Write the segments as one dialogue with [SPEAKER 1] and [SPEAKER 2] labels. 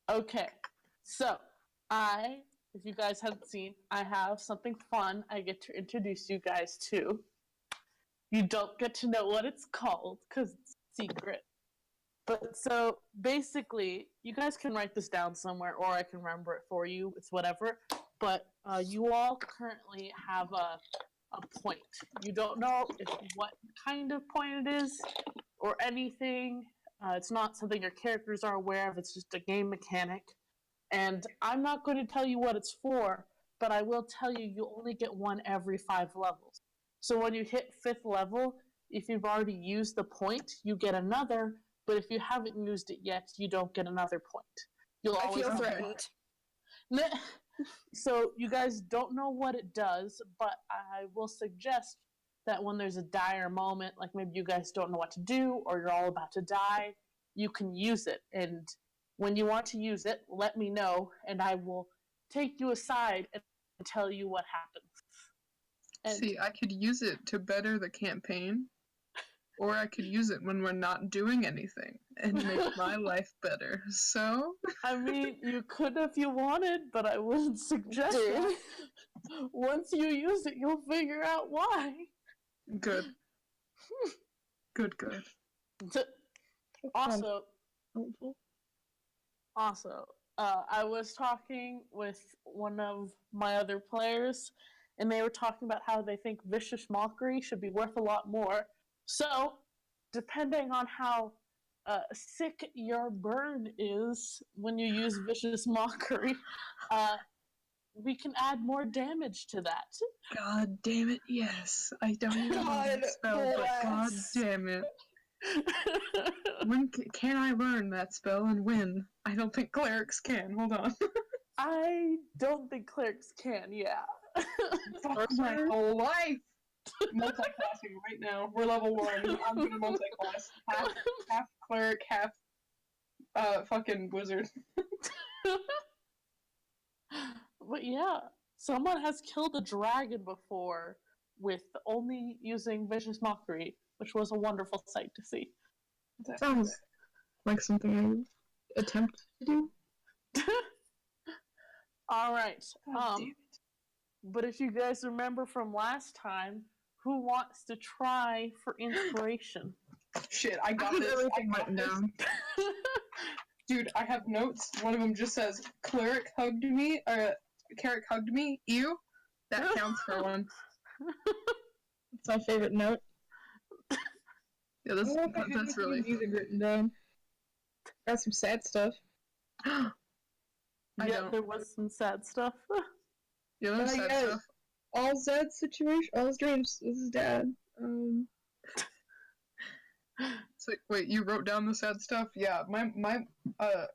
[SPEAKER 1] Okay, so if you guys haven't seen, I have something fun I get to introduce you guys to. You don't get to know what it's called because it's secret. But so basically, you guys can write this down somewhere, or I can remember it for you. It's whatever. But you all currently have a point. You don't know what kind of point it is or anything. It's not something your characters are aware of. It's just a game mechanic. And I'm not going to tell you what it's for, but I will tell you you only get one every 5 levels. So when you hit 5th level, if you've already used the point, you get another. But if you haven't used it yet, you don't get another point.
[SPEAKER 2] I feel threatened.
[SPEAKER 1] So you guys don't know what it does, but I will suggest that when there's a dire moment, like maybe you guys don't know what to do or you're all about to die, you can use it. And when you want to use it, let me know, and I will take you aside and tell you what happens.
[SPEAKER 3] And see, I could use it to better the campaign. Or I could use it when we're not doing anything and make my life better. So?
[SPEAKER 1] I mean, you could if you wanted, but I wouldn't suggest it. Once you use it, you'll figure out why.
[SPEAKER 3] Good. Good.
[SPEAKER 1] Also, I was talking with one of my other players, and they were talking about how they think Vicious Mockery should be worth a lot more. So, depending on how sick your burn is when you use Vicious Mockery, we can add more damage to that.
[SPEAKER 3] God damn it, yes. I don't even know that spell, but god damn it. When can I learn that spell and when? I don't think clerics can. Hold on.
[SPEAKER 1] I don't think clerics can, yeah.
[SPEAKER 3] For my whole life! Multi-classing right now. We're level 1. I'm gonna multi-class. Half cleric, half fucking wizard.
[SPEAKER 1] But yeah, someone has killed a dragon before with only using Vicious Mockery, which was a wonderful sight to see.
[SPEAKER 3] That sounds like something I would attempt to do.
[SPEAKER 1] Alright. But if you guys remember from last time, who wants to try for inspiration?
[SPEAKER 3] Shit, I got this. Everything written down. Dude, I have notes. One of them just says, Cleric hugged me, or Carrick hugged me, ew. That counts for one.
[SPEAKER 2] That's my favorite note.
[SPEAKER 3] Yeah, that's really...
[SPEAKER 2] music written down. Got some sad stuff.
[SPEAKER 1] There was some sad stuff.
[SPEAKER 3] Yeah, there's sad stuff.
[SPEAKER 2] All Zed's situation, all his dreams with his dad.
[SPEAKER 3] So, wait, you wrote down the sad stuff? Yeah, my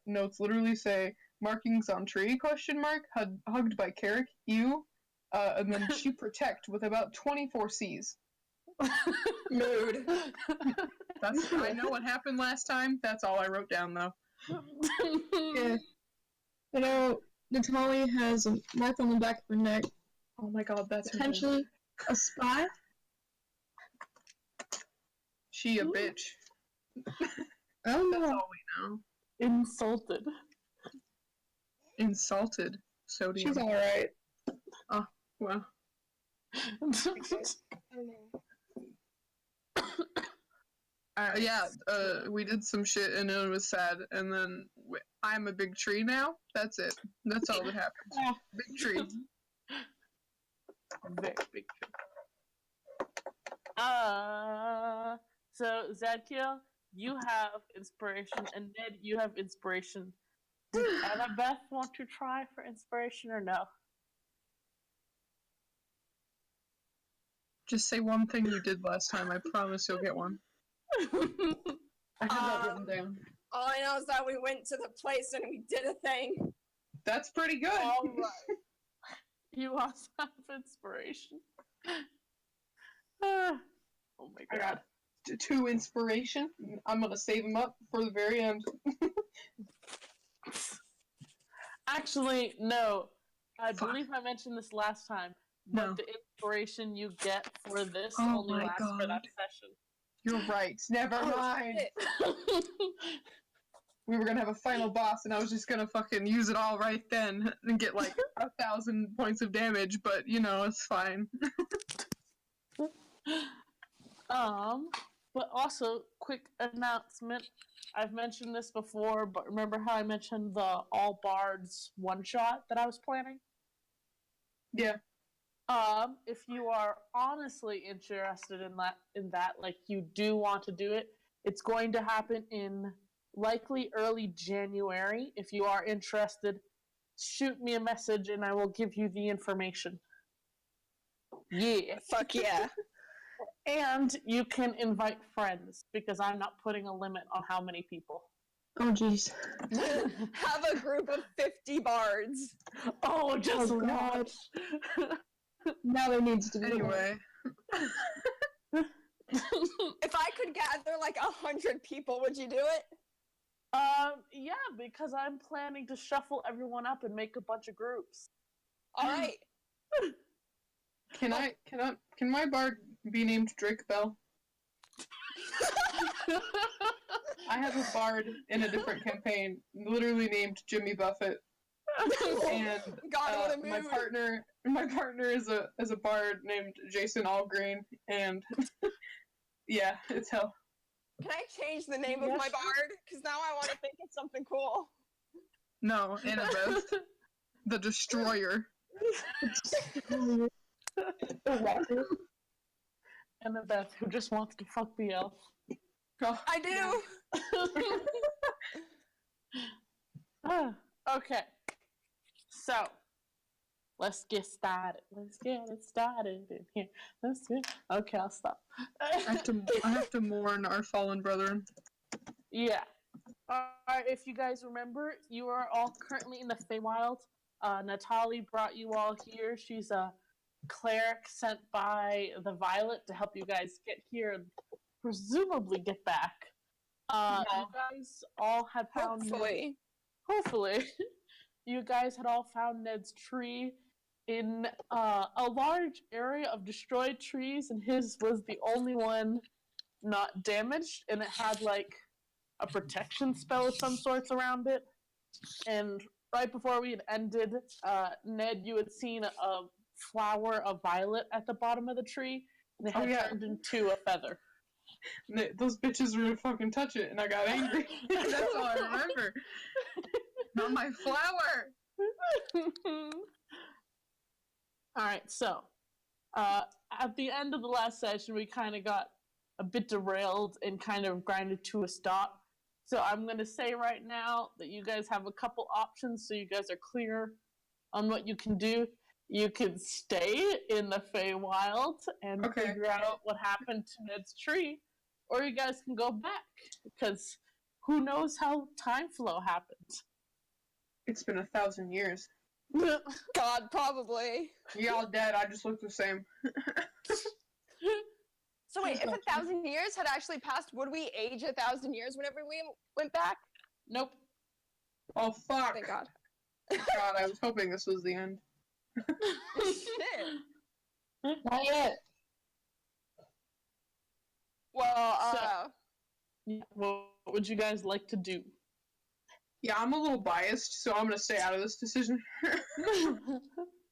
[SPEAKER 3] notes literally say, markings on tree, ? Hugged by Carrick, ew, and then she protect with about 24 C's.
[SPEAKER 2] Mood.
[SPEAKER 3] I know what happened last time, that's all I wrote down, though.
[SPEAKER 2] Yeah. You know, Natalie has a mark on the back of her neck.
[SPEAKER 3] Oh my god, that's
[SPEAKER 2] potentially a spy.
[SPEAKER 3] She a bitch.
[SPEAKER 2] I don't know.
[SPEAKER 3] That's all we know.
[SPEAKER 1] Insulted.
[SPEAKER 3] Insulted. Sodium.
[SPEAKER 2] She's alright.
[SPEAKER 3] Oh, well. We did some shit and it was sad, and then I'm a big tree now. That's it. That's all that happened. Big tree.
[SPEAKER 1] Very big tree. So Zadkiel, you have inspiration, and Ned, you have inspiration. Does Annabeth want to try for inspiration or no?
[SPEAKER 3] Just say one thing you did last time. I promise you'll get one.
[SPEAKER 2] I have that written down.
[SPEAKER 4] All I know is that we went to the place and we did a thing.
[SPEAKER 3] That's pretty good.
[SPEAKER 1] All right. You also have inspiration. Oh my god.
[SPEAKER 3] I got 2 inspiration. I'm gonna save them up for the very end.
[SPEAKER 1] Actually, no. I believe I mentioned this last time. But
[SPEAKER 3] No.
[SPEAKER 1] the inspiration you get for this
[SPEAKER 3] Oh
[SPEAKER 1] only
[SPEAKER 3] my
[SPEAKER 1] lasts for
[SPEAKER 3] God.
[SPEAKER 1] that session.
[SPEAKER 3] You're right. Never mind. we were gonna have a final boss, and I was just gonna fucking use it all right then and get like 1,000 points of damage. But you know, it's fine.
[SPEAKER 1] But also, quick announcement. I've mentioned this before, but remember how I mentioned the all bards one shot that I was planning?
[SPEAKER 3] Yeah.
[SPEAKER 1] If you are honestly interested in that, like you do want to do it, it's going to happen in likely early January. If you are interested, shoot me a message and I will give you the information. Yeah.
[SPEAKER 4] Fuck yeah.
[SPEAKER 1] And you can invite friends because I'm not putting a limit on how many people.
[SPEAKER 2] Oh, jeez.
[SPEAKER 4] Have a group of 50 bards.
[SPEAKER 1] Oh, just
[SPEAKER 2] Oh, God.
[SPEAKER 1] watch.
[SPEAKER 2] Now there needs to be
[SPEAKER 3] Anyway.
[SPEAKER 4] If I could gather like 100 people, would you do it?
[SPEAKER 1] Yeah, because I'm planning to shuffle everyone up and make a bunch of groups.
[SPEAKER 4] All right.
[SPEAKER 3] Can my bard be named Drake Bell? I have a bard in a different campaign, literally named Jimmy Buffett, and
[SPEAKER 4] God, what a mood.
[SPEAKER 3] my partner is a bard named Jason Allgreen, and yeah, it's hell.
[SPEAKER 4] Can I change the name of my bard? Because now I want to think of something cool.
[SPEAKER 3] No, Annabeth, the Destroyer.
[SPEAKER 1] Annabeth, who just wants to fuck the elf.
[SPEAKER 3] Oh,
[SPEAKER 4] I do.
[SPEAKER 1] Okay. So, let's get started. Let's get it started in here. Okay, I'll stop.
[SPEAKER 3] I have to mourn our fallen brethren.
[SPEAKER 1] Yeah. Alright, if you guys remember, you are all currently in the Feywild. Natalie brought you all here. She's a cleric sent by the Violet to help you guys get here and presumably get back. You guys all had found Hopefully. You guys had all found Ned's tree in a large area of destroyed trees, and his was the only one not damaged, and it had like a protection spell of some sorts around it. And right before we had ended, Ned, you had seen a flower of violet at the bottom of the tree, and it had turned into a feather.
[SPEAKER 3] Those bitches were gonna fucking touch it, and I got angry. That's all I remember. Not my flower!
[SPEAKER 1] Alright, so, at the end of the last session, we kind of got a bit derailed and kind of grinded to a stop. So I'm going to say right now that you guys have a couple options so you guys are clear on what you can do. You can stay in the Feywild and figure out what happened to Ned's tree, or you guys can go back, because who knows how time flow happened.
[SPEAKER 3] It's been 1,000 years.
[SPEAKER 4] God, probably.
[SPEAKER 3] Y'all dead, I just look the same.
[SPEAKER 4] So wait, if 1,000 years had actually passed, would we age 1,000 years whenever we went back?
[SPEAKER 1] Nope.
[SPEAKER 3] Oh, fuck.
[SPEAKER 4] Thank God.
[SPEAKER 3] God, I was hoping this was the end.
[SPEAKER 4] Shit.
[SPEAKER 2] Not yet.
[SPEAKER 4] Well,
[SPEAKER 1] What would you guys like to do?
[SPEAKER 3] Yeah, I'm a little biased, so I'm gonna stay out of this decision.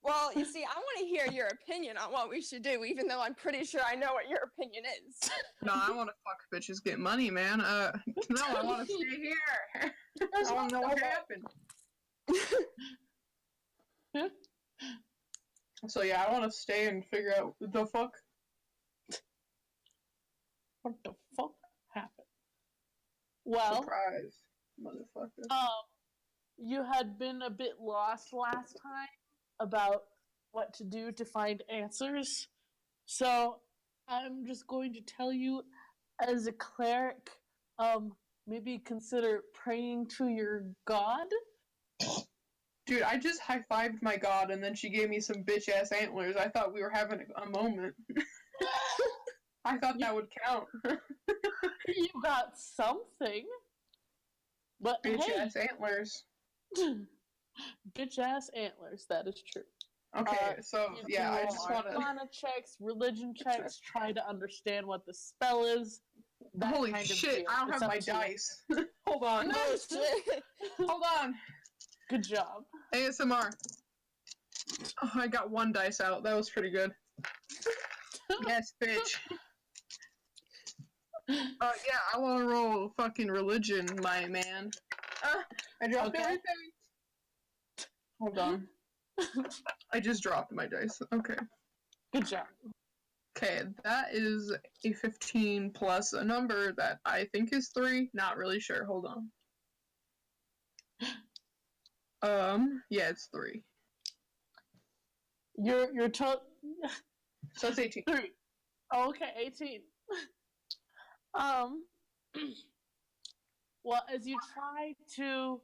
[SPEAKER 4] well, you see, I want to hear your opinion on what we should do, even though I'm pretty sure I know what your opinion is.
[SPEAKER 3] No, I want to fuck bitches, get money, man. No, I want to stay here. I want to know what happened. So yeah, I want to stay and figure out what the fuck.
[SPEAKER 1] What the fuck happened? Well,
[SPEAKER 3] surprise, motherfucker.
[SPEAKER 1] You had been a bit lost last time about what to do to find answers. So I'm just going to tell you, as a cleric, maybe consider praying to your god.
[SPEAKER 3] Dude, I just high-fived my god, and then she gave me some bitch-ass antlers. I thought we were having a moment. I thought that would count.
[SPEAKER 1] You got something. But
[SPEAKER 3] bitch-ass antlers.
[SPEAKER 1] Bitch-ass antlers, that is true.
[SPEAKER 3] Okay, so, yeah, I just want to...
[SPEAKER 1] Arcana checks, religion checks, try to understand what the spell is. that
[SPEAKER 3] Holy
[SPEAKER 1] kind of
[SPEAKER 3] shit,
[SPEAKER 1] deal.
[SPEAKER 3] I don't
[SPEAKER 1] It's
[SPEAKER 3] have
[SPEAKER 1] up
[SPEAKER 3] my
[SPEAKER 1] to you.
[SPEAKER 3] dice. Hold on.
[SPEAKER 4] No shit.
[SPEAKER 3] Hold on.
[SPEAKER 1] Good job.
[SPEAKER 3] ASMR. Oh, I got one dice out. That was pretty good. Yes, bitch. Yeah, I want to roll fucking religion, my man. I dropped
[SPEAKER 1] Okay.
[SPEAKER 3] everything. Hold on. I just dropped my dice. Okay.
[SPEAKER 1] Good job.
[SPEAKER 3] Okay, that is a 15 plus a number that I think is 3. Not really sure. Hold on. Yeah, it's 3.
[SPEAKER 1] Your total.
[SPEAKER 3] So it's 18.
[SPEAKER 1] 3. Oh, okay, 18. Well, as you try to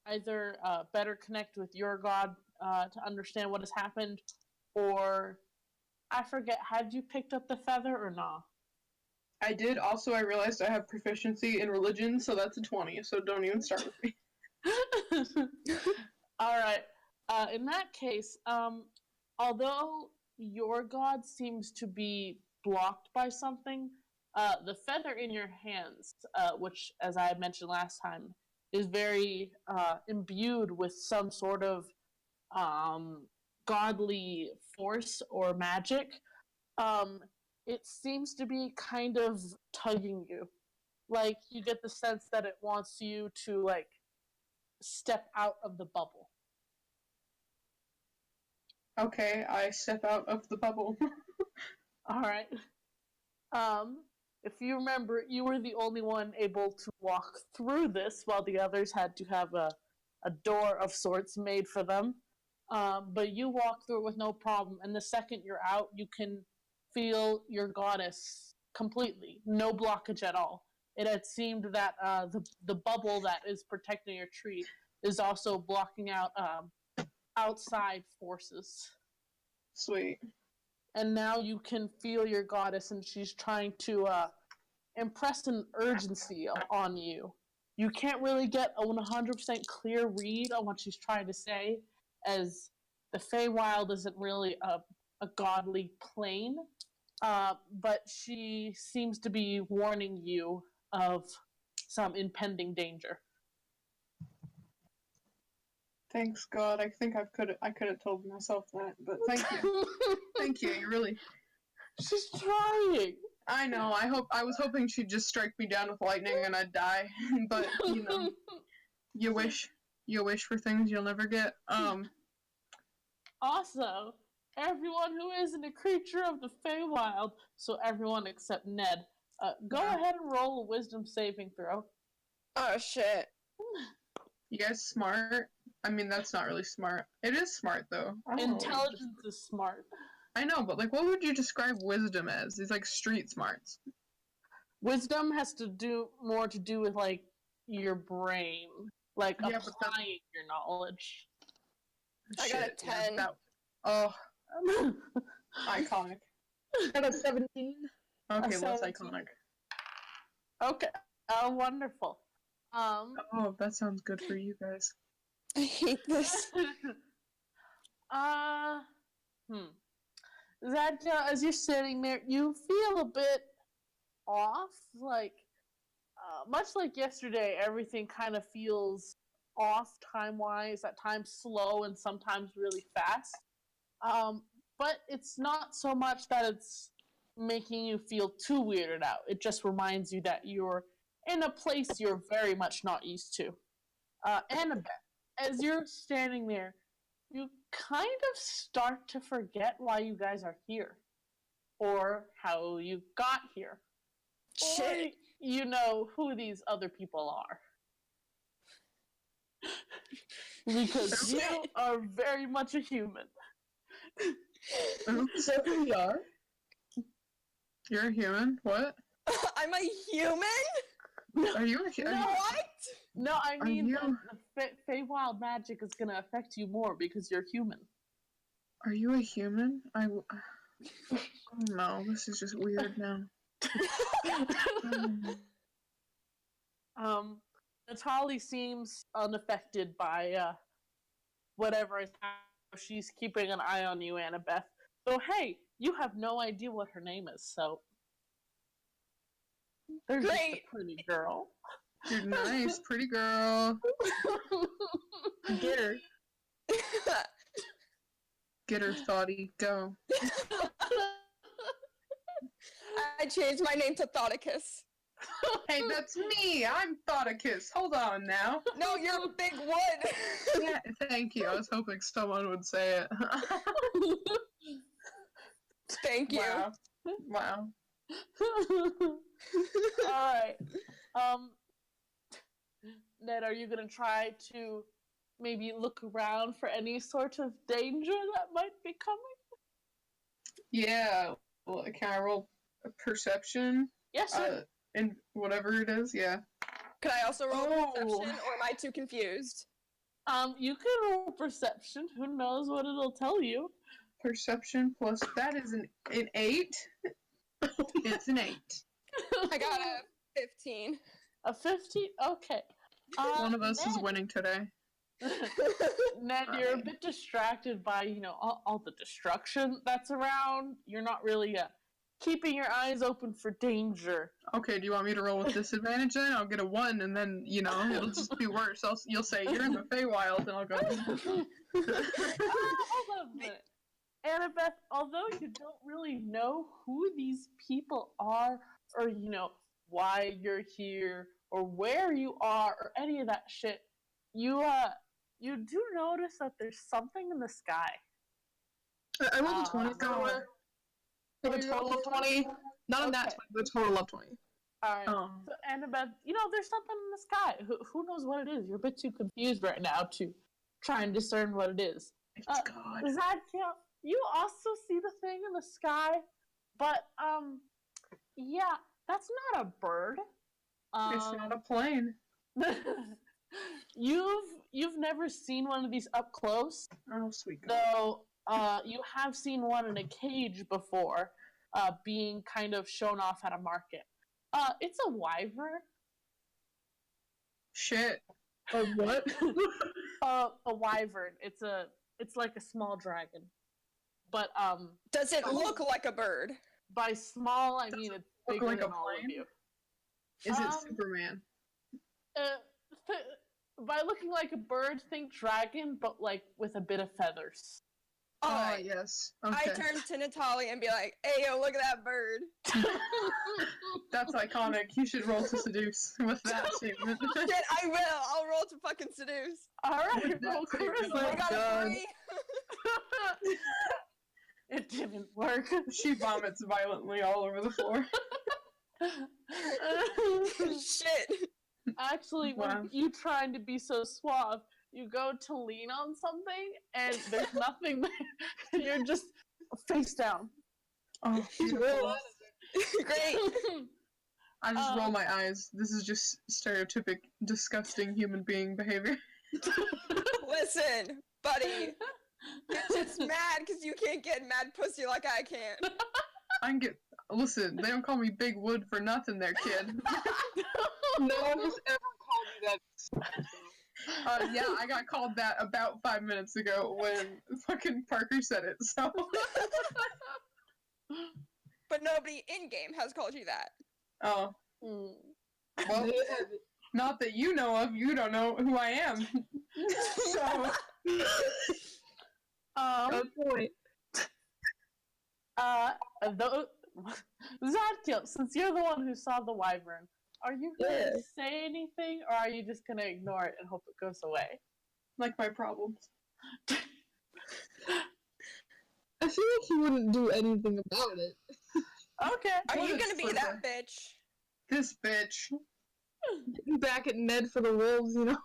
[SPEAKER 1] either better connect with your god to understand what has happened, or I forget, had you picked up the feather or not?
[SPEAKER 3] I did. Also, I realized I have proficiency in religion, so that's a 20. So don't even start with me.
[SPEAKER 1] All right. In that case, although your god seems to be blocked by something, the feather in your hands, which, as I had mentioned last time, is very imbued with some sort of godly force or magic, it seems to be kind of tugging you. Like, you get the sense that it wants you to, like, step out of the bubble.
[SPEAKER 3] Okay, I step out of the bubble.
[SPEAKER 1] Alright. If you remember, you were the only one able to walk through this, while the others had to have a door of sorts made for them. But you walk through it with no problem, and the second you're out, you can feel your goddess completely. No blockage at all. It had seemed that the bubble that is protecting your tree is also blocking out outside forces.
[SPEAKER 3] Sweet.
[SPEAKER 1] And now you can feel your goddess, and she's trying to impress an urgency on you. You can't really get a 100% clear read on what she's trying to say, as the Feywild isn't really a godly plane, but she seems to be warning you of some impending danger.
[SPEAKER 3] Thanks God. I think I could have told myself that, but thank you. Thank you. You really.
[SPEAKER 1] She's trying.
[SPEAKER 3] I know. I was hoping she'd just strike me down with lightning and I'd die. But you know, you wish for things you'll never get.
[SPEAKER 1] Also, everyone who isn't a creature of the Feywild, so everyone except Ned, go ahead and roll a wisdom saving throw.
[SPEAKER 4] Oh shit.
[SPEAKER 3] You guys smart? I mean, that's not really smart. It is smart though. I don't know.
[SPEAKER 1] Intelligence is smart.
[SPEAKER 3] I know, but like, what would you describe wisdom as? It's like street smarts.
[SPEAKER 1] Wisdom has to do with like your brain, like
[SPEAKER 3] Yeah,
[SPEAKER 1] applying your knowledge.
[SPEAKER 4] I got a 10.
[SPEAKER 3] Oh, iconic.
[SPEAKER 2] I got a 17.
[SPEAKER 3] Okay, what's
[SPEAKER 1] 17.
[SPEAKER 3] iconic?
[SPEAKER 1] Okay. Oh, wonderful.
[SPEAKER 3] Oh, that sounds good for you guys.
[SPEAKER 4] I hate this.
[SPEAKER 1] Zadkiel, as you're sitting there, you feel a bit off. Like, much like yesterday, everything kind of feels off time-wise, at times slow and sometimes really fast. But it's not so much that it's making you feel too weirded out. It just reminds you that you're in a place you're very much not used to. Annabeth, as you're standing there, you kind of start to forget why you guys are here. Or how you got here.
[SPEAKER 4] Shit.
[SPEAKER 1] Or you know who these other people are. Because you are very much a human.
[SPEAKER 2] So here we are.
[SPEAKER 3] You're a human? What?
[SPEAKER 4] I'm a human?
[SPEAKER 3] Are you a human?
[SPEAKER 4] What?
[SPEAKER 1] No, I mean
[SPEAKER 3] you-
[SPEAKER 1] the Feywild magic is gonna affect you more because you're human.
[SPEAKER 3] Are you a human? Oh no, this is just weird now.
[SPEAKER 1] Natalie seems unaffected by whatever is happening. She's keeping an eye on you, Annabeth. So hey, you have no idea what her name is, so They're just
[SPEAKER 4] Great.
[SPEAKER 1] a pretty girl.
[SPEAKER 3] You're nice, pretty girl. Get her. Get her, Thoughty. Go.
[SPEAKER 4] I changed my name to Thoticus.
[SPEAKER 3] Hey, that's me. I'm Thoticus. Hold on now.
[SPEAKER 4] No, you're Big Wood.
[SPEAKER 3] Yeah, thank you. I was hoping someone would say it.
[SPEAKER 4] Thank you.
[SPEAKER 3] Wow. Wow.
[SPEAKER 1] Alright. Ned, are you gonna try to maybe look around for any sort of danger that might be coming?
[SPEAKER 3] Yeah. Well, can I roll a perception?
[SPEAKER 1] Yes, sir.
[SPEAKER 3] And whatever it is, yeah.
[SPEAKER 4] Could I also roll
[SPEAKER 3] Oh.
[SPEAKER 4] perception, or am I too confused?
[SPEAKER 1] You can roll perception. Who knows what it'll tell you?
[SPEAKER 3] Perception plus that is an 8. It's an 8.
[SPEAKER 4] I got a 15.
[SPEAKER 1] A 15? Okay.
[SPEAKER 3] One of us is
[SPEAKER 1] Ned,
[SPEAKER 3] winning today.
[SPEAKER 1] Ned, you're a bit distracted by, you know, all the destruction that's around. You're not really keeping your eyes open for danger.
[SPEAKER 3] Okay, do you want me to roll with disadvantage then? I'll get a 1 and then, you know, it'll just be worse. You'll say, you're in the Feywild, and I'll go...
[SPEAKER 1] Hold on a minute. Annabeth, although you don't really know who these people are, or, you know, why you're here, or where you are, or any of that shit, you do notice that there's something in the sky.
[SPEAKER 2] I rolled a 20.
[SPEAKER 3] God.
[SPEAKER 2] For the total of 20. Not on that 20, but a total of 20.
[SPEAKER 1] Alright, so Annabeth, you know, there's something in the sky. Who knows what it is? You're a bit too confused right now to try and discern what it is.
[SPEAKER 3] It's God.
[SPEAKER 1] Zadkiel, you also see the thing in the sky, but, yeah, that's not a bird.
[SPEAKER 3] It's not a plane.
[SPEAKER 1] You've never seen one of these up close,
[SPEAKER 3] Oh, sweet God.
[SPEAKER 1] though you have seen one in a cage before, being kind of shown off at a market. It's a wyvern.
[SPEAKER 3] Shit.
[SPEAKER 2] A what?
[SPEAKER 1] A wyvern. It's like a small dragon. But
[SPEAKER 4] Does it look like a bird?
[SPEAKER 1] by small I mean it's
[SPEAKER 3] look
[SPEAKER 1] bigger
[SPEAKER 3] like a
[SPEAKER 1] than all of
[SPEAKER 3] plane?
[SPEAKER 1] you.
[SPEAKER 3] Is it
[SPEAKER 1] Um,
[SPEAKER 3] Superman?
[SPEAKER 1] By looking like a bird, think dragon, but like with a bit of feathers.
[SPEAKER 4] Alright.
[SPEAKER 3] Yes.
[SPEAKER 4] I
[SPEAKER 3] Okay.
[SPEAKER 4] turn to Natalie and be like, hey, yo, look at that bird.
[SPEAKER 3] That's iconic. You should roll to seduce with that statement.
[SPEAKER 4] Shit, I will. I'll roll to fucking seduce.
[SPEAKER 1] Alright,
[SPEAKER 3] That's
[SPEAKER 1] roll
[SPEAKER 3] a good
[SPEAKER 1] charisma.
[SPEAKER 3] one.
[SPEAKER 4] I got
[SPEAKER 3] God.
[SPEAKER 4] a 3.
[SPEAKER 1] It didn't work.
[SPEAKER 3] She vomits violently all over the floor.
[SPEAKER 4] Shit.
[SPEAKER 1] Actually, when
[SPEAKER 3] Wow.
[SPEAKER 1] you trying to be so suave, you go to lean on something and there's nothing there. You're just face down.
[SPEAKER 3] Oh, beautiful.
[SPEAKER 4] Great.
[SPEAKER 3] I just roll my eyes. This is just stereotypic, disgusting human being behavior.
[SPEAKER 4] Listen, buddy. You're just mad because you can't get mad pussy like I can.
[SPEAKER 3] I can get. Listen, they don't call me Big Wood for nothing, there, kid.
[SPEAKER 2] No one has ever called me that.
[SPEAKER 3] Yeah, I got called that about 5 minutes ago when fucking Parker said it. So.
[SPEAKER 4] But nobody in game has called you that.
[SPEAKER 3] Oh.
[SPEAKER 1] Mm.
[SPEAKER 3] Well, not that you know of. You don't know who I am. So.
[SPEAKER 2] Good point.
[SPEAKER 1] Zadkiel, since you're the one who saw the wyvern, are you gonna
[SPEAKER 2] Yeah.
[SPEAKER 1] say anything, or are you just gonna ignore it and hope it goes away?
[SPEAKER 3] Like my problems.
[SPEAKER 2] I feel like he wouldn't do anything about it.
[SPEAKER 1] Okay.
[SPEAKER 4] Are
[SPEAKER 3] What
[SPEAKER 4] you
[SPEAKER 3] a
[SPEAKER 4] gonna be
[SPEAKER 3] slipper.
[SPEAKER 4] that bitch?
[SPEAKER 3] This bitch.
[SPEAKER 2] Back at Ned for the wolves, you know?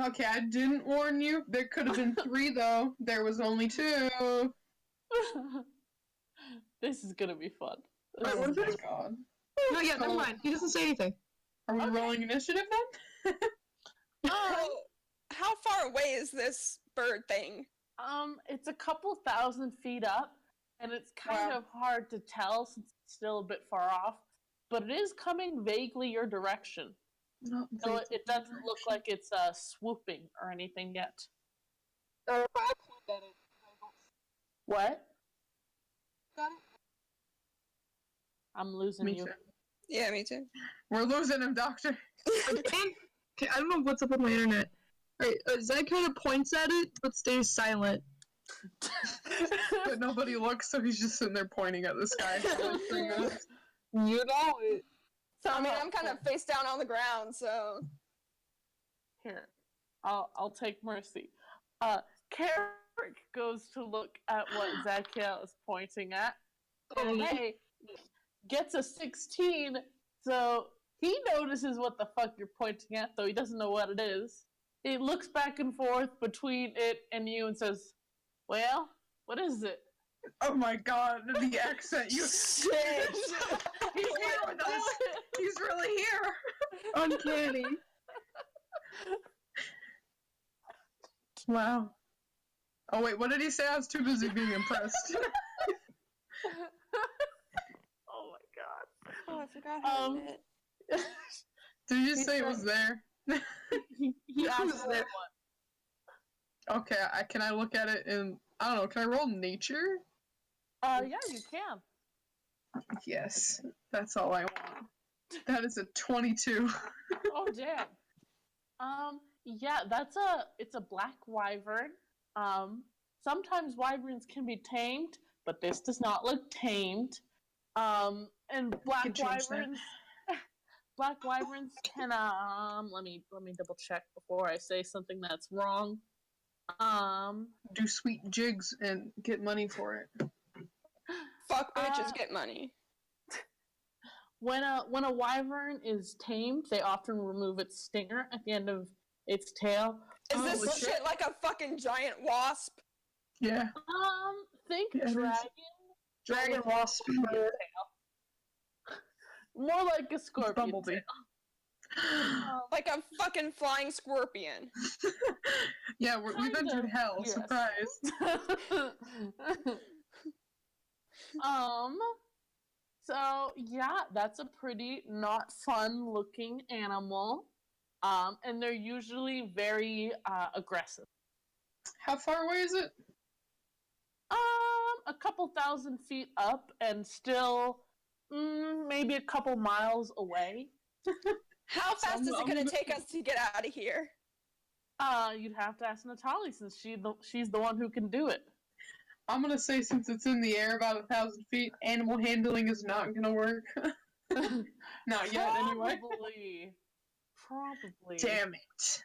[SPEAKER 3] Okay, I didn't warn you. There could have been 3, though. There was only 2.
[SPEAKER 1] This is gonna be fun.
[SPEAKER 2] Alright,
[SPEAKER 3] Oh
[SPEAKER 2] what
[SPEAKER 3] my
[SPEAKER 2] if it-
[SPEAKER 3] god.
[SPEAKER 2] No, yeah, never mind. He doesn't say anything.
[SPEAKER 3] Are we
[SPEAKER 1] Okay.
[SPEAKER 3] rolling initiative then?
[SPEAKER 4] How far away is this bird thing?
[SPEAKER 1] It's a couple thousand feet up, and it's kind
[SPEAKER 3] Wow.
[SPEAKER 1] of hard to tell since it's still a bit far off, but it is coming vaguely your direction. So it doesn't look like it's swooping or anything yet.
[SPEAKER 2] I point at it.
[SPEAKER 1] What?
[SPEAKER 2] Got it?
[SPEAKER 1] I'm losing
[SPEAKER 3] Me
[SPEAKER 1] you.
[SPEAKER 3] too.
[SPEAKER 4] Yeah, me too.
[SPEAKER 3] We're losing him, Doctor.
[SPEAKER 2] Okay, I don't know what's up with my internet. Alright, Zed kind of points at it, but stays silent.
[SPEAKER 3] But nobody looks, so he's just sitting there pointing at the sky for like 3 minutes.
[SPEAKER 2] You know it.
[SPEAKER 1] So
[SPEAKER 4] I mean, I'm kind of face down on the ground, so.
[SPEAKER 1] here. I'll take mercy. Carrick goes to look at what Zadkiel is pointing at. And hey, gets a 16, so he notices what the fuck you're pointing at, though he doesn't know what it is. He looks back and forth between it and you and says, well, what is it?
[SPEAKER 3] Oh my god, the accent. You
[SPEAKER 4] Shit!
[SPEAKER 3] He's here with us. He's really here.
[SPEAKER 2] Uncanny.
[SPEAKER 3] Wow. Oh wait, what did he say? I was too busy being impressed.
[SPEAKER 1] Oh my god.
[SPEAKER 4] Oh, I forgot how to admit.
[SPEAKER 3] Did you just say it was there?
[SPEAKER 1] He asked
[SPEAKER 2] there.
[SPEAKER 1] what.
[SPEAKER 3] Okay, can I look at it in, I don't know, can I roll nature?
[SPEAKER 1] Yeah, you can.
[SPEAKER 3] Yes, that's all I want. That is a 22.
[SPEAKER 1] Oh damn. Yeah, it's a black wyvern. Sometimes wyverns can be tamed, but this does not look tamed. And black
[SPEAKER 3] Can change that.
[SPEAKER 1] wyverns black wyverns can let me double check before I say something that's wrong.
[SPEAKER 3] Do sweet jigs and get money for it.
[SPEAKER 4] Fuck bitches, get money.
[SPEAKER 1] When a wyvern is tamed, they often remove its stinger at the end of its tail.
[SPEAKER 4] Is this
[SPEAKER 3] Holy
[SPEAKER 4] shit like a fucking giant wasp?
[SPEAKER 3] Yeah.
[SPEAKER 1] Think
[SPEAKER 3] Yeah, it is.
[SPEAKER 2] Dragon wasp.
[SPEAKER 1] More like a scorpion.
[SPEAKER 3] Bumblebee.
[SPEAKER 1] tail.
[SPEAKER 4] Like a fucking flying scorpion.
[SPEAKER 3] Yeah, we've
[SPEAKER 1] Kind
[SPEAKER 3] entered
[SPEAKER 1] of,
[SPEAKER 3] hell.
[SPEAKER 1] yes.
[SPEAKER 3] Surprise.
[SPEAKER 1] So yeah, that's a pretty not fun looking animal. And they're usually very aggressive.
[SPEAKER 3] How far away is it?
[SPEAKER 1] A couple thousand feet up and still maybe a couple miles away.
[SPEAKER 4] How fast is it gonna take us to get out of here?
[SPEAKER 1] You'd have to ask Natalie since she's the one who can do it.
[SPEAKER 3] I'm gonna say since it's in the air about 1,000 feet, animal handling is not gonna work. Not yet, anyway.
[SPEAKER 1] Probably.
[SPEAKER 3] Damn it.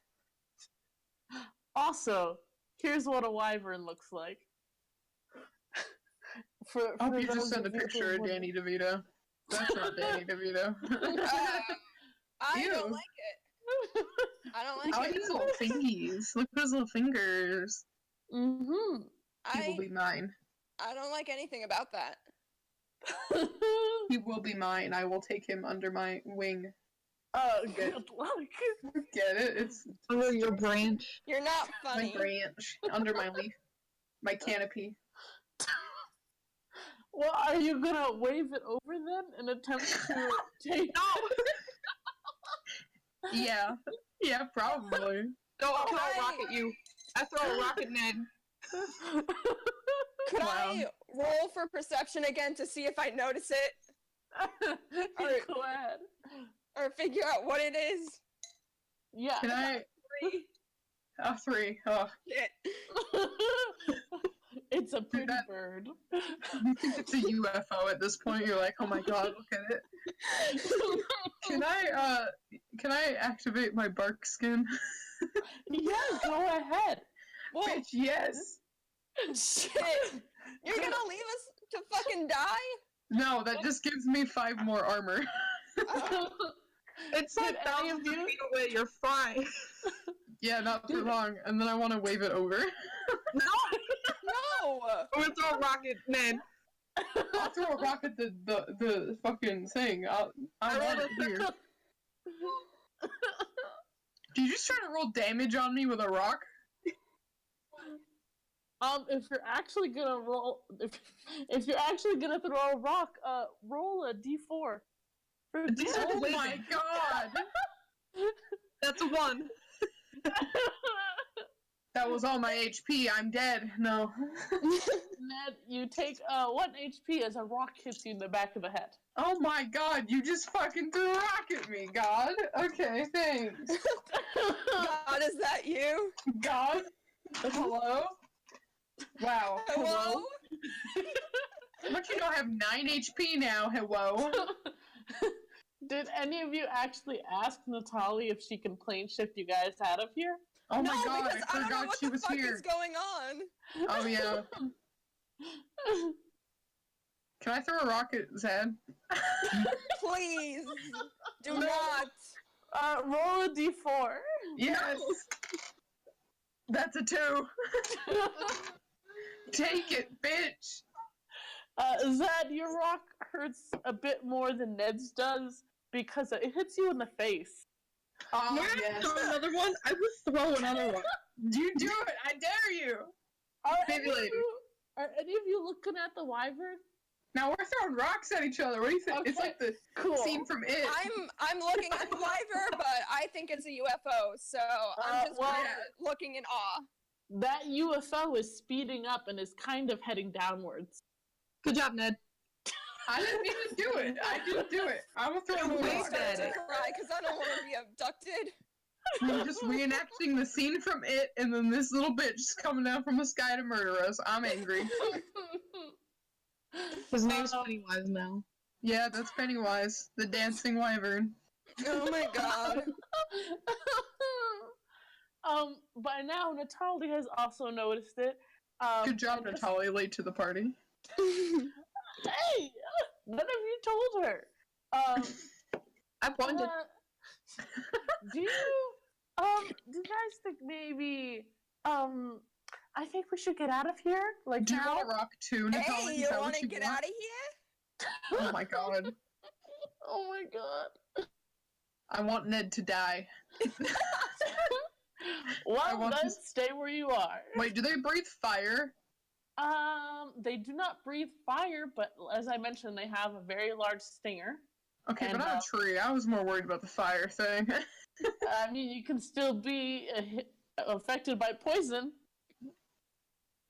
[SPEAKER 1] Also, here's what a wyvern looks like.
[SPEAKER 3] I hope you
[SPEAKER 1] those
[SPEAKER 3] just sent a
[SPEAKER 1] of you
[SPEAKER 3] picture
[SPEAKER 1] who
[SPEAKER 3] of Danny DeVito. That's not Danny DeVito.
[SPEAKER 4] I
[SPEAKER 3] Ew.
[SPEAKER 4] don't like it. I don't like
[SPEAKER 3] I like
[SPEAKER 4] it.
[SPEAKER 3] his little fingies. Look at his little fingers.
[SPEAKER 1] Mm-hmm.
[SPEAKER 3] He will be mine.
[SPEAKER 4] I don't like anything about that.
[SPEAKER 3] He will be mine. I will take him under my wing.
[SPEAKER 1] Good luck.
[SPEAKER 3] Get it? It's
[SPEAKER 2] Under your branch.
[SPEAKER 4] You're not
[SPEAKER 3] my
[SPEAKER 4] funny.
[SPEAKER 3] branch. Under my leaf. My canopy.
[SPEAKER 1] Well, are you gonna wave it over then and attempt to take?
[SPEAKER 3] Yeah. Yeah, probably.
[SPEAKER 2] No, I'll throw
[SPEAKER 4] Okay.
[SPEAKER 2] a rock at you. I throw a rock at Ned.
[SPEAKER 4] Could
[SPEAKER 3] Wow.
[SPEAKER 4] I roll for perception again to see if I notice it
[SPEAKER 1] Alright, go ahead.
[SPEAKER 4] or figure out what it is?
[SPEAKER 1] Yeah.
[SPEAKER 3] Can I?
[SPEAKER 4] 3.
[SPEAKER 3] 3. Oh.
[SPEAKER 4] Shit.
[SPEAKER 1] It's a pretty
[SPEAKER 3] that-
[SPEAKER 1] bird.
[SPEAKER 3] You think it's a UFO at this point? You're like, oh my god, look at it. Can I activate my bark skin?
[SPEAKER 1] Yeah, go ahead.
[SPEAKER 4] Whoa,
[SPEAKER 3] Bitch, yes.
[SPEAKER 4] shit. You're gonna leave us to fucking die?
[SPEAKER 3] No, that just gives me 5 more armor.
[SPEAKER 2] It's
[SPEAKER 1] Did
[SPEAKER 2] like
[SPEAKER 1] any of
[SPEAKER 2] thousands of
[SPEAKER 1] you-
[SPEAKER 2] feet away. You're fine.
[SPEAKER 3] Yeah, not for long. And then I want to wave it over.
[SPEAKER 4] No!
[SPEAKER 2] I'm gonna throw a rock at Ned.
[SPEAKER 3] I'll throw a rock at the fucking thing. I'm on it here. Did you just try to roll damage on me with a rock?
[SPEAKER 1] If you're actually gonna if you're actually gonna throw a rock, roll a d4. For
[SPEAKER 3] Oh my god!
[SPEAKER 2] That's a 1.
[SPEAKER 3] That That was all my HP. I'm dead. No.
[SPEAKER 1] Ned, you take 1 HP as a rock hits you in the back of the head.
[SPEAKER 3] Oh my god, you just fucking threw a rock at me, God. Okay, thanks.
[SPEAKER 4] God, is that you?
[SPEAKER 3] God? Hello? Wow.
[SPEAKER 4] Hello?
[SPEAKER 3] But you don't have 9 HP now, hello?
[SPEAKER 1] Did any of you actually ask Natalie if she can plane shift you guys out of here?
[SPEAKER 3] Oh
[SPEAKER 4] No,
[SPEAKER 3] my god,
[SPEAKER 4] because
[SPEAKER 3] I
[SPEAKER 4] I don't know
[SPEAKER 3] forgot
[SPEAKER 4] what
[SPEAKER 3] she
[SPEAKER 4] the
[SPEAKER 3] was
[SPEAKER 4] fuck
[SPEAKER 3] here.
[SPEAKER 4] is going on.
[SPEAKER 3] Oh yeah. Can I throw a rock at Zed?
[SPEAKER 4] Please, do not.
[SPEAKER 1] Roll a d4.
[SPEAKER 3] Yes! That's a 2. Take it, bitch!
[SPEAKER 1] Zed, your rock hurts a bit more than Ned's does because it hits you in the face.
[SPEAKER 3] Oh,
[SPEAKER 2] You're gonna
[SPEAKER 3] yes.
[SPEAKER 2] throw another one? I will throw another one.
[SPEAKER 3] You do it! I dare you!
[SPEAKER 1] Are
[SPEAKER 3] Maybe later.
[SPEAKER 1] any of you looking at the wyvern?
[SPEAKER 3] Now we're throwing rocks at each other. What do you think? It's
[SPEAKER 1] Okay,
[SPEAKER 3] like the
[SPEAKER 1] cool.
[SPEAKER 3] scene from It.
[SPEAKER 4] I'm looking at the wyvern, but I think it's a UFO, so I'm just
[SPEAKER 1] well,
[SPEAKER 4] kind of looking in awe.
[SPEAKER 1] That UFO is speeding up and is kind of heading downwards.
[SPEAKER 2] Good job, Ned.
[SPEAKER 3] I didn't even do it. I didn't do it. I'm gonna throw a
[SPEAKER 2] Wait,
[SPEAKER 3] rock.
[SPEAKER 2] Zed.
[SPEAKER 4] Cry, because I don't want to be abducted.
[SPEAKER 3] We're just reenacting the scene from It, and then this little bitch is coming down from the sky to murder us. I'm angry.
[SPEAKER 2] His name's Pennywise now.
[SPEAKER 3] Yeah, that's Pennywise, the dancing wyvern.
[SPEAKER 4] Oh my god.
[SPEAKER 1] By now, Natalie has also noticed it.
[SPEAKER 3] Good job,
[SPEAKER 1] and just-
[SPEAKER 3] Natalie. Late to the party.
[SPEAKER 1] Hey! None of you told her.
[SPEAKER 2] I wanted.
[SPEAKER 1] Do you guys think maybe, I think we should get out of here? Like,
[SPEAKER 3] Do you
[SPEAKER 1] now?
[SPEAKER 3] want a rock too, Natalie?
[SPEAKER 4] Hey,
[SPEAKER 3] Is
[SPEAKER 4] you
[SPEAKER 3] that
[SPEAKER 4] want
[SPEAKER 3] what
[SPEAKER 4] to get
[SPEAKER 3] want?
[SPEAKER 4] out of here?
[SPEAKER 3] Oh my god.
[SPEAKER 1] Oh my god.
[SPEAKER 3] I want Ned to die.
[SPEAKER 1] Well,
[SPEAKER 3] want
[SPEAKER 1] then
[SPEAKER 3] to-
[SPEAKER 1] stay where you are.
[SPEAKER 3] Wait, do they breathe fire?
[SPEAKER 1] They do not breathe fire, but as I mentioned, they have a very large stinger.
[SPEAKER 3] Okay,
[SPEAKER 1] And,
[SPEAKER 3] but I'm a tree. I was more worried about the fire thing.
[SPEAKER 1] I mean, you can still be affected by poison.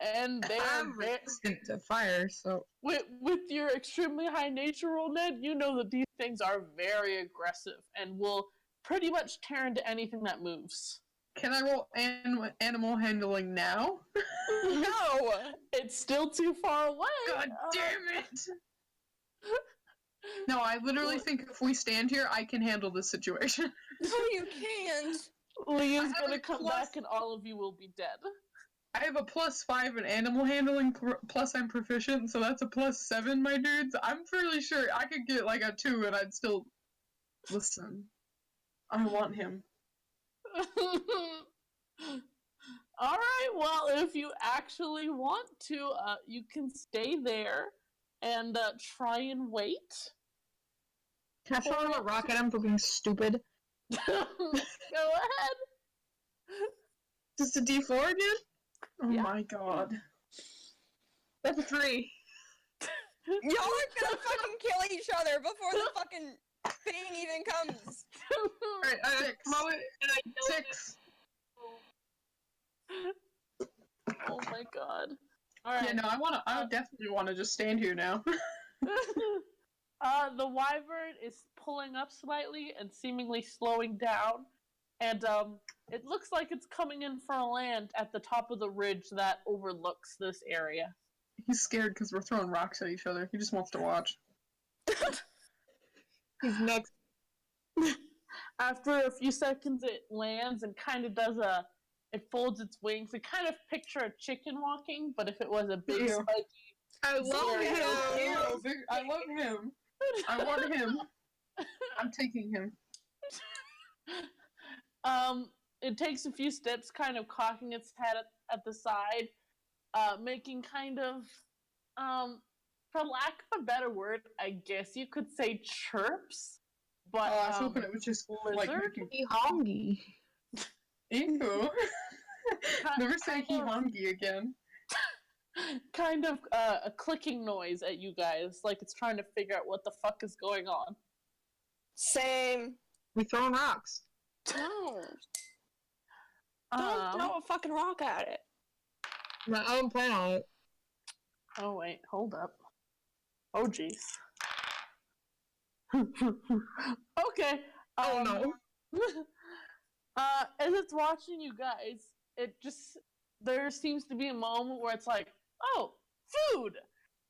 [SPEAKER 1] And they're
[SPEAKER 2] I'm resistant to fire, so.
[SPEAKER 1] with your extremely high nature roll, Ned, you know that these things are very aggressive and will pretty much tear into anything that moves.
[SPEAKER 3] Can I roll animal handling now?
[SPEAKER 4] No!
[SPEAKER 1] It's still too far away.
[SPEAKER 3] God damn it! No, I literally think if we stand here, I can handle this situation.
[SPEAKER 4] No, you can't.
[SPEAKER 1] Leah's
[SPEAKER 3] I have
[SPEAKER 1] gonna
[SPEAKER 3] a
[SPEAKER 1] come
[SPEAKER 3] plus-
[SPEAKER 1] back and all of you will be dead.
[SPEAKER 3] I have a +5 in animal handling, plus I'm proficient, so that's a +7, my dudes. I'm fairly sure I could get like a 2 and I'd still... Listen. I want him.
[SPEAKER 1] Alright, well, if you actually want to, you can stay there and try and wait.
[SPEAKER 2] Can I throw another rock at him for being stupid?
[SPEAKER 1] Go ahead.
[SPEAKER 2] Just a D4 again?
[SPEAKER 3] Oh
[SPEAKER 1] Yeah.
[SPEAKER 3] my god.
[SPEAKER 2] That's a 3.
[SPEAKER 4] Y'all are gonna fucking kill each other before the fucking thing even comes.
[SPEAKER 3] Alright,
[SPEAKER 2] I
[SPEAKER 3] 6.
[SPEAKER 2] throw it and I kill it.
[SPEAKER 3] 6.
[SPEAKER 1] Oh my god. Alright.
[SPEAKER 3] Yeah, no, I would definitely want to just stand here now.
[SPEAKER 1] The wyvern is pulling up slightly and seemingly slowing down, and it looks like it's coming in for a land at the top of the ridge that overlooks this area.
[SPEAKER 3] He's scared because we're throwing rocks at each other. He just wants to watch.
[SPEAKER 2] He's next.
[SPEAKER 1] After a few seconds, it lands and kind of it folds its wings. And kind of picture a chicken walking, but if it was a big
[SPEAKER 3] Ew.
[SPEAKER 1] spiky.
[SPEAKER 2] I love
[SPEAKER 1] Ew.
[SPEAKER 2] him!
[SPEAKER 3] I love him. I want him. I'm taking him.
[SPEAKER 1] It takes a few steps, kind of cocking its head at the side, making kind of, for lack of a better word, I guess you could say chirps. But
[SPEAKER 3] Oh, I was hoping it was just like
[SPEAKER 1] lizard?
[SPEAKER 3] making...
[SPEAKER 2] He hongy.
[SPEAKER 3] Ew. Never say
[SPEAKER 1] kind
[SPEAKER 3] he
[SPEAKER 1] of-
[SPEAKER 3] honky again.
[SPEAKER 1] kind of a clicking noise at you guys, like it's trying to figure out what the fuck is going on.
[SPEAKER 4] Same.
[SPEAKER 2] We throwing rocks.
[SPEAKER 4] No. Don't throw a fucking rock at it.
[SPEAKER 2] No, I don't plan on it.
[SPEAKER 1] Oh wait, hold up. Oh jeez. Okay.
[SPEAKER 2] Oh no.
[SPEAKER 1] As it's watching you guys, there seems to be a moment where it's like, oh, food!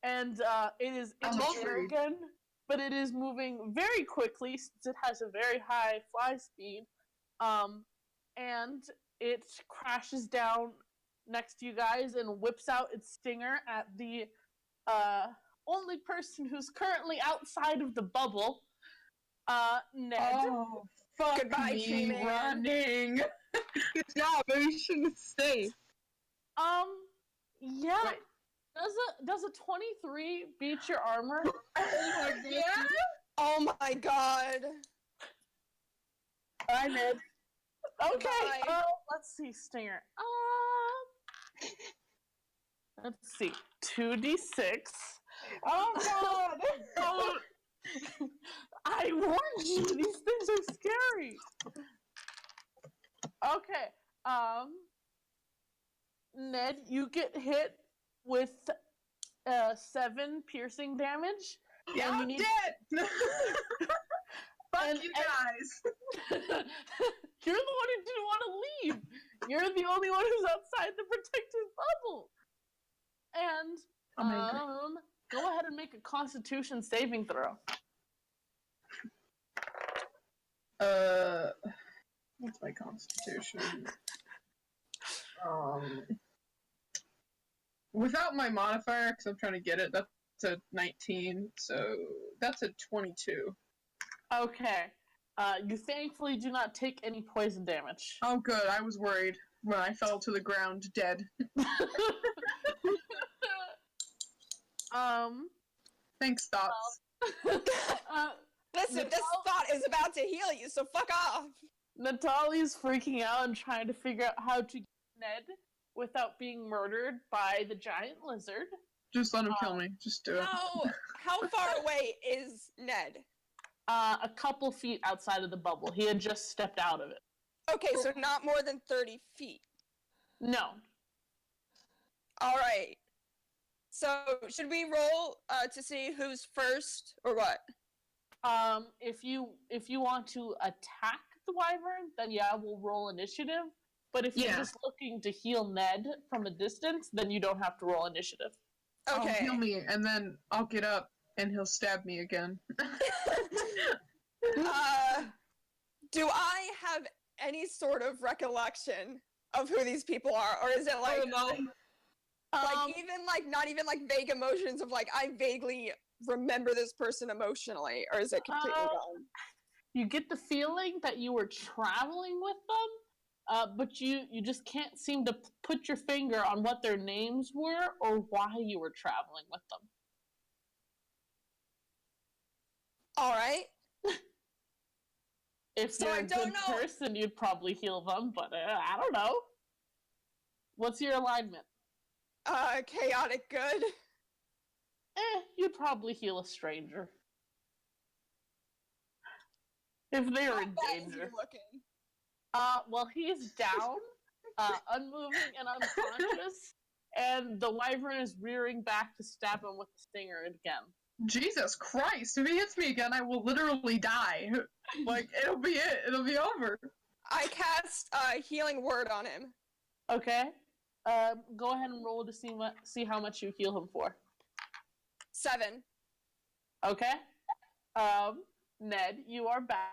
[SPEAKER 1] And it is in
[SPEAKER 3] I'm
[SPEAKER 1] the air
[SPEAKER 3] hungry.
[SPEAKER 1] again, but it is moving very quickly since it has a very high fly speed. And it crashes down next to you guys and whips out its stinger at the only person who's currently outside of the bubble, Ned.
[SPEAKER 3] Oh, fuck
[SPEAKER 4] Goodbye,
[SPEAKER 3] me
[SPEAKER 4] tree man.
[SPEAKER 3] running.
[SPEAKER 2] Good job, maybe you shouldn't stay.
[SPEAKER 1] Yeah.
[SPEAKER 3] Wait.
[SPEAKER 1] Does a 23 beat your armor?
[SPEAKER 3] Oh my god.
[SPEAKER 2] Yeah?
[SPEAKER 4] Oh my god.
[SPEAKER 1] Bye, Ned. Okay.
[SPEAKER 4] Bye.
[SPEAKER 1] Let's see, Stinger. Let's see. 2d6.
[SPEAKER 3] Oh god.
[SPEAKER 1] Oh, I warned you. These things are scary. Okay. Ned, you get hit with 7 piercing damage.
[SPEAKER 3] Yeah,
[SPEAKER 1] And you
[SPEAKER 3] I'm
[SPEAKER 1] need-
[SPEAKER 3] dead. Fuck
[SPEAKER 1] And-
[SPEAKER 3] you guys.
[SPEAKER 1] You're the one who didn't want to leave. You're the only one who's outside the protective bubble. And
[SPEAKER 3] I'm angry.
[SPEAKER 1] go ahead and make a Constitution saving throw.
[SPEAKER 3] What's my constitution? Without my modifier, because I'm trying to get it, that's a 19, so that's a 22.
[SPEAKER 1] Okay. You thankfully do not take any poison damage.
[SPEAKER 3] Oh good, I was worried when I fell to the ground dead. Thanks, Thoughts.
[SPEAKER 4] Listen, this thought is about to heal you, so fuck off.
[SPEAKER 1] Natalie's freaking out and trying to figure out how to get Ned without being murdered by the giant lizard.
[SPEAKER 3] Just let him kill me. Just do it.
[SPEAKER 4] How far away is Ned?
[SPEAKER 1] A couple feet outside of the bubble. He had just stepped out of it.
[SPEAKER 4] Okay, so not more than 30 feet.
[SPEAKER 1] No.
[SPEAKER 4] Alright. So, should we roll to see who's first, or what?
[SPEAKER 1] If you want to attack the wyvern, then yeah, we'll roll initiative. But if you're
[SPEAKER 3] Yeah.
[SPEAKER 1] just looking to heal Ned from a distance, then you don't have to roll initiative.
[SPEAKER 3] I'll
[SPEAKER 4] Okay.
[SPEAKER 3] heal me, and then I'll get up, and he'll stab me again.
[SPEAKER 4] Do I have any sort of recollection of who these people are, or is it like,
[SPEAKER 2] Oh no.
[SPEAKER 4] not even like vague emotions of like I vaguely remember this person emotionally, or is it completely gone?
[SPEAKER 1] You get the feeling that you were traveling with them, but you just can't seem to put your finger on what their names were or why you were traveling with them.
[SPEAKER 4] All right.
[SPEAKER 1] If
[SPEAKER 4] So
[SPEAKER 1] you're
[SPEAKER 4] I
[SPEAKER 1] a
[SPEAKER 4] don't
[SPEAKER 1] good
[SPEAKER 4] know.
[SPEAKER 1] person, you'd probably heal them, but I don't know. What's your alignment?
[SPEAKER 4] Chaotic good.
[SPEAKER 1] You'd probably heal a stranger. If they
[SPEAKER 4] How
[SPEAKER 1] were in
[SPEAKER 4] bad is he
[SPEAKER 1] danger.
[SPEAKER 4] looking?
[SPEAKER 1] Well, he's down, unmoving and unconscious, and the wyvern is rearing back to stab him with the stinger again.
[SPEAKER 3] Jesus Christ! If he hits me again, I will literally die. Like, it'll be it. It'll be over.
[SPEAKER 4] I cast healing word on him.
[SPEAKER 1] Okay. Go ahead and roll to see how much you heal him for.
[SPEAKER 4] 7.
[SPEAKER 1] Okay. Ned, you are back.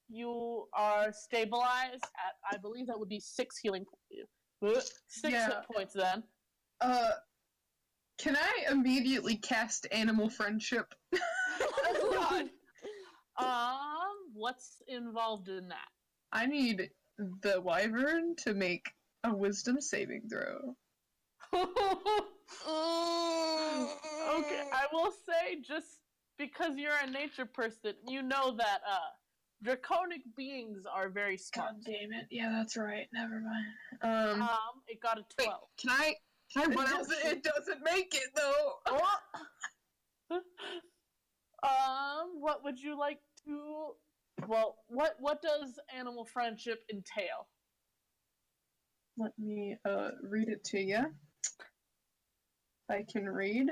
[SPEAKER 1] You are stabilized at, I believe that would be 6 healing points. 6
[SPEAKER 3] Yeah.
[SPEAKER 1] hit points then.
[SPEAKER 3] Can I immediately cast Animal Friendship?
[SPEAKER 4] Oh God.
[SPEAKER 1] What's involved in that?
[SPEAKER 3] I need the wyvern to make a wisdom saving throw.
[SPEAKER 1] Okay, I will say, just because you're a nature person, you know that draconic beings are very smart.
[SPEAKER 3] God damn it. Yeah, that's right. Never mind.
[SPEAKER 1] It got a
[SPEAKER 3] Wait,
[SPEAKER 1] 12.
[SPEAKER 3] can I run out? It doesn't make it, though.
[SPEAKER 1] What would you like to... Well, what does animal friendship entail?
[SPEAKER 3] Let me read it to you. I can read.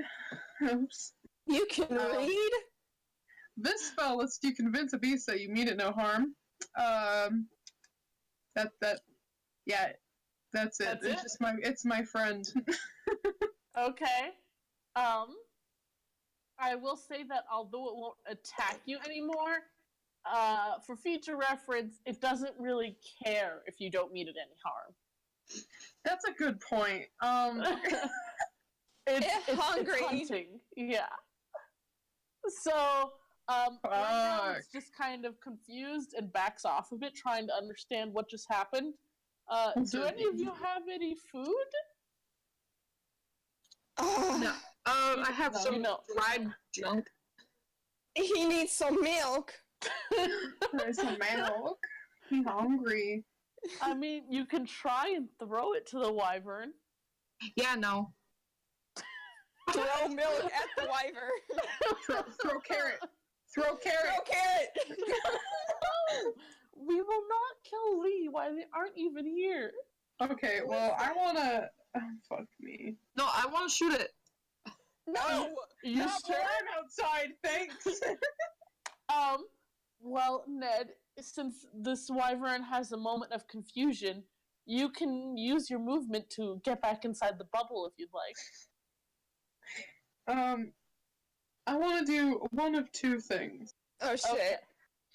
[SPEAKER 3] Oops.
[SPEAKER 4] You can read?
[SPEAKER 3] This spell lets you convince a beast that you mean it no harm. Yeah, that's it.
[SPEAKER 1] That's
[SPEAKER 3] it's
[SPEAKER 1] it?
[SPEAKER 3] just it's my friend.
[SPEAKER 1] Okay. I will say that although it won't attack you anymore, for future reference, it doesn't really care if you don't mean it any harm.
[SPEAKER 3] That's a good point.
[SPEAKER 1] It's
[SPEAKER 4] hungry.
[SPEAKER 1] It's hunting. Yeah. So, right now it's just kind of confused and backs off a bit, trying to understand what just happened. Do any of you have any food?
[SPEAKER 2] No. I have some dried junk.
[SPEAKER 4] He needs some milk.
[SPEAKER 3] There's some milk. I'm hungry.
[SPEAKER 1] I mean, you can try and throw it to the wyvern.
[SPEAKER 2] Yeah, no.
[SPEAKER 4] Throw milk at the wyvern.
[SPEAKER 3] Throw carrot. Throw carrot.
[SPEAKER 4] Throw carrot.
[SPEAKER 1] No! We will not kill Lee while they aren't even here.
[SPEAKER 3] Okay, well, I wanna... fuck me.
[SPEAKER 2] No, I want to shoot it.
[SPEAKER 4] No.
[SPEAKER 1] You
[SPEAKER 3] Not
[SPEAKER 1] sure?
[SPEAKER 3] while I'm outside, thanks!
[SPEAKER 1] Well, Ned, since this wyvern has a moment of confusion, you can use your movement to get back inside the bubble if you'd like.
[SPEAKER 3] I want to do one of two things.
[SPEAKER 4] Oh shit.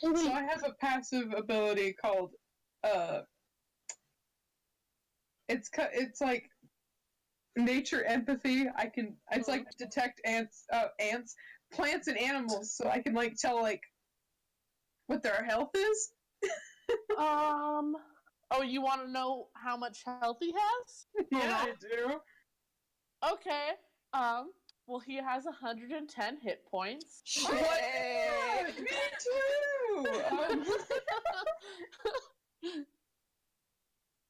[SPEAKER 1] Okay.
[SPEAKER 3] So I have a passive ability called, it's like nature empathy. It's like detect ants, plants and animals, so I can like tell like what their health is.
[SPEAKER 1] Oh, you want to know how much health he has?
[SPEAKER 3] Yeah, I do.
[SPEAKER 1] Okay. Well, he has 110 hit points.
[SPEAKER 4] Shit.
[SPEAKER 3] Me too.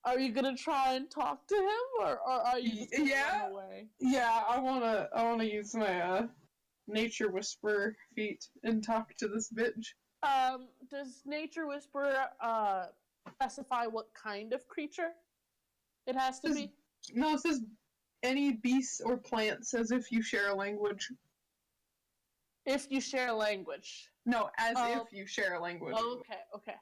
[SPEAKER 1] Are you gonna try and talk to him, or are you just gonna run away?
[SPEAKER 3] Yeah, I wanna use my nature whisper feat and talk to this bitch.
[SPEAKER 1] Does Nature Whisper specify what kind of creature it has to be?
[SPEAKER 3] No, it says any beasts or plants as if you share a language.
[SPEAKER 1] If you share a language.
[SPEAKER 3] No, as if you share a language.
[SPEAKER 1] Okay.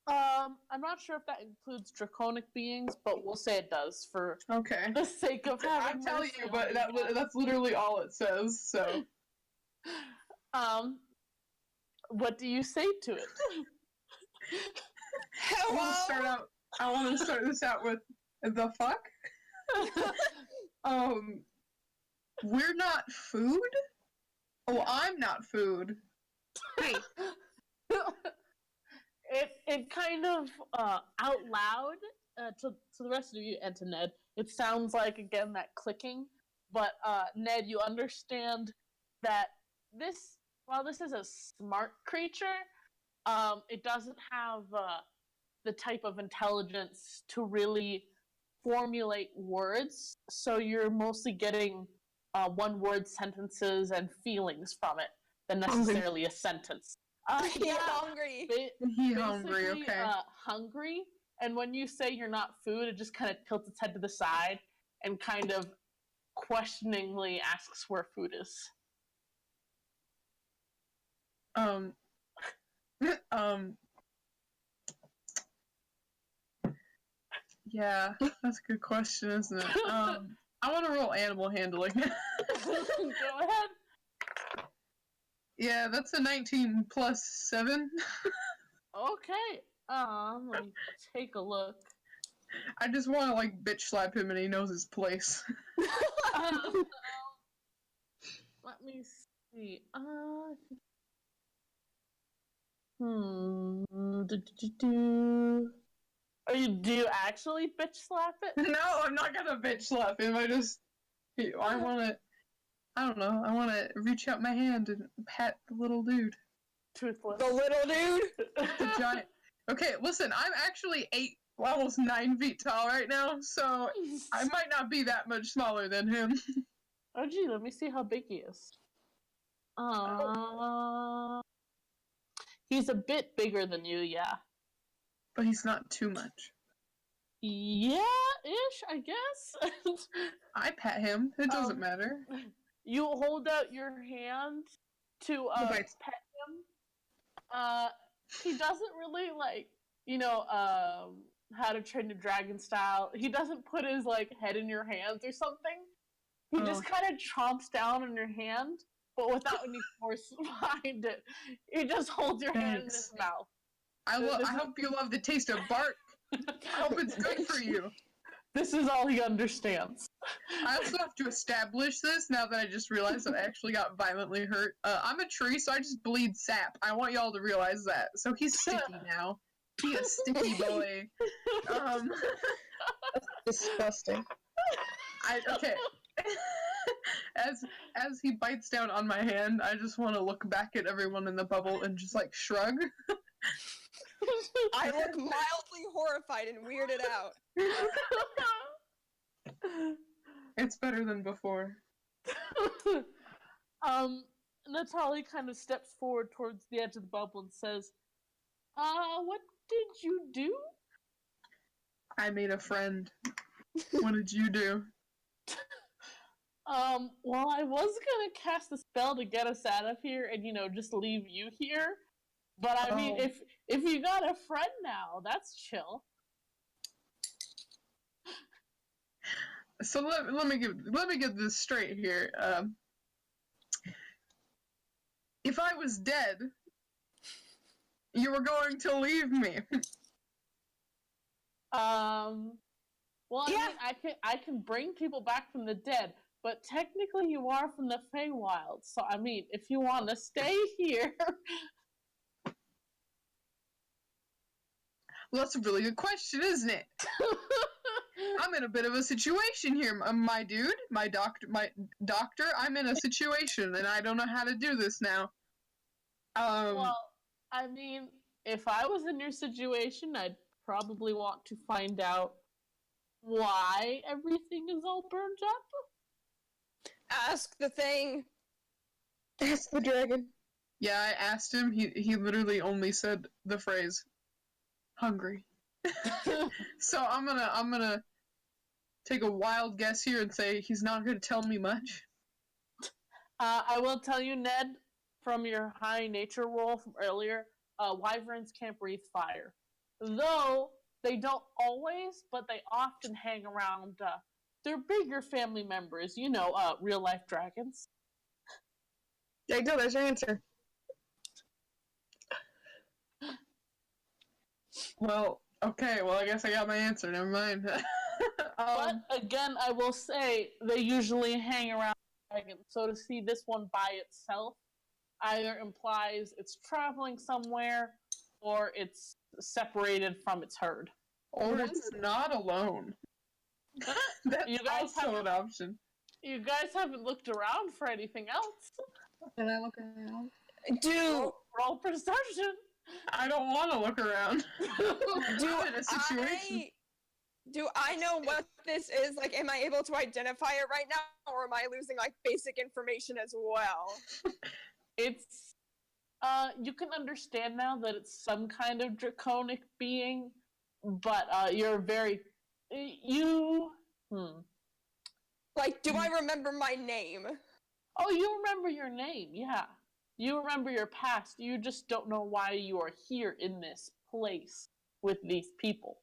[SPEAKER 1] I'm not sure if that includes draconic beings, but we'll say it does for the sake of having.
[SPEAKER 3] I'm telling you, but that's literally all it says. So,
[SPEAKER 1] what do you say to it?
[SPEAKER 4] Hello.
[SPEAKER 3] I want to start this out with the fuck. We're not food. Oh, I'm not food.
[SPEAKER 2] Hey.
[SPEAKER 1] It kind of out loud to the rest of you and to Ned. It sounds like again that clicking, but Ned, you understand that while this is a smart creature, it doesn't have the type of intelligence to really formulate words. So you're mostly getting one-word sentences and feelings from it than necessarily a sentence.
[SPEAKER 4] He's hungry.
[SPEAKER 3] He's hungry, okay.
[SPEAKER 1] Hungry, and when you say you're not food, it just kind of tilts its head to the side and kind of questioningly asks where food is.
[SPEAKER 3] Yeah, that's a good question, isn't it? I want to roll animal handling.
[SPEAKER 1] Go ahead.
[SPEAKER 3] Yeah, that's a 19 plus 7.
[SPEAKER 1] Okay. Let me take a look.
[SPEAKER 3] I just want to like bitch slap him and he knows his place.
[SPEAKER 1] Let me see. Do you actually bitch slap it?
[SPEAKER 3] No, I'm not gonna bitch slap him. I don't know. I want to reach out my hand and pat the little dude.
[SPEAKER 1] Toothless.
[SPEAKER 4] The little dude?
[SPEAKER 3] The giant. Okay, listen, I'm actually 8, almost 9 feet tall right now, so I might not be that much smaller than him.
[SPEAKER 1] Oh, gee, let me see how big he is. He's a bit bigger than you, yeah.
[SPEAKER 3] But he's not too much.
[SPEAKER 1] Yeah-ish, I guess.
[SPEAKER 3] I pet him. It doesn't matter.
[SPEAKER 1] You hold out your hand to
[SPEAKER 3] Right.
[SPEAKER 1] pet him. He doesn't really How to Train Your Dragon style. He doesn't put his head in your hands or something. He just kind of chomps down on your hand, but without any force behind it. He just holds your hand in his mouth.
[SPEAKER 3] I hope you love the taste of bark. I hope it's good for you.
[SPEAKER 1] This is all he understands.
[SPEAKER 3] I also have to establish this now that I just realized that I actually got violently hurt. I'm a tree, so I just bleed sap. I want y'all to realize that. So he's sticky now. He a sticky boy.
[SPEAKER 2] Disgusting.
[SPEAKER 3] Okay. As he bites down on my hand, I just want to look back at everyone in the bubble and just shrug.
[SPEAKER 4] I look mildly horrified and weirded out.
[SPEAKER 3] It's better than before.
[SPEAKER 1] Natalie kind of steps forward towards the edge of the bubble and says, what did you do?
[SPEAKER 3] I made a friend. What did you do?
[SPEAKER 1] Well, I was gonna cast a spell to get us out of here and, just leave you here. But I mean, if you got a friend now, that's chill.
[SPEAKER 3] So let me get this straight here. If I was dead, you were going to leave me.
[SPEAKER 1] Well, I can bring people back from the dead, but technically you are from the Feywild. So I mean, if you want to stay here.
[SPEAKER 3] Well, that's a really good question, isn't it? I'm in a bit of a situation here, my dude, my doctor. I'm in a situation, and I don't know how to do this now.
[SPEAKER 1] Well, I mean, if I was in your situation, I'd probably want to find out why everything is all burned up.
[SPEAKER 4] Ask the thing.
[SPEAKER 2] Ask the dragon.
[SPEAKER 3] Yeah, I asked him. He literally only said the phrase, "hungry." So I'm gonna take a wild guess here and say he's not gonna tell me much.
[SPEAKER 1] I will tell you, Ned, from your high nature roll from earlier, wyverns can't breathe fire. Though they don't always, but they often hang around their bigger family members, real life dragons.
[SPEAKER 2] There you go, there's your answer.
[SPEAKER 3] Well, okay, I guess I got my answer, never mind.
[SPEAKER 1] But again, I will say they usually hang around dragons, so to see this one by itself either implies it's traveling somewhere or it's separated from its herd.
[SPEAKER 3] Or it's not alone. That's also an option.
[SPEAKER 1] You guys haven't looked around for anything else.
[SPEAKER 2] Can I look around?
[SPEAKER 1] Roll perception.
[SPEAKER 3] I don't want to look around. I'm in a situation.
[SPEAKER 4] Do I know what this is? Am I able to identify it right now, or am I losing basic information as well?
[SPEAKER 1] It's you can understand now that it's some kind of draconic being, but you're very do
[SPEAKER 4] I remember my name?
[SPEAKER 1] Oh, you remember your name, yeah. You remember your past. You just don't know why you are here in this place with these people.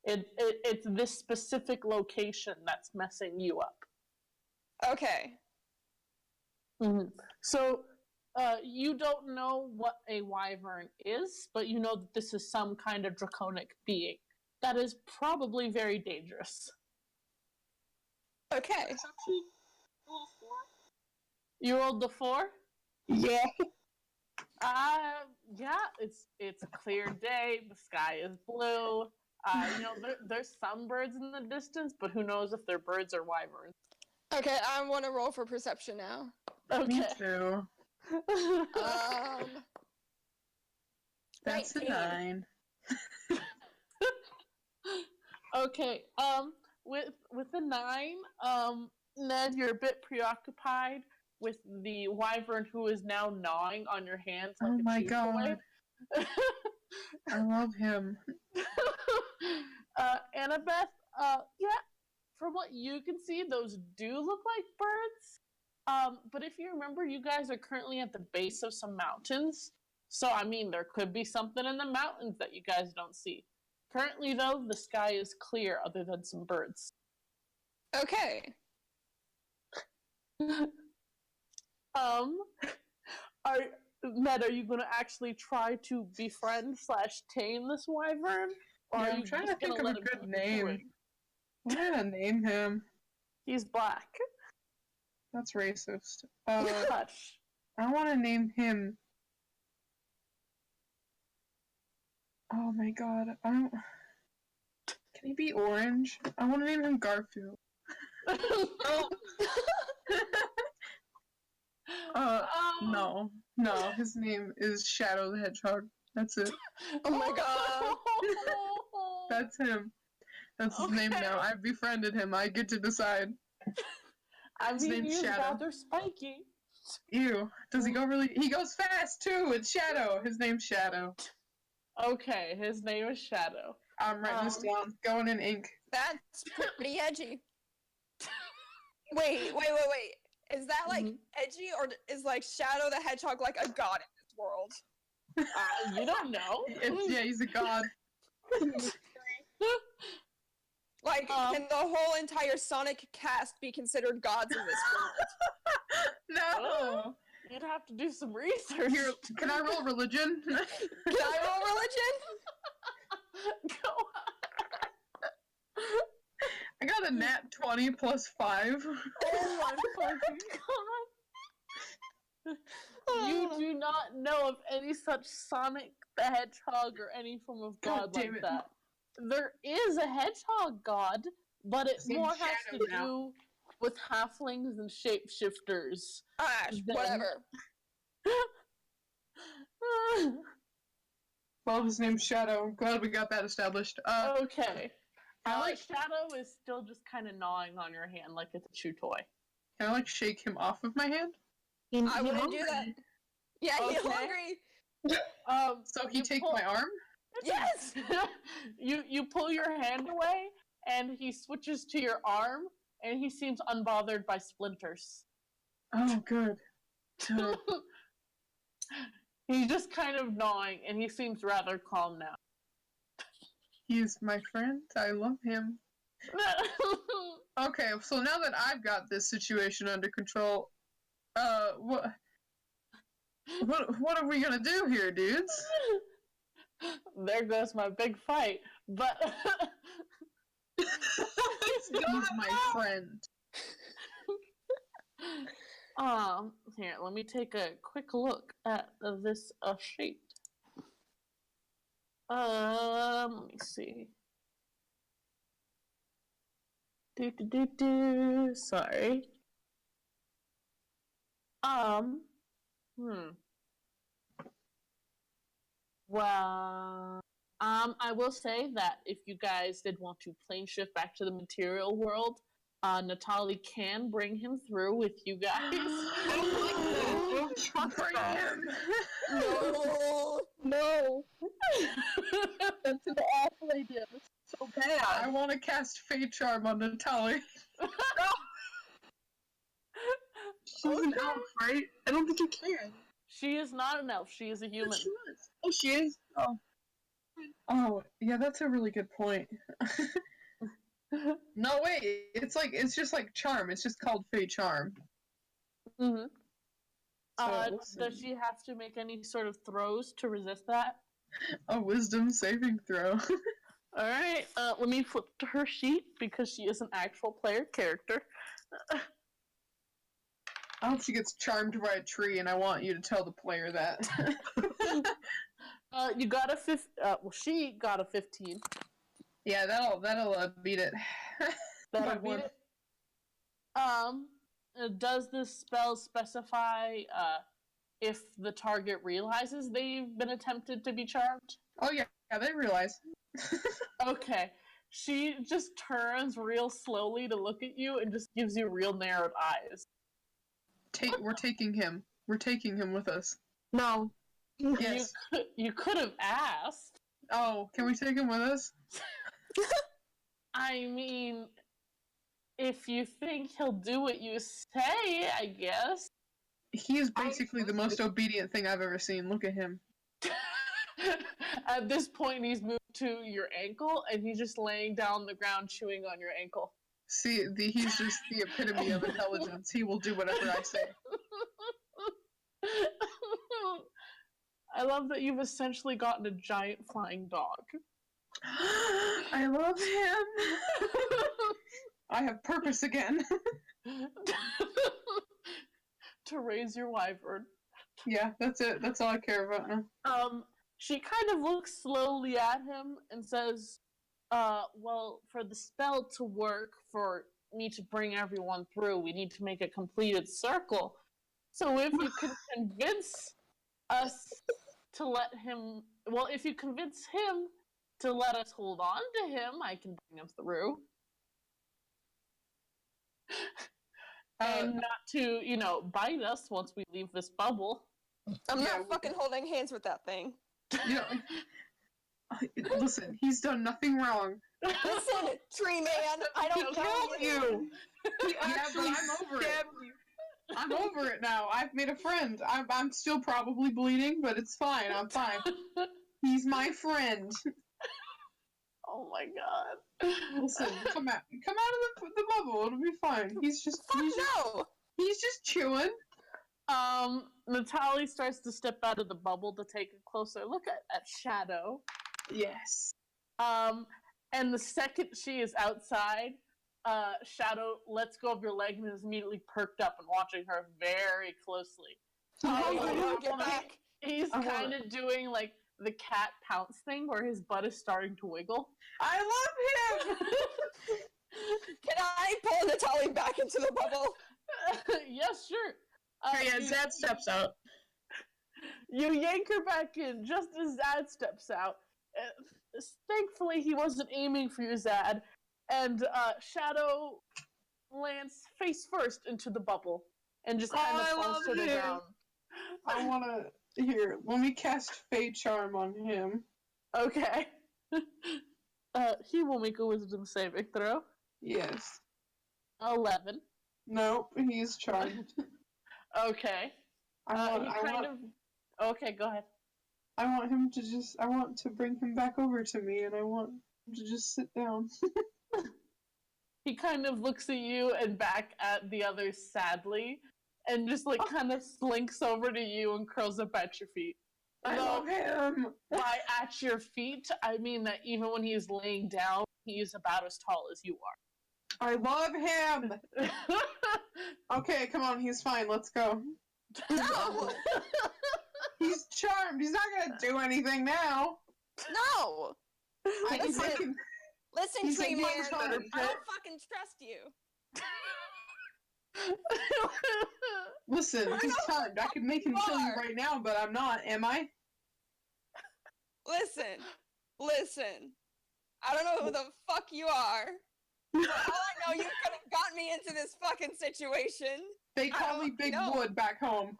[SPEAKER 1] It's this specific location that's messing you up.
[SPEAKER 4] Okay.
[SPEAKER 1] Mm-hmm. So, you don't know what a wyvern is, but you know that this is some kind of draconic being that is probably very dangerous.
[SPEAKER 4] Okay.
[SPEAKER 1] You rolled the 4?
[SPEAKER 2] Yeah.
[SPEAKER 1] Yeah, it's a clear day. The sky is blue. There's some birds in the distance, but who knows if they're birds or wyverns.
[SPEAKER 4] Okay, I want to roll for perception now.
[SPEAKER 1] Okay.
[SPEAKER 3] Me too. That's
[SPEAKER 4] 19.
[SPEAKER 3] a 9.
[SPEAKER 1] Okay, with the 9, Ned, you're a bit preoccupied with the wyvern who is now gnawing on your hands like
[SPEAKER 3] Oh
[SPEAKER 1] a
[SPEAKER 3] my
[SPEAKER 1] cheese
[SPEAKER 3] god.
[SPEAKER 1] toy.
[SPEAKER 3] I love him.
[SPEAKER 1] Annabeth, yeah, from what you can see, those do look like birds. But if you remember, you guys are currently at the base of some mountains. So, I mean, there could be something in the mountains that you guys don't see. Currently, though, the sky is clear other than some birds.
[SPEAKER 4] Okay.
[SPEAKER 1] Ned, are you going to actually try to befriend / tame this wyvern? Or
[SPEAKER 3] Yeah,
[SPEAKER 1] are
[SPEAKER 3] I'm
[SPEAKER 1] you
[SPEAKER 3] trying
[SPEAKER 1] just
[SPEAKER 3] to think
[SPEAKER 1] gonna
[SPEAKER 3] of
[SPEAKER 1] let
[SPEAKER 3] a
[SPEAKER 1] him
[SPEAKER 3] good
[SPEAKER 1] keep it
[SPEAKER 3] name.
[SPEAKER 1] going?
[SPEAKER 3] I'm gonna name him.
[SPEAKER 1] He's black.
[SPEAKER 3] That's racist.
[SPEAKER 1] Hush.
[SPEAKER 3] I want to name him. Oh my god, I don't. Can he be orange? I want to name him Garfield. Oh. No, his name is Shadow the Hedgehog. That's it.
[SPEAKER 4] Oh my god.
[SPEAKER 3] That's him. That's his name now. I've befriended him. I get to decide.
[SPEAKER 1] I
[SPEAKER 3] His
[SPEAKER 1] mean,
[SPEAKER 3] name's
[SPEAKER 1] he's
[SPEAKER 3] Shadow.
[SPEAKER 1] rather spiky.
[SPEAKER 3] Ew. Does he go really? He goes fast too. It's Shadow. His name's Shadow.
[SPEAKER 1] Okay, his name is Shadow.
[SPEAKER 3] I'm writing this down. Going in ink.
[SPEAKER 4] That's pretty edgy. Wait. Is that like edgy, or is like Shadow the Hedgehog like a god in this world?
[SPEAKER 1] You don't know.
[SPEAKER 3] Yeah, he's a god.
[SPEAKER 4] Like, can the whole entire Sonic cast be considered gods in this world?
[SPEAKER 3] No.
[SPEAKER 1] You'd have to do some research.
[SPEAKER 3] Here, can I roll religion?
[SPEAKER 4] Can I roll religion?
[SPEAKER 1] Go
[SPEAKER 3] I got a nat 20 plus 5.
[SPEAKER 1] Oh my fucking god. You do not know of any such Sonic the Hedgehog or any form of god like
[SPEAKER 3] damn it.
[SPEAKER 1] that. There is a hedgehog god, but it
[SPEAKER 3] Same
[SPEAKER 1] more has
[SPEAKER 3] Shadow
[SPEAKER 1] to
[SPEAKER 3] now.
[SPEAKER 1] do with halflings and shapeshifters.
[SPEAKER 4] Whatever.
[SPEAKER 3] Well, his name's Shadow. I'm glad we got that established.
[SPEAKER 1] Okay.
[SPEAKER 3] Can I, like,
[SPEAKER 1] Shadow is still just kind of gnawing on your hand like it's a chew toy.
[SPEAKER 3] can I, like, shake him off of my hand?
[SPEAKER 4] I wouldn't do that. Yeah, he's
[SPEAKER 1] Okay.
[SPEAKER 4] hungry.
[SPEAKER 3] So he
[SPEAKER 1] you
[SPEAKER 3] take
[SPEAKER 1] pull-
[SPEAKER 3] my arm?
[SPEAKER 4] Yes.
[SPEAKER 1] you pull your hand away, and he switches to your arm, and he seems unbothered by splinters.
[SPEAKER 3] Oh, good. Good.
[SPEAKER 1] He's just kind of gnawing, and he seems rather calm now.
[SPEAKER 3] He's my friend. I love him. Okay, so now that I've got this situation under control, what are we gonna do here, dudes?
[SPEAKER 1] There goes my big fight, but
[SPEAKER 3] He's my friend.
[SPEAKER 1] Here, let me take a quick look at this sheet. Let me see. Sorry. Well, I will say that if you guys did want to plane shift back to the material world, Natalie can bring him through with you guys.
[SPEAKER 3] I don't like that. Don't bring him.
[SPEAKER 2] No. That's an awful idea. That's so bad.
[SPEAKER 3] I want to cast Fate Charm on Natalie.
[SPEAKER 2] She's an elf, right? I don't think you can.
[SPEAKER 1] She is not an elf. She is a human.
[SPEAKER 2] She is. Oh, she is? Oh.
[SPEAKER 3] Oh, yeah, that's a really good point. No, wait, it's just like Charm. It's just called Fate Charm.
[SPEAKER 1] Mm-hmm.
[SPEAKER 3] So,
[SPEAKER 1] Does she have to make any sort of throws to resist that?
[SPEAKER 3] a wisdom saving throw.
[SPEAKER 1] Alright, let me flip to her sheet because she is an actual player character.
[SPEAKER 3] I hope she gets charmed by a tree, and I want you to tell the player that.
[SPEAKER 1] You got a she got a 15.
[SPEAKER 3] Yeah, that'll beat it.
[SPEAKER 1] That'll
[SPEAKER 3] By
[SPEAKER 1] beat
[SPEAKER 3] one.
[SPEAKER 1] it. Does this spell specify if the target realizes they've been attempted to be charmed?
[SPEAKER 3] Oh yeah, they realize.
[SPEAKER 1] Okay. She just turns real slowly to look at you and just gives you real narrowed eyes.
[SPEAKER 3] We're taking him. We're taking him with us.
[SPEAKER 2] No.
[SPEAKER 3] Yes.
[SPEAKER 1] You could have asked.
[SPEAKER 3] Oh, can we take him with us?
[SPEAKER 1] I mean, if you think he'll do what you say, I guess.
[SPEAKER 3] He is basically the most obedient thing I've ever seen. Look at him.
[SPEAKER 1] At this point, he's moved to your ankle, and he's just laying down on the ground, chewing on your ankle.
[SPEAKER 3] See, he's just the epitome of intelligence. He will do whatever I say.
[SPEAKER 1] I love that you've essentially gotten a giant flying dog.
[SPEAKER 3] I love him. I have purpose again.
[SPEAKER 1] To raise your wyvern.
[SPEAKER 3] Yeah, that's it. That's all I care about now.
[SPEAKER 1] She kind of looks slowly at him and says, well, for the spell to work, for me to bring everyone through, we need to make a completed circle. So if you can convince us to let him, well, if you convince him to let us hold on to him, I can bring him through. And not to, bite us once we leave this bubble.
[SPEAKER 4] I'm not fucking holding hands with that thing.
[SPEAKER 3] Yeah. Listen, he's done nothing wrong.
[SPEAKER 4] Listen, tree man, I don't know you.
[SPEAKER 3] He actually stabbed you. I'm over it now. I've made a friend. I'm still probably bleeding, but it's fine. I'm fine. He's my friend.
[SPEAKER 1] Oh my god.
[SPEAKER 3] Listen, come out of the bubble. It'll be fine. He's just chewing.
[SPEAKER 1] Natalie starts to step out of the bubble to take a closer look at Shadow.
[SPEAKER 3] Yes.
[SPEAKER 1] And the second she is outside, Shadow lets go of your leg and is immediately perked up and watching her very closely.
[SPEAKER 4] Get back.
[SPEAKER 1] He's kind of doing like the cat pounce thing where his butt is starting to wiggle.
[SPEAKER 3] I love him!
[SPEAKER 4] Can I pull Natalie back into the bubble?
[SPEAKER 1] Yes, sure.
[SPEAKER 2] Zad steps out.
[SPEAKER 1] You yank her back in just as Zad steps out. Thankfully, he wasn't aiming for you, Zad. And Shadow lands face first into the bubble and just kind of falls to the ground.
[SPEAKER 3] I wanna... Here, let me cast Fate Charm on him.
[SPEAKER 1] Okay. He will make a wisdom saving throw.
[SPEAKER 3] Yes.
[SPEAKER 1] 11.
[SPEAKER 3] Nope, he's charmed.
[SPEAKER 1] Okay. Okay, go ahead.
[SPEAKER 3] I want him to I want to bring him back over to me, and I want him to just sit down.
[SPEAKER 1] He kind of looks at you and back at the others sadly, and just kind of slinks over to you and curls up at your feet.
[SPEAKER 3] I love him!
[SPEAKER 1] By at your feet, I mean that even when he is laying down, he is about as tall as you are.
[SPEAKER 3] I love him! Okay, come on, he's fine, let's go.
[SPEAKER 4] No!
[SPEAKER 3] He's charmed, he's not gonna do anything now!
[SPEAKER 4] No! Listen, tree man, I don't fucking trust you.
[SPEAKER 3] Listen, he's charmed. I could make him kill you right now, but I'm not, am I?
[SPEAKER 4] Listen. I don't know who the fuck you are. But all I know, you could have got me into this fucking situation.
[SPEAKER 3] They call me Big Wood back home.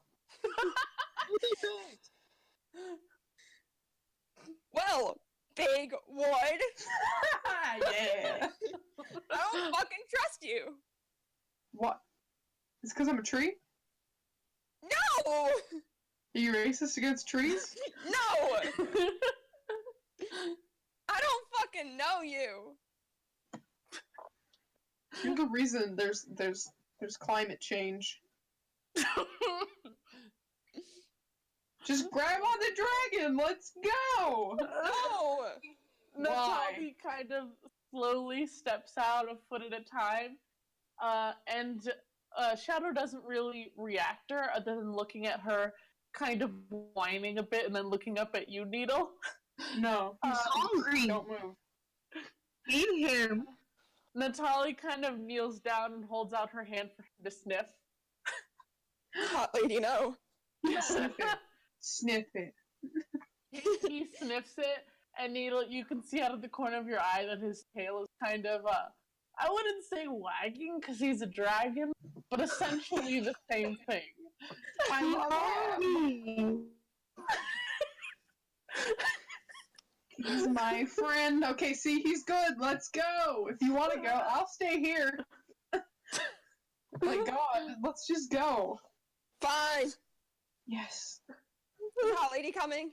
[SPEAKER 4] Well, Big Wood.
[SPEAKER 3] Yeah.
[SPEAKER 4] I don't fucking trust you.
[SPEAKER 3] What? It's because I'm a tree?
[SPEAKER 4] No!
[SPEAKER 3] Are you racist against trees?
[SPEAKER 4] No! I don't fucking know you.
[SPEAKER 3] You're the reason there's climate change. Just grab on the dragon, let's go!
[SPEAKER 4] No!
[SPEAKER 1] Natalie kind of slowly steps out a foot at a time, and Shadow doesn't really react to her other than looking at her, kind of whining a bit, and then looking up at you, Needle.
[SPEAKER 3] No, he's hungry. Don't move.
[SPEAKER 2] Feed him.
[SPEAKER 1] Natalie kind of kneels down and holds out her hand for him to sniff.
[SPEAKER 4] Hot lady, no.
[SPEAKER 3] Sniff it. Sniff it.
[SPEAKER 1] He sniffs it, and Needle, you can see out of the corner of your eye that his tail is kind of, I wouldn't say wagging because he's a dragon, but essentially the same thing.
[SPEAKER 3] I love him. He's my friend. Okay, see, he's good. Let's go. If you want to go, I'll stay here. My God, let's just go.
[SPEAKER 4] Fine.
[SPEAKER 3] Yes.
[SPEAKER 4] Is the hot lady coming?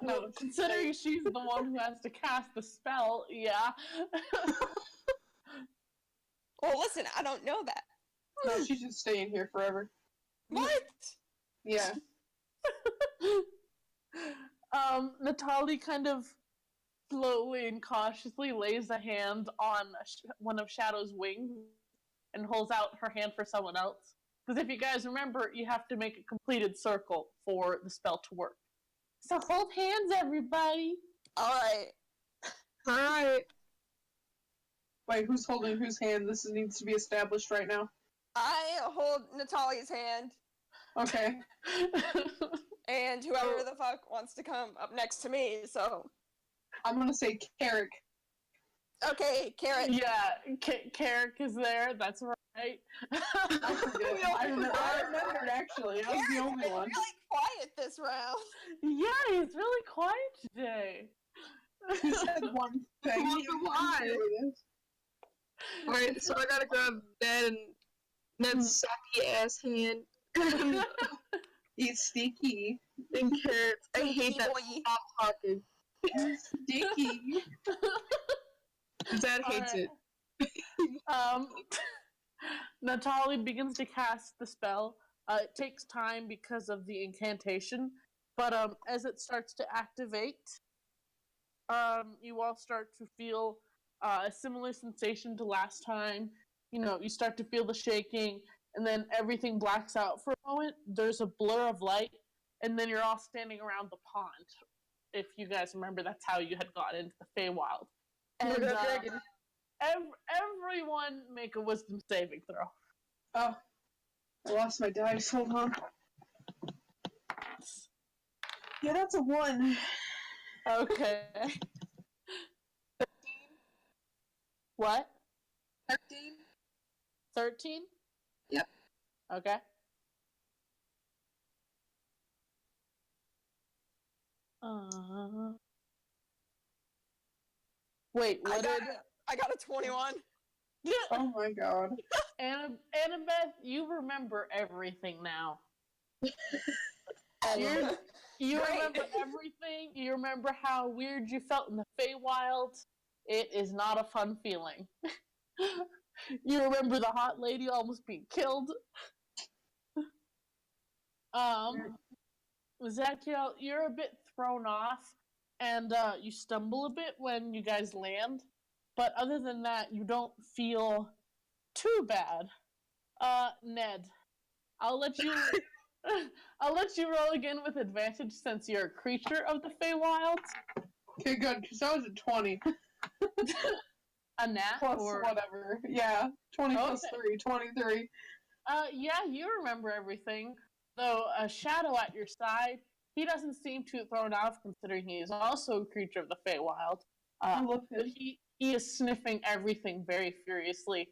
[SPEAKER 1] No, considering she's the one who has to cast the spell, yeah.
[SPEAKER 4] Well, listen, I don't know that.
[SPEAKER 3] No, she's just staying here forever.
[SPEAKER 4] What?
[SPEAKER 3] Yeah.
[SPEAKER 1] Natalie kind of slowly and cautiously lays a hand on one of Shadow's wings and holds out her hand for someone else. Because if you guys remember, you have to make a completed circle for the spell to work. So hold hands, everybody.
[SPEAKER 4] Alright.
[SPEAKER 2] Alright.
[SPEAKER 3] Wait, who's holding whose hand? This needs to be established right now.
[SPEAKER 4] I hold Natalia's hand,
[SPEAKER 3] Okay.
[SPEAKER 4] and whoever the fuck wants to come up next to me, so...
[SPEAKER 3] I'm gonna say Carrick.
[SPEAKER 4] Okay, Carrot.
[SPEAKER 1] Yeah, Carrick is there, that's right.
[SPEAKER 3] I forget. I remembered actually. I was the only
[SPEAKER 4] It's
[SPEAKER 3] one.
[SPEAKER 4] really quiet this round.
[SPEAKER 1] Yeah, he's really quiet today.
[SPEAKER 3] He said one thing.
[SPEAKER 2] Wonder why. Alright, so I gotta grab Ned and Ned's sappy ass hand.
[SPEAKER 3] He's sticky.
[SPEAKER 2] And carrots. I hate that.
[SPEAKER 4] Boy.
[SPEAKER 2] Stop talking.
[SPEAKER 3] Sticky.
[SPEAKER 2] Dad hates it.
[SPEAKER 1] Natalie begins to cast the spell. It takes time because of the incantation, but as it starts to activate, you all start to feel a similar sensation to last time. You know, you start to feel the shaking, and then everything blacks out for a moment. There's a blur of light, and then you're all standing around the pond. If you guys remember, that's how you had got into the Feywild. And everyone make a wisdom saving throw.
[SPEAKER 3] Oh. I lost my dice. Hold on. Yeah, that's a 1.
[SPEAKER 1] Okay.
[SPEAKER 2] 13?
[SPEAKER 1] What?
[SPEAKER 2] 13?
[SPEAKER 1] 13?
[SPEAKER 2] Yep.
[SPEAKER 1] Okay. Wait, what
[SPEAKER 4] I got a 21.
[SPEAKER 3] Oh my God.
[SPEAKER 1] Annabeth, you remember everything now. You
[SPEAKER 4] Great.
[SPEAKER 1] remember everything. You remember how weird you felt in the Feywild. It is not a fun feeling. You remember the hot lady almost being killed. Zadkiel, you're a bit thrown off, and you stumble a bit when you guys land. But other than that, you don't feel too bad. Ned, I'll let you roll again with advantage since you're a creature of the Feywild.
[SPEAKER 3] Okay, good, because that was a 20.
[SPEAKER 1] A nat
[SPEAKER 3] Plus
[SPEAKER 1] or
[SPEAKER 3] whatever. Yeah. 20 plus
[SPEAKER 1] Okay.
[SPEAKER 3] 3. 23.
[SPEAKER 1] Yeah, you remember everything. Though a shadow at your side, he doesn't seem too thrown off considering he is also a creature of the Feywild.
[SPEAKER 3] I love
[SPEAKER 1] But
[SPEAKER 3] him.
[SPEAKER 1] he is sniffing everything very furiously.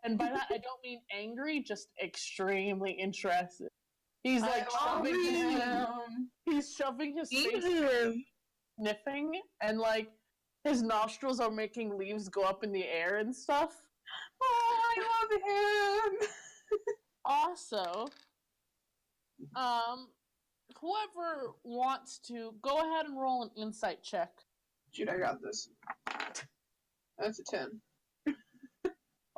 [SPEAKER 1] And by that, I don't mean angry, just extremely interested. He's like shoving his face, sniffing, and like his nostrils are making leaves go up in the air and stuff.
[SPEAKER 3] Oh, I love him.
[SPEAKER 1] Also, whoever wants to go ahead and roll an insight check.
[SPEAKER 3] Dude, I got this. That's a 10.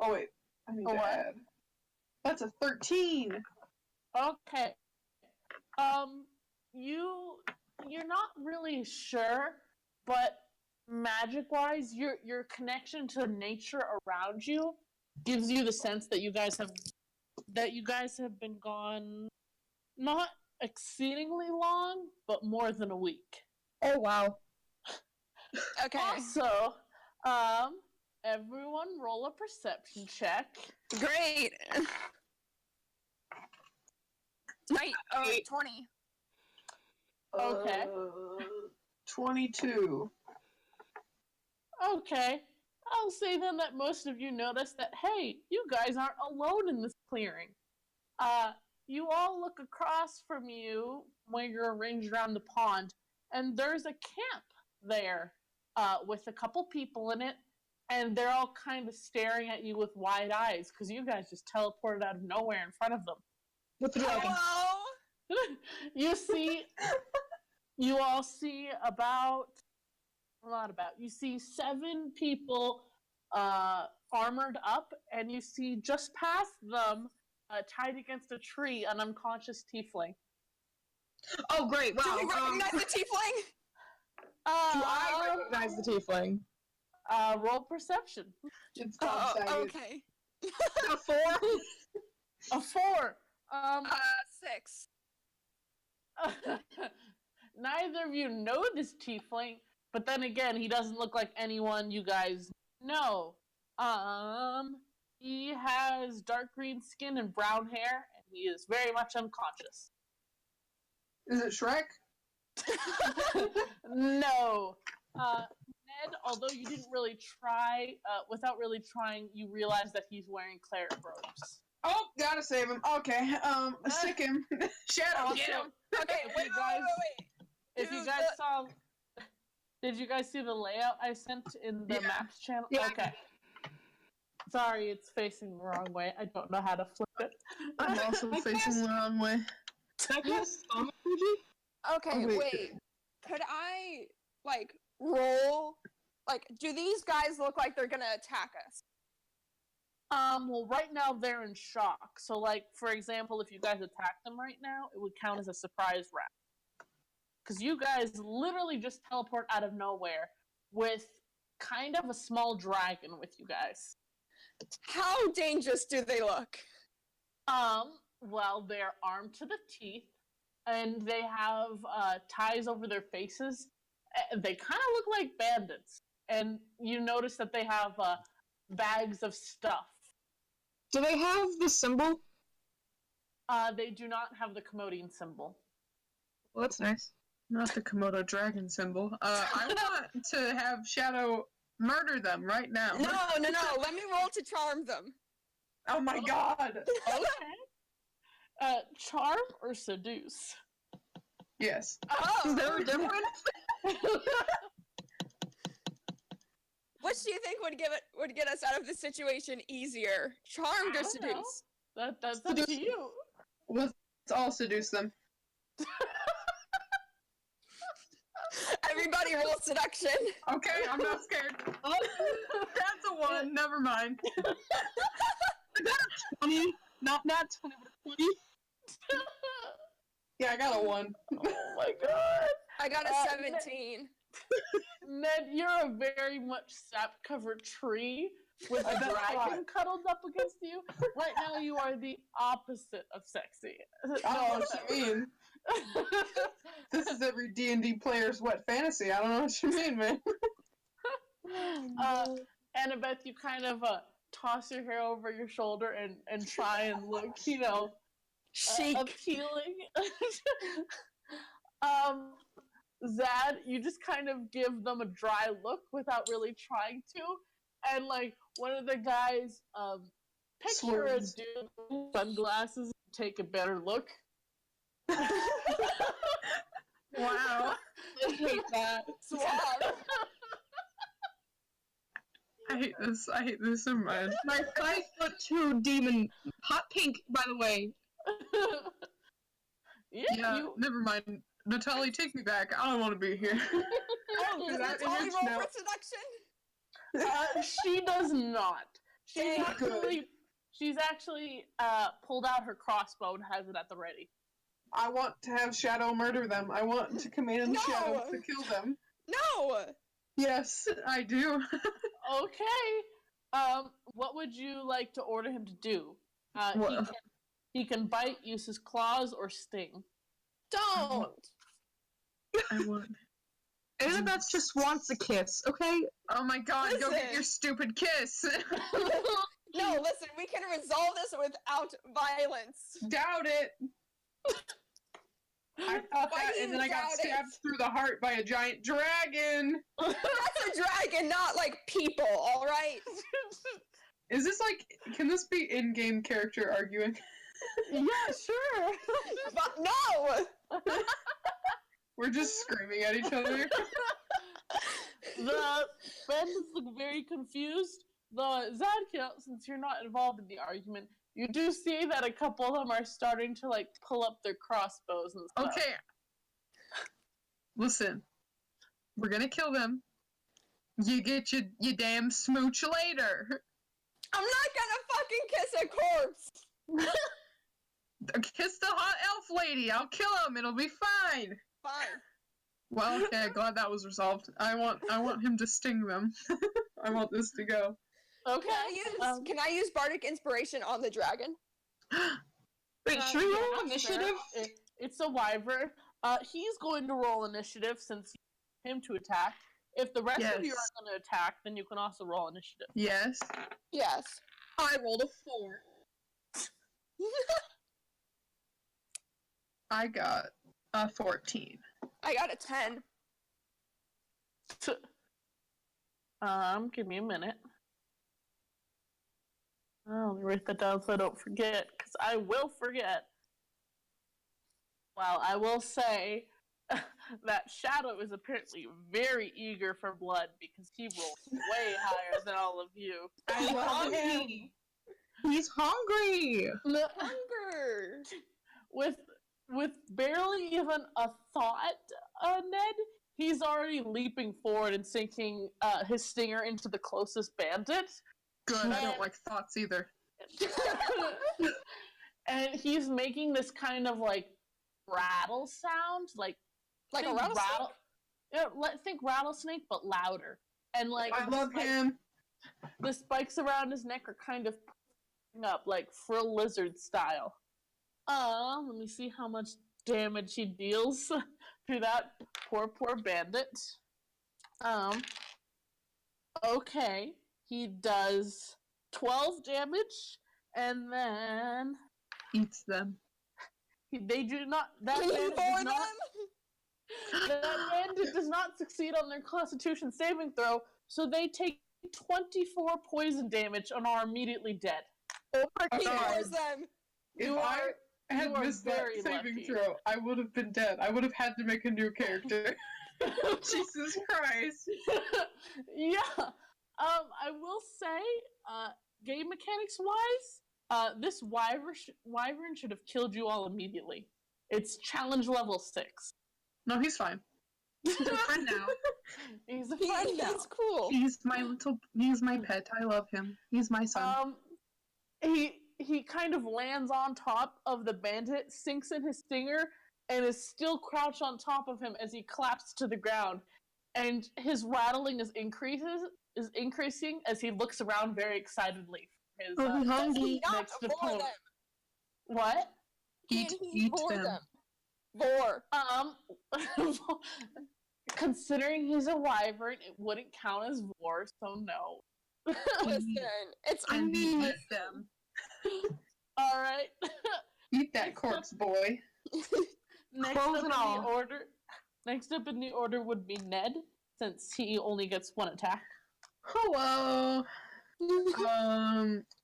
[SPEAKER 3] Oh wait, I need to
[SPEAKER 1] what?
[SPEAKER 3] add. That's a 13.
[SPEAKER 1] Okay. You're not really sure, but magic-wise, your connection to nature around you gives you the sense that you guys have been gone not exceedingly long, but more than a week.
[SPEAKER 2] Oh wow.
[SPEAKER 4] Okay.
[SPEAKER 1] Also, everyone roll a perception check.
[SPEAKER 4] Great. 20.
[SPEAKER 1] Okay.
[SPEAKER 3] 22.
[SPEAKER 1] Okay. I'll say then that most of you notice that, hey, you guys aren't alone in this clearing. You all look across from you when you're arranged around the pond, and there's a camp there with a couple people in it, and they're all kind of staring at you with wide eyes because you guys just teleported out of nowhere in front of them.
[SPEAKER 2] With the dragon.
[SPEAKER 4] Hello?
[SPEAKER 1] You all see you see 7 people armored up, and you see just past them, tied against a tree, an unconscious tiefling.
[SPEAKER 2] Oh, great! Wow.
[SPEAKER 4] Do we recognize the tiefling?
[SPEAKER 2] Do I recognize the tiefling?
[SPEAKER 1] Roll perception.
[SPEAKER 3] It's
[SPEAKER 4] Oh,
[SPEAKER 3] lopsided.
[SPEAKER 4] okay.
[SPEAKER 2] A 4?
[SPEAKER 1] A 4.
[SPEAKER 4] 6.
[SPEAKER 1] Neither of you know this tiefling, but then again, he doesn't look like anyone you guys know. He has dark green skin and brown hair, and he is very much unconscious.
[SPEAKER 3] Is it Shrek?
[SPEAKER 1] No. Ned, although you didn't really try, without really trying, you realize that he's wearing cleric robes.
[SPEAKER 3] Oh, gotta save him. Okay, stick him. Shadow, get him.
[SPEAKER 4] Okay, wait.
[SPEAKER 1] If you guys saw, did you guys see the layout I sent in the maps channel?
[SPEAKER 3] Yeah.
[SPEAKER 1] Okay. Sorry, it's facing the wrong way. I don't know how to flip it.
[SPEAKER 3] I'm also facing the wrong way.
[SPEAKER 4] Okay,
[SPEAKER 3] Oh,
[SPEAKER 4] wait. Could I, roll? Do these guys look like they're gonna attack us?
[SPEAKER 1] Well, right now they're in shock. So, for example, if you guys attack them right now, it would count as a surprise round. Because you guys literally just teleport out of nowhere with kind of a small dragon with you guys.
[SPEAKER 4] How dangerous do they look?
[SPEAKER 1] Well, they're armed to the teeth, and they have ties over their faces. They kind of look like bandits. And you notice that they have bags of stuff.
[SPEAKER 2] Do they have the symbol?
[SPEAKER 1] They do not have the Commodian symbol.
[SPEAKER 2] Well, that's nice.
[SPEAKER 3] Not the Komodo dragon symbol. I want to have Shadow murder them right now.
[SPEAKER 4] No. Let me roll to charm them.
[SPEAKER 3] Oh my god.
[SPEAKER 1] Okay. Charm or seduce?
[SPEAKER 3] Yes.
[SPEAKER 4] Oh.
[SPEAKER 2] Is there a difference?
[SPEAKER 4] Which do you think would get us out of this situation easier? Charmed or seduce?
[SPEAKER 1] That's up to you.
[SPEAKER 3] Let's all seduce them.
[SPEAKER 4] Everybody roll seduction.
[SPEAKER 3] Okay, I'm not scared. Oh, that's a 1. Never mind.
[SPEAKER 2] I got a 20. Not 20, but a 20.
[SPEAKER 3] Yeah, I got a 1.
[SPEAKER 1] Oh my god.
[SPEAKER 4] I got a 17.
[SPEAKER 1] Ned, you're a very much sap-covered tree with a dragon cuddled up against you. Right now, you are the opposite of sexy.
[SPEAKER 3] I don't know what you mean. This is every D&D player's wet fantasy. I don't know what you mean, man.
[SPEAKER 1] Annabeth, you kind of toss your hair over your shoulder and try and look,
[SPEAKER 4] Chic.
[SPEAKER 1] appealing. Zad, you just kind of give them a dry look without really trying to, and one of the guys picture a dude with sunglasses and take a better look.
[SPEAKER 3] Wow.
[SPEAKER 2] I hate that.
[SPEAKER 4] Suave.
[SPEAKER 3] I hate this so much.
[SPEAKER 2] My 5'2" demon, hot pink, by the way.
[SPEAKER 3] Yeah, never mind. Natalie, take me back. I don't want to be here.
[SPEAKER 4] Oh, does
[SPEAKER 3] that
[SPEAKER 4] Natalie
[SPEAKER 3] image
[SPEAKER 4] roll
[SPEAKER 3] now.
[SPEAKER 4] for seduction?
[SPEAKER 1] She does not.
[SPEAKER 4] Dang.
[SPEAKER 1] She's actually pulled out her crossbow and has it at the ready.
[SPEAKER 3] I want to have Shadow murder them. I want to command
[SPEAKER 4] No.
[SPEAKER 3] Shadow to kill them.
[SPEAKER 4] No!
[SPEAKER 3] Yes, I do.
[SPEAKER 1] Okay. What would you like to order him to do? He can bite, use his claws, or sting.
[SPEAKER 4] Don't!
[SPEAKER 3] I want.
[SPEAKER 2] Annabeth just wants a kiss, okay?
[SPEAKER 3] Oh my god, go get
[SPEAKER 4] Listen.
[SPEAKER 3] your stupid kiss!
[SPEAKER 4] No, listen, we can resolve this without violence.
[SPEAKER 3] Doubt it! I thought
[SPEAKER 4] Why
[SPEAKER 3] that,
[SPEAKER 4] do
[SPEAKER 3] and
[SPEAKER 4] you
[SPEAKER 3] then I got
[SPEAKER 4] doubt it?
[SPEAKER 3] stabbed through the heart by a giant dragon!
[SPEAKER 4] That's a dragon, not people, alright?
[SPEAKER 3] Is this can this be in-game character arguing?
[SPEAKER 1] Yeah, sure.
[SPEAKER 4] But no!
[SPEAKER 3] We're just screaming at each other.
[SPEAKER 1] The bandits look very confused. The Zadkiel, since you're not involved in the argument, you do see that a couple of them are starting to like pull up their crossbows and stuff.
[SPEAKER 3] Okay. Listen, we're gonna kill them. You get your damn smooch later.
[SPEAKER 4] I'm not gonna fucking kiss a corpse.
[SPEAKER 3] Kiss the hot elf lady. I'll kill him. It'll be fine.
[SPEAKER 4] Fine.
[SPEAKER 3] Well, okay. Glad that was resolved. I want him to sting them. I want this to go.
[SPEAKER 1] Okay.
[SPEAKER 4] Can I use bardic inspiration on the dragon?
[SPEAKER 2] Wait, should we roll
[SPEAKER 1] yeah,
[SPEAKER 2] initiative?
[SPEAKER 1] sure. It's a wyvern. He's going to roll initiative since you want him to attack. If the rest of you are going to attack, then you can also roll initiative.
[SPEAKER 3] Yes.
[SPEAKER 4] Yes.
[SPEAKER 2] I rolled a 4.
[SPEAKER 3] I got a 14.
[SPEAKER 4] I got a 10.
[SPEAKER 1] Give me a minute. Let me write that down so I don't forget, because I will forget. Well, I will say that Shadow is apparently very eager for blood because he rolls way higher than all of you.
[SPEAKER 2] I love him. He's hungry.
[SPEAKER 4] Hunger.
[SPEAKER 1] With barely even a thought, Ned, he's already leaping forward and sinking his stinger into the closest bandit.
[SPEAKER 3] Good, I don't like thoughts either.
[SPEAKER 1] And he's making this kind of like rattle sound, like
[SPEAKER 4] a rattlesnake?
[SPEAKER 1] Think rattlesnake, but louder. And like
[SPEAKER 3] I love him.
[SPEAKER 1] The spikes around his neck are kind of up, like frill lizard style. Let me see how much damage he deals to that poor bandit. Okay, he does 12 damage, and then
[SPEAKER 3] Eats them.
[SPEAKER 1] They do not. That bandit does not succeed on their Constitution saving throw, so they take 24 poison damage and are immediately dead.
[SPEAKER 4] He pours them.
[SPEAKER 3] If I had missed that saving throw, I would have been dead. I would have had to make a new character. Jesus Christ.
[SPEAKER 1] Yeah. I will say, game mechanics wise, this wyvern should have killed you all immediately. It's challenge level 6.
[SPEAKER 3] No, he's fine. He's a friend now.
[SPEAKER 1] He's a friend now.
[SPEAKER 4] That's cool.
[SPEAKER 3] He's my pet. I love him. He's my son.
[SPEAKER 1] He kind of lands on top of the bandit, sinks in his stinger, and is still crouched on top of him as he collapses to the ground. And his rattling is increasing as he looks around very excitedly for his
[SPEAKER 2] hungry.
[SPEAKER 1] next opponent. What?
[SPEAKER 3] Eat them.
[SPEAKER 4] Vor.
[SPEAKER 1] Considering he's a wyvern, it wouldn't count as vor, so no.
[SPEAKER 4] Listen, it's
[SPEAKER 3] And eat them.
[SPEAKER 1] Alright.
[SPEAKER 3] Eat that corpse, boy.
[SPEAKER 1] Next up in the order would be Ned, since he only gets 1 attack.
[SPEAKER 3] Hello.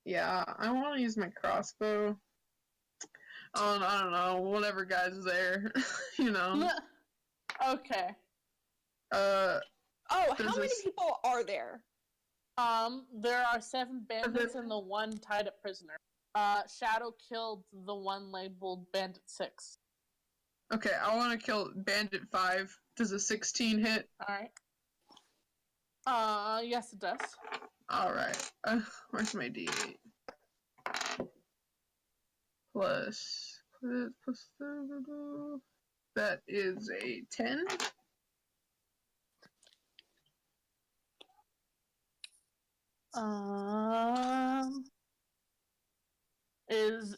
[SPEAKER 3] Yeah, I want to use my crossbow. I don't know, whatever guy's there, you know.
[SPEAKER 1] Okay.
[SPEAKER 4] how many people are there?
[SPEAKER 1] There are 7 bandits and the 1 tied up prisoner. Shadow killed the 1 labeled Bandit 6.
[SPEAKER 3] Okay, I want to kill Bandit 5. Does a 16 hit?
[SPEAKER 1] Alright. Yes it does.
[SPEAKER 3] Alright. Where's my D8? Plus that is a 10.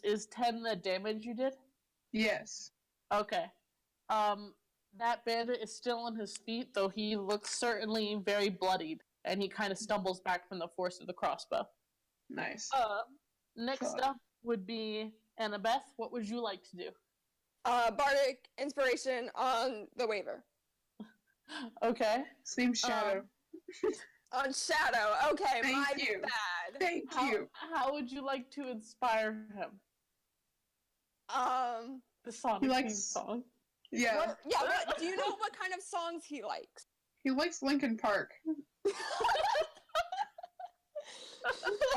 [SPEAKER 1] Is 10 the damage you did?
[SPEAKER 3] Yes.
[SPEAKER 1] Okay. That bandit is still on his feet, though he looks certainly very bloodied, and he kind of stumbles back from the force of the crossbow.
[SPEAKER 3] Nice.
[SPEAKER 1] Next up would be Annabeth. What would you like to do?
[SPEAKER 4] Bardic inspiration on the waiver.
[SPEAKER 1] Okay.
[SPEAKER 3] Same Shadow.
[SPEAKER 4] On Shadow. Okay,
[SPEAKER 3] Thank
[SPEAKER 4] my
[SPEAKER 3] you.
[SPEAKER 4] bad.
[SPEAKER 3] Thank you.
[SPEAKER 1] How would you like to inspire him? The Sonic theme song.
[SPEAKER 3] Yeah.
[SPEAKER 4] What, do you know what kind of songs he likes?
[SPEAKER 3] He likes Linkin Park.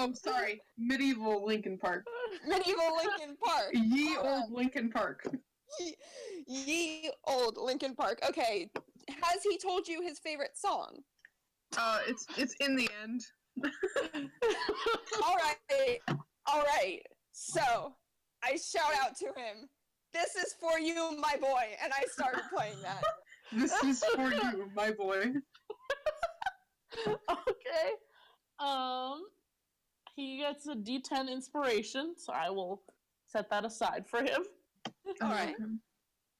[SPEAKER 3] Oh, sorry. Medieval Linkin Park.
[SPEAKER 4] Medieval Linkin Park.
[SPEAKER 3] Ye old Linkin Park.
[SPEAKER 4] Ye old Linkin Park. Okay, has he told you his favorite song?
[SPEAKER 3] It's in the end.
[SPEAKER 4] All right. So I shout out to him, "This is for you, my boy," and I started playing that.
[SPEAKER 3] This is for you, my boy.
[SPEAKER 1] Okay. He gets a D10 inspiration, so I will set that aside for him.
[SPEAKER 4] All right.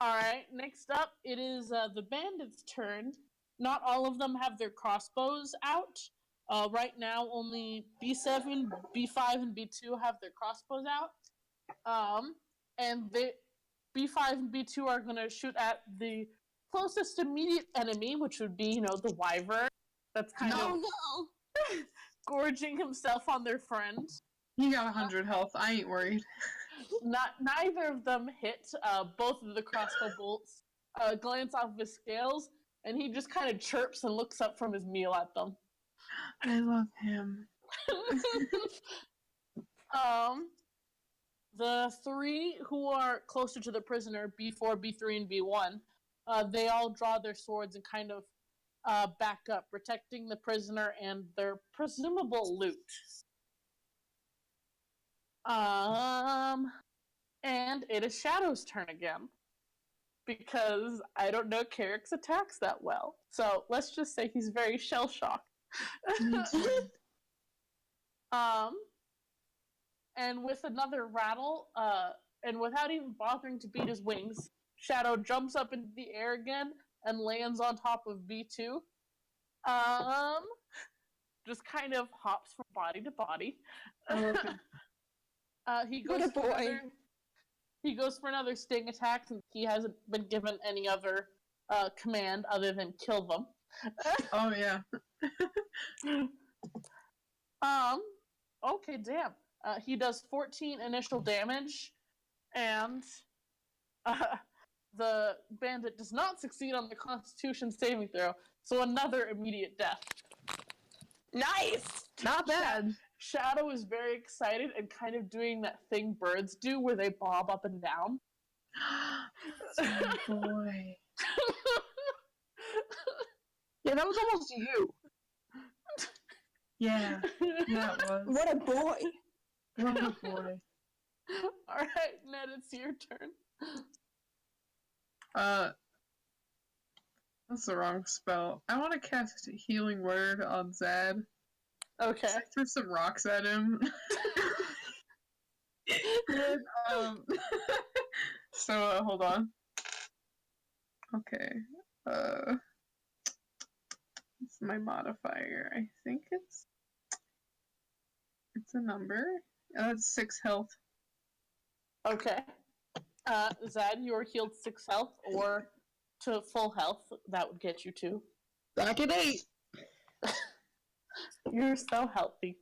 [SPEAKER 1] Alright, next up, it is the bandits' turn. Not all of them have their crossbows out. Right now, only B7, B5, and B2 have their crossbows out. And B5 and B2 are going to shoot at the closest immediate enemy, which would be, the wyvern. That's kind of gorging himself on their friend.
[SPEAKER 3] He got 100 health. I ain't worried.
[SPEAKER 1] Neither of them hit. Both of the crossbow bolts glance off of his scales, and he just kind of chirps and looks up from his meal at them.
[SPEAKER 3] I love him.
[SPEAKER 1] The three who are closer to the prisoner, B4, B3, and B1, they all draw their swords and kind of back up, protecting the prisoner and their presumable loot. And it is Shadow's turn again. Because I don't know Carrick's attacks that well. So let's just say he's very shell-shocked. And with another rattle, and without even bothering to beat his wings, Shadow jumps up into the air again and lands on top of B2. Just kind of hops from body to body. He goes for another sting attack, since he hasn't been given any other command other than kill them.
[SPEAKER 3] Oh yeah.
[SPEAKER 1] Okay, damn. He does 14 initial damage, and the bandit does not succeed on the Constitution saving throw, so another immediate death.
[SPEAKER 4] Nice!
[SPEAKER 2] Not bad.
[SPEAKER 1] Shadow is very excited and kind of doing that thing birds do where they bob up and down.
[SPEAKER 3] Oh boy.
[SPEAKER 2] Yeah, that was almost you.
[SPEAKER 3] Yeah, that was.
[SPEAKER 4] What a boy!
[SPEAKER 3] What a boy.
[SPEAKER 1] Alright, Ned, it's your turn.
[SPEAKER 3] That's the wrong spell. I want to cast Healing Word on Zad.
[SPEAKER 1] Okay.
[SPEAKER 3] I threw some rocks at him. So, hold on. Okay. It's my modifier. I think it's a number. It's 6 health.
[SPEAKER 1] Okay. Zad, you are healed 6 health, or to full health. That would get you to.
[SPEAKER 2] Back at 8.
[SPEAKER 1] You're so healthy.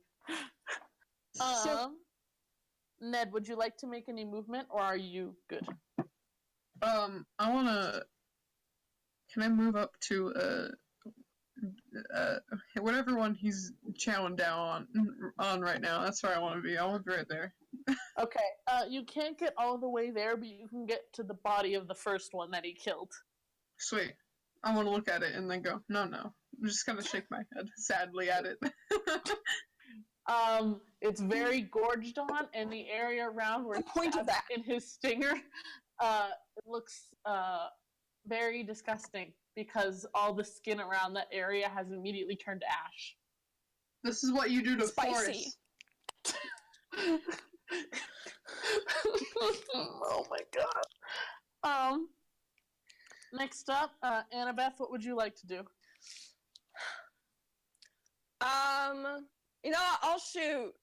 [SPEAKER 1] Ned, would you like to make any movement, or are you good?
[SPEAKER 3] I wanna. Can I move up to whatever one he's chowing down on right now? That's where I want to be. I want to be right there.
[SPEAKER 1] Okay. You can't get all the way there, but you can get to the body of the first one that he killed.
[SPEAKER 3] Sweet. I want to look at it and then go, no. I'm just gonna shake my head sadly at it.
[SPEAKER 1] It's very gorged on, and the area around where
[SPEAKER 4] The point of that.
[SPEAKER 1] in his stinger, it looks very disgusting because all the skin around that area has immediately turned to ash.
[SPEAKER 3] This is what you do to
[SPEAKER 4] Spicy.
[SPEAKER 3] forests.
[SPEAKER 1] Oh my god. Next up, Annabeth, what would you like to do?
[SPEAKER 4] I'll shoot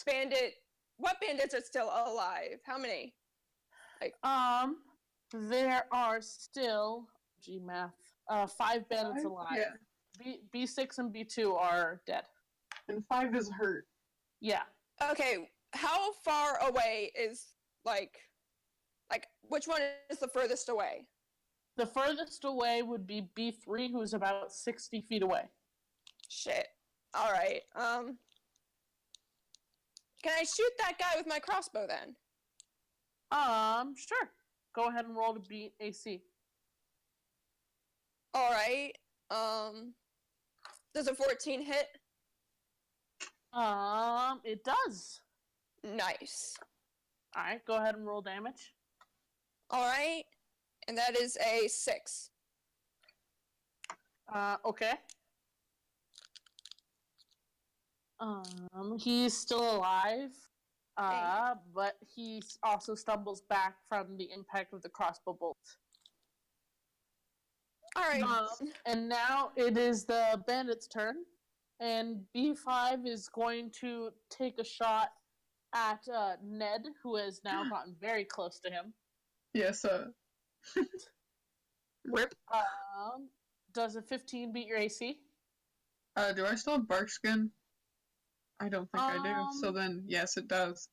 [SPEAKER 4] bandit. What bandits are still alive? How many?
[SPEAKER 1] There are still, math, 5 bandits
[SPEAKER 3] 5?
[SPEAKER 1] alive.
[SPEAKER 3] Yeah.
[SPEAKER 1] B6 and B2 are dead.
[SPEAKER 3] And 5 is hurt.
[SPEAKER 1] Yeah.
[SPEAKER 4] Okay, how far away is, like, which one is the furthest away?
[SPEAKER 1] The furthest away would be B3, who's about 60 feet away.
[SPEAKER 4] Shit. Alright, can I shoot that guy with my crossbow then?
[SPEAKER 1] Sure. Go ahead and roll to beat AC.
[SPEAKER 4] Alright, does a 14 hit?
[SPEAKER 1] It does.
[SPEAKER 4] Nice.
[SPEAKER 1] Alright, go ahead and roll damage.
[SPEAKER 4] Alright, and that is a 6.
[SPEAKER 1] Okay. He's still alive, but he also stumbles back from the impact of the crossbow bolt.
[SPEAKER 4] Alright.
[SPEAKER 1] And now it is the bandit's turn, and B5 is going to take a shot at Ned, who has now gotten very close to him.
[SPEAKER 3] Yes,
[SPEAKER 2] Rip.
[SPEAKER 1] Does a 15 beat your AC?
[SPEAKER 3] do I still have bark skin? I don't think I do. So then, yes, it does.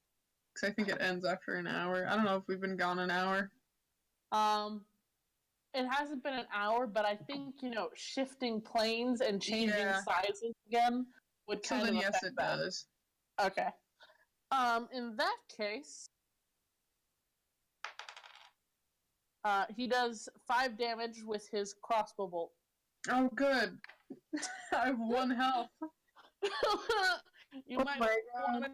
[SPEAKER 3] Because I think it ends after an hour. I don't know if we've been gone an hour.
[SPEAKER 1] It hasn't been an hour, but I think, shifting planes and changing sizes again would kind of affect
[SPEAKER 3] yes, it
[SPEAKER 1] that.
[SPEAKER 3] does.
[SPEAKER 1] Okay. In that case, he does 5 damage with his crossbow bolt.
[SPEAKER 3] Oh, good. I have 1 health.
[SPEAKER 1] You might want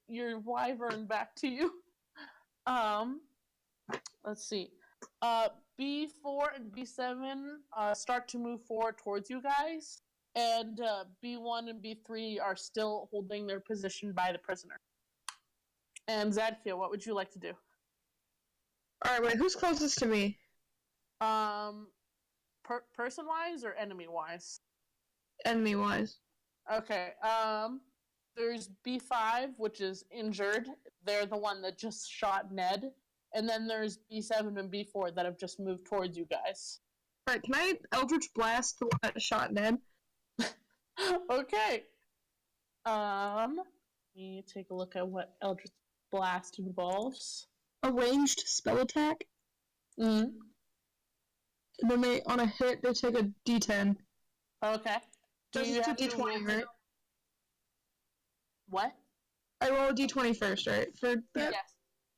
[SPEAKER 1] your wyvern back to you. Let's see. B4 and B7 start to move forward towards you guys, and B1 and B3 are still holding their position by the prisoner. And Zadkiel, what would you like to do?
[SPEAKER 2] Alright, wait, who's closest to me?
[SPEAKER 1] Person-wise or enemy-wise?
[SPEAKER 2] Enemy-wise.
[SPEAKER 1] Okay, there's B5, which is injured. They're the one that just shot Ned. And then there's B7 and B4 that have just moved towards you guys.
[SPEAKER 2] Alright, can I Eldritch Blast the one that shot Ned?
[SPEAKER 1] Okay. Let me take a look at what Eldritch Blast involves.
[SPEAKER 2] A ranged spell attack.
[SPEAKER 1] Mm-hmm.
[SPEAKER 2] And then on a hit, they take a D10.
[SPEAKER 1] Okay.
[SPEAKER 2] Does it do D20, right?
[SPEAKER 1] What?
[SPEAKER 2] I roll a D20 first, right? For that?
[SPEAKER 1] Yes.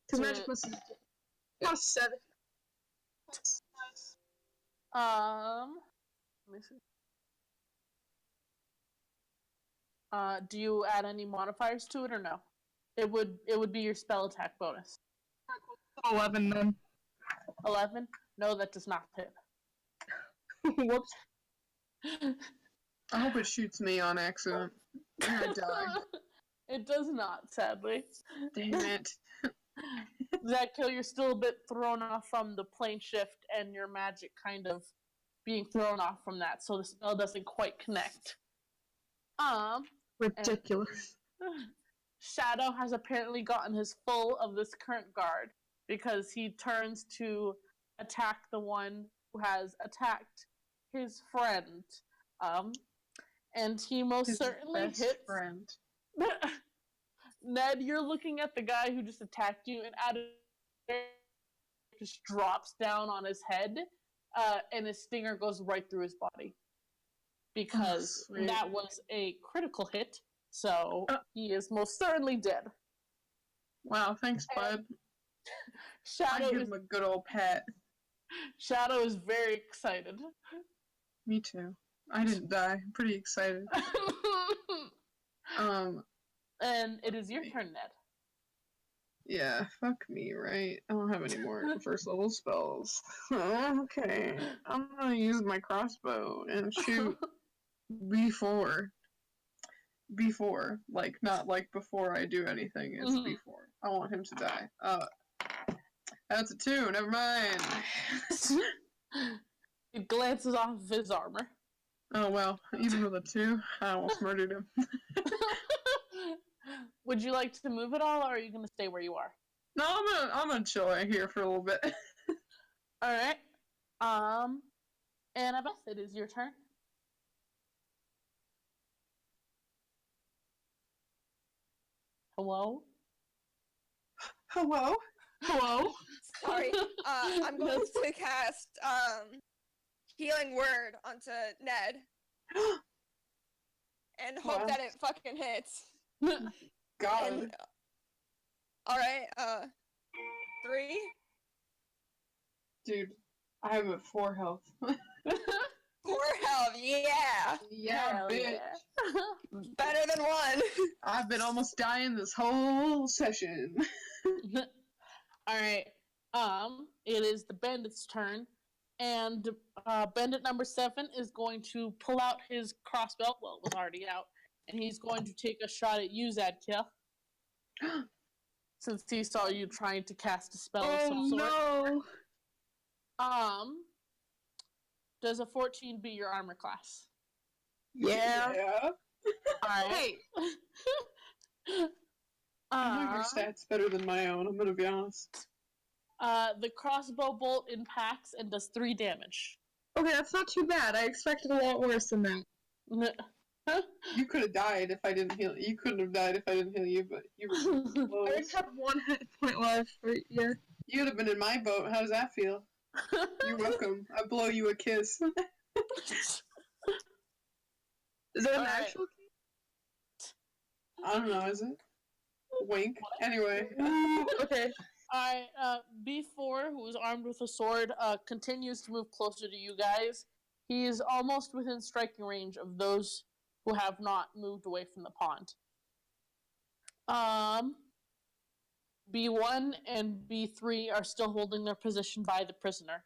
[SPEAKER 2] Because magic must have got a 7.
[SPEAKER 1] Let me see. Do you add any modifiers to it or no? It would be your spell attack bonus.
[SPEAKER 2] 11 then.
[SPEAKER 1] 11? No, that does not hit.
[SPEAKER 2] Whoops.
[SPEAKER 3] I hope it shoots me on accident. And I die.
[SPEAKER 1] It does not, sadly.
[SPEAKER 3] Damn it.
[SPEAKER 1] Zadkiel, you're still a bit thrown off from the plane shift and your magic kind of being thrown off from that, so the spell doesn't quite connect.
[SPEAKER 2] Ridiculous.
[SPEAKER 1] Shadow has apparently gotten his full of this current guard because he turns to attack the one who has attacked his friend. And he most certainly hits.
[SPEAKER 3] Friend.
[SPEAKER 1] Ned, you're looking at the guy who just attacked you, and out of just drops down on his head, and his stinger goes right through his body. Because that was a critical hit, so he is most certainly dead.
[SPEAKER 3] Wow, thanks, bud.
[SPEAKER 1] Shadow
[SPEAKER 3] I give him a good old pat.
[SPEAKER 1] Shadow is very excited.
[SPEAKER 3] Me too. I didn't die. I'm pretty excited.
[SPEAKER 1] And it is your turn, Ned.
[SPEAKER 3] Yeah, fuck me, right? I don't have any more first level spells. Okay, I'm gonna use my crossbow and shoot B4. B4, like, not like before I do anything, it's B4. I want him to die. That's a 2, never mind.
[SPEAKER 1] He glances off of his armor.
[SPEAKER 3] Oh well, even with a 2, I almost murdered him.
[SPEAKER 1] Would you like to move at all, or are you going to stay where you are?
[SPEAKER 3] No, I'm gonna chill right here for a little bit.
[SPEAKER 1] Alright. Annabeth, it is your turn. Hello?
[SPEAKER 3] Hello?
[SPEAKER 2] Hello?
[SPEAKER 4] Sorry. I'm going to cast Healing Word onto Ned and hope
[SPEAKER 3] Wow.
[SPEAKER 4] that it fucking hits.
[SPEAKER 3] God.
[SPEAKER 4] And, alright, 3.
[SPEAKER 3] Dude, I have 4 health.
[SPEAKER 4] 4 health, yeah!
[SPEAKER 3] Yeah,
[SPEAKER 1] Hell
[SPEAKER 3] bitch.
[SPEAKER 1] yeah.
[SPEAKER 4] Better than 1.
[SPEAKER 3] I've been almost dying this whole session.
[SPEAKER 1] Alright. It is the bandit's turn. And bandit number 7 is going to pull out his crossbow. Well, it was already out. And he's going to take a shot at you, Zadkiel. Since he saw you trying to cast a spell of some sort.
[SPEAKER 2] no!
[SPEAKER 1] Does a 14 be your armor class?
[SPEAKER 2] Yeah.
[SPEAKER 1] Alright.
[SPEAKER 2] Hey,
[SPEAKER 3] I know your stats better than my own, I'm gonna be honest.
[SPEAKER 1] The crossbow bolt impacts and does 3 damage.
[SPEAKER 2] okay, that's not too bad. I expected a lot worse than that.
[SPEAKER 3] You could have died if I didn't heal. You couldn't have died if I didn't heal you, but you were
[SPEAKER 2] I
[SPEAKER 3] close.
[SPEAKER 2] just have 1 hit point left, but yeah.
[SPEAKER 3] You would have been in my boat. How does that feel? You're welcome. I blow you a kiss.
[SPEAKER 2] Is that an
[SPEAKER 1] Alright.
[SPEAKER 2] actual
[SPEAKER 3] I don't know, is it? Wink. Anyway.
[SPEAKER 2] Ooh, okay.
[SPEAKER 1] Alright, B4, who is armed with a sword, continues to move closer to you guys. He is almost within striking range of those who have not moved away from the pond. B1 and B3 are still holding their position by the prisoner.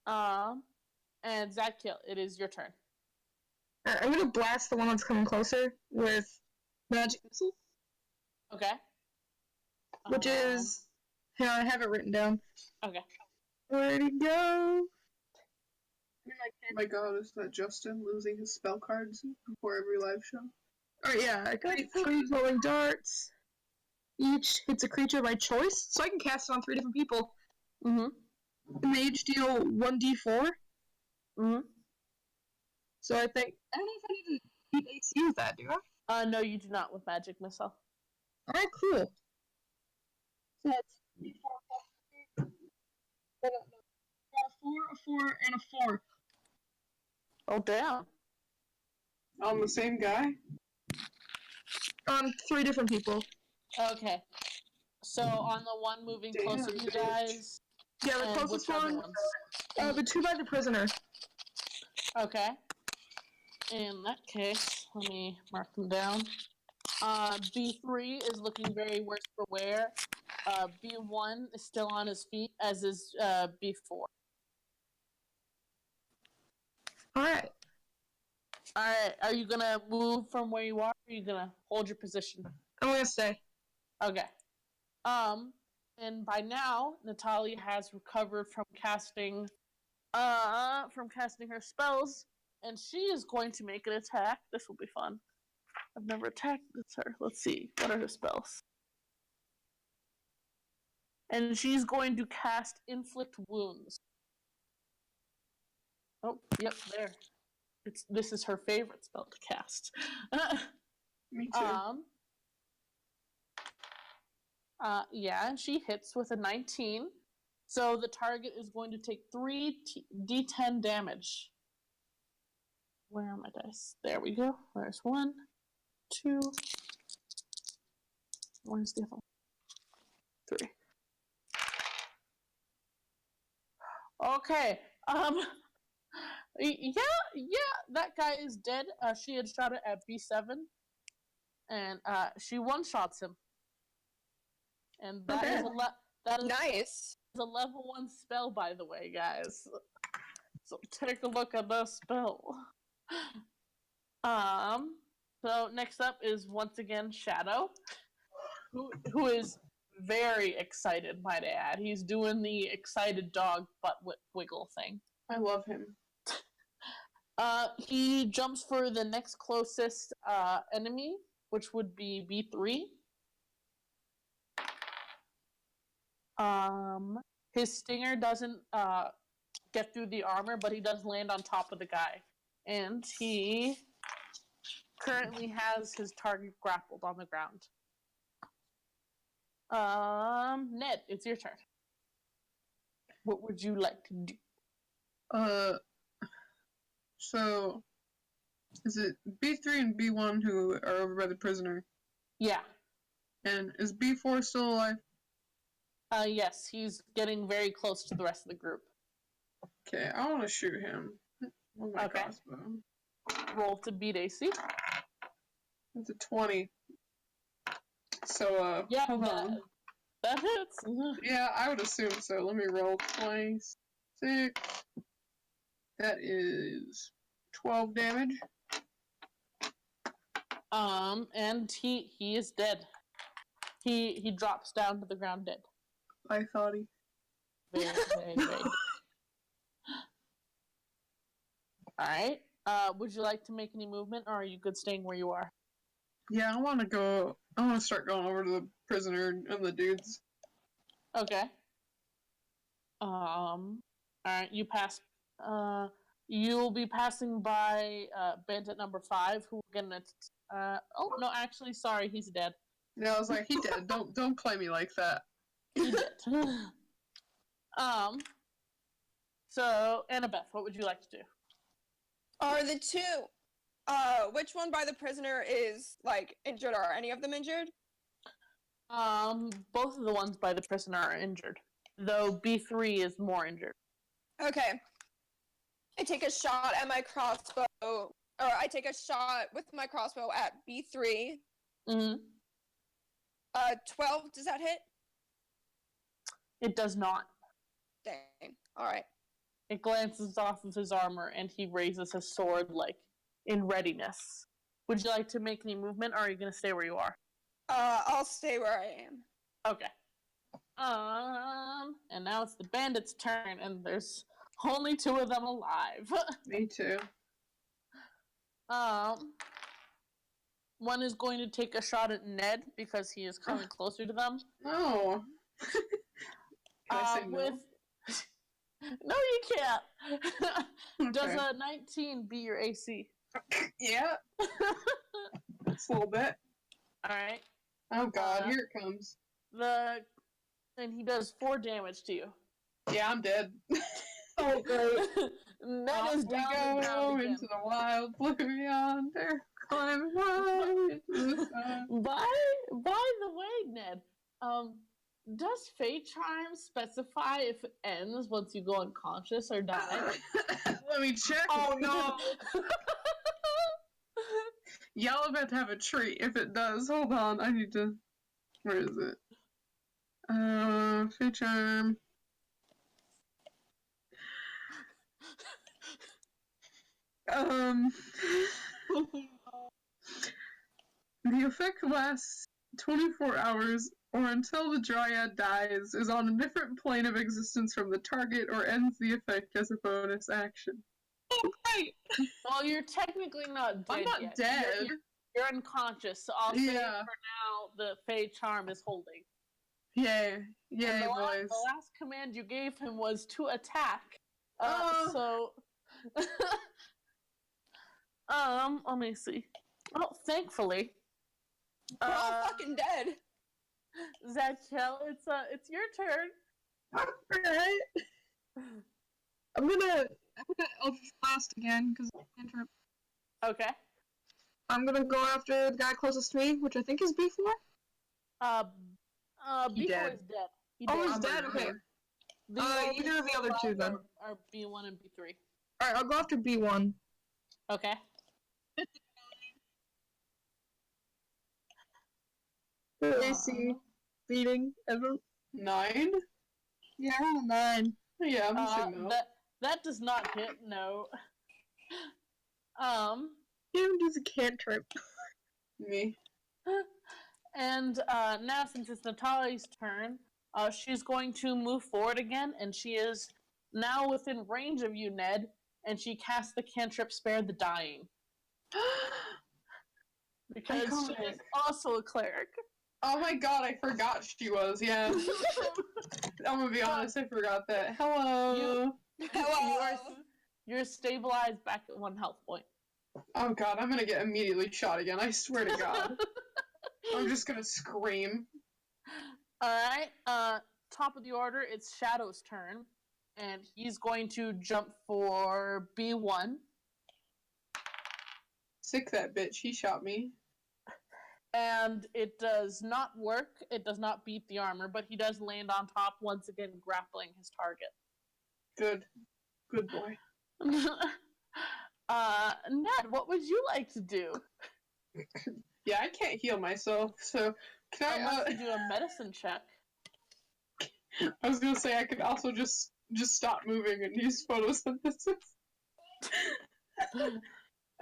[SPEAKER 1] And Zadkiel, it is your turn.
[SPEAKER 2] I'm gonna blast the one that's coming closer with magic missile,
[SPEAKER 1] Okay.
[SPEAKER 2] which is... Yeah, I have it written down.
[SPEAKER 1] Okay.
[SPEAKER 2] Where'd it go?
[SPEAKER 3] Oh my god, is that Justin losing his spell cards before every live show?
[SPEAKER 2] Alright, yeah, I create 3 glowing darts. Each hits a creature by choice, so I can cast it on 3 different people.
[SPEAKER 1] Mm-hmm.
[SPEAKER 2] The mage deal 1d4.
[SPEAKER 1] Mm-hmm.
[SPEAKER 2] So I think... I don't know if I need to keep AC with that, do I?
[SPEAKER 1] No, you do not with magic missile.
[SPEAKER 2] Alright, cool. So that's d4 plus 3. Got a 4, a 4, and a 4.
[SPEAKER 1] Oh, damn.
[SPEAKER 3] On the same guy?
[SPEAKER 2] On 3 different people.
[SPEAKER 1] Okay. So on the one moving
[SPEAKER 3] Damn,
[SPEAKER 1] closer to you
[SPEAKER 3] bitch.
[SPEAKER 1] guys,
[SPEAKER 2] Yeah, the
[SPEAKER 1] and
[SPEAKER 2] closest
[SPEAKER 1] which other
[SPEAKER 2] one,
[SPEAKER 1] ones?
[SPEAKER 2] the 2 by the prisoner.
[SPEAKER 1] Okay. In that case, let me mark them down. B3 is looking very worse for wear. B1 is still on his feet, as is B4.
[SPEAKER 2] Alright.
[SPEAKER 1] Alright, are you gonna move from where you are, or are you gonna hold your position?
[SPEAKER 2] I'm gonna stay.
[SPEAKER 1] Okay. And by now, Natalia has recovered from casting her spells, and she is going to make an attack. This will be fun. I've never attacked her. Let's see. What are her spells? And she's going to cast Inflict Wounds. Oh, yep, there. This is her favorite spell to cast.
[SPEAKER 3] Me too.
[SPEAKER 1] Yeah, and she hits with a 19. So the target is going to take 3 d10 damage. Where are my dice? There we go. There's 1, 2. Where's the other one? 3. Okay. Yeah, that guy is dead. She had shot it at B7, and she one-shots him. And that
[SPEAKER 2] Okay.
[SPEAKER 1] that is
[SPEAKER 4] Nice.
[SPEAKER 1] a level 1 spell, by the way, guys. So take a look at the spell. So next up is once again Shadow, who is very excited, might I add. He's doing the excited dog butt wiggle thing.
[SPEAKER 3] I love him.
[SPEAKER 1] He jumps for the next closest enemy, which would be B3. His stinger doesn't get through the armor, but he does land on top of the guy. And he currently has his target grappled on the ground. Ned, it's your turn. What would you like to do?
[SPEAKER 3] So, is it B3 and B1 who are over by the prisoner?
[SPEAKER 1] Yeah.
[SPEAKER 3] And is B4 still alive?
[SPEAKER 1] Yes, he's getting very close to the rest of the group.
[SPEAKER 3] Okay, I want to shoot him with my
[SPEAKER 1] Okay.
[SPEAKER 3] crossbow.
[SPEAKER 1] Roll to beat AC.
[SPEAKER 3] It's a 20. So,
[SPEAKER 1] Yeah,
[SPEAKER 3] hold on.
[SPEAKER 1] that hits.
[SPEAKER 3] Yeah, I would assume so. Let me roll 26. That is 12 damage.
[SPEAKER 1] And he is dead. He drops down to the ground dead.
[SPEAKER 3] I thought he.
[SPEAKER 1] Very, very, very dead. Alright. Would you like to make any movement, or are you good staying where you are?
[SPEAKER 3] Yeah, I want to start going over to the prisoner and the dudes.
[SPEAKER 1] Okay. Alright, you pass, you'll be passing by, bandit number 5, who we're gonna, oh, no, actually, sorry, he's dead.
[SPEAKER 3] Yeah, I was like, he dead. Don't play me like that.
[SPEAKER 1] He did. So, Annabeth, what would you like to do?
[SPEAKER 4] Are the two, which one by the prisoner is, like, injured? Are any of them injured?
[SPEAKER 1] Both of the ones by the prisoner are injured, though B3 is more injured.
[SPEAKER 4] Okay. I take a shot at my crossbow, or I take a shot with my crossbow at B3.
[SPEAKER 1] Mm-hmm.
[SPEAKER 4] 12, does that hit?
[SPEAKER 1] It does not.
[SPEAKER 4] Dang. Alright.
[SPEAKER 1] It glances off of his armor, and he raises his sword, like, in readiness. Would you like to make any movement, or are you going to stay where you are?
[SPEAKER 4] I'll stay where I am.
[SPEAKER 1] Okay. And now it's the bandit's turn, and there's only 2 of them alive.
[SPEAKER 3] Me too.
[SPEAKER 1] One is going to take a shot at Ned, because he is coming closer to them.
[SPEAKER 3] No. Can I say no?
[SPEAKER 1] No, you can't. Does
[SPEAKER 3] Okay.
[SPEAKER 1] a 19 be your AC?
[SPEAKER 3] Yeah. Just a little bit.
[SPEAKER 1] Alright.
[SPEAKER 3] Oh god, here it comes.
[SPEAKER 1] And he does 4 damage to you.
[SPEAKER 3] Yeah, I'm dead.
[SPEAKER 2] Oh, great.
[SPEAKER 1] Ned is down to the ground again.
[SPEAKER 3] Into the wild blue yonder, climbing high into the sun.
[SPEAKER 1] By the way, Ned, does Fate Charm specify if it ends once you go unconscious or die?
[SPEAKER 3] Let me check.
[SPEAKER 2] Oh, no.
[SPEAKER 3] Y'all about to have a treat if it does. Hold on, I need to. Where is it? Fate Charm. The effect lasts 24 hours or until the dryad dies, is on a different plane of existence from the target, or ends the effect as a bonus action.
[SPEAKER 2] Oh, great.
[SPEAKER 1] Well, you're technically not dead
[SPEAKER 3] I'm not
[SPEAKER 1] yet.
[SPEAKER 3] dead.
[SPEAKER 1] You're unconscious, so I'll say
[SPEAKER 3] Yeah.
[SPEAKER 1] for now the Fate Charm is holding.
[SPEAKER 3] Yay. Yay,
[SPEAKER 1] And
[SPEAKER 3] boys.
[SPEAKER 1] the last command you gave him was to attack.
[SPEAKER 3] Oh.
[SPEAKER 1] So... let me see. Oh, thankfully.
[SPEAKER 4] We're all fucking dead.
[SPEAKER 1] Zadkiel, it's your turn.
[SPEAKER 2] Alright. I'm gonna Eldritch Blast again, because I can't trip.
[SPEAKER 1] Okay.
[SPEAKER 2] I'm gonna go after the guy closest to me, which I think is B4.
[SPEAKER 3] He
[SPEAKER 1] B4
[SPEAKER 3] dead.
[SPEAKER 1] is dead.
[SPEAKER 2] Oh, he's dead? Okay. Either of the other 2 then.
[SPEAKER 1] Are B1 and B3.
[SPEAKER 2] Alright, I'll go after B1.
[SPEAKER 1] Okay.
[SPEAKER 2] AC beating ever.
[SPEAKER 3] 9?
[SPEAKER 2] Yeah, I rolled a 9.
[SPEAKER 3] Yeah, I'm assuming no.
[SPEAKER 1] That does not hit, no.
[SPEAKER 2] Him does a cantrip.
[SPEAKER 3] Me.
[SPEAKER 1] And now since it's Natalie's turn, she's going to move forward again, and she is now within range of you, Ned, and she casts the cantrip Spare the Dying. Because she is also a cleric.
[SPEAKER 3] Oh my god, I forgot she was, yeah. I'm gonna be honest, I forgot that. Hello!
[SPEAKER 4] Hello.
[SPEAKER 1] You're stabilized back at 1 health point.
[SPEAKER 3] Oh god, I'm gonna get immediately shot again, I swear to god. I'm just gonna scream.
[SPEAKER 1] Alright, top of the order, it's Shadow's turn. and he's going to jump for B1.
[SPEAKER 3] Sick that bitch. He shot me.
[SPEAKER 1] And it does not work. It does not beat the armor, but he does land on top, once again grappling his target.
[SPEAKER 3] Good. Good boy.
[SPEAKER 1] Ned, what would you like to do?
[SPEAKER 3] Yeah, I can't heal myself, so can
[SPEAKER 1] Unless you do a medicine check.
[SPEAKER 3] I was gonna say I could also just stop moving and use photosynthesis.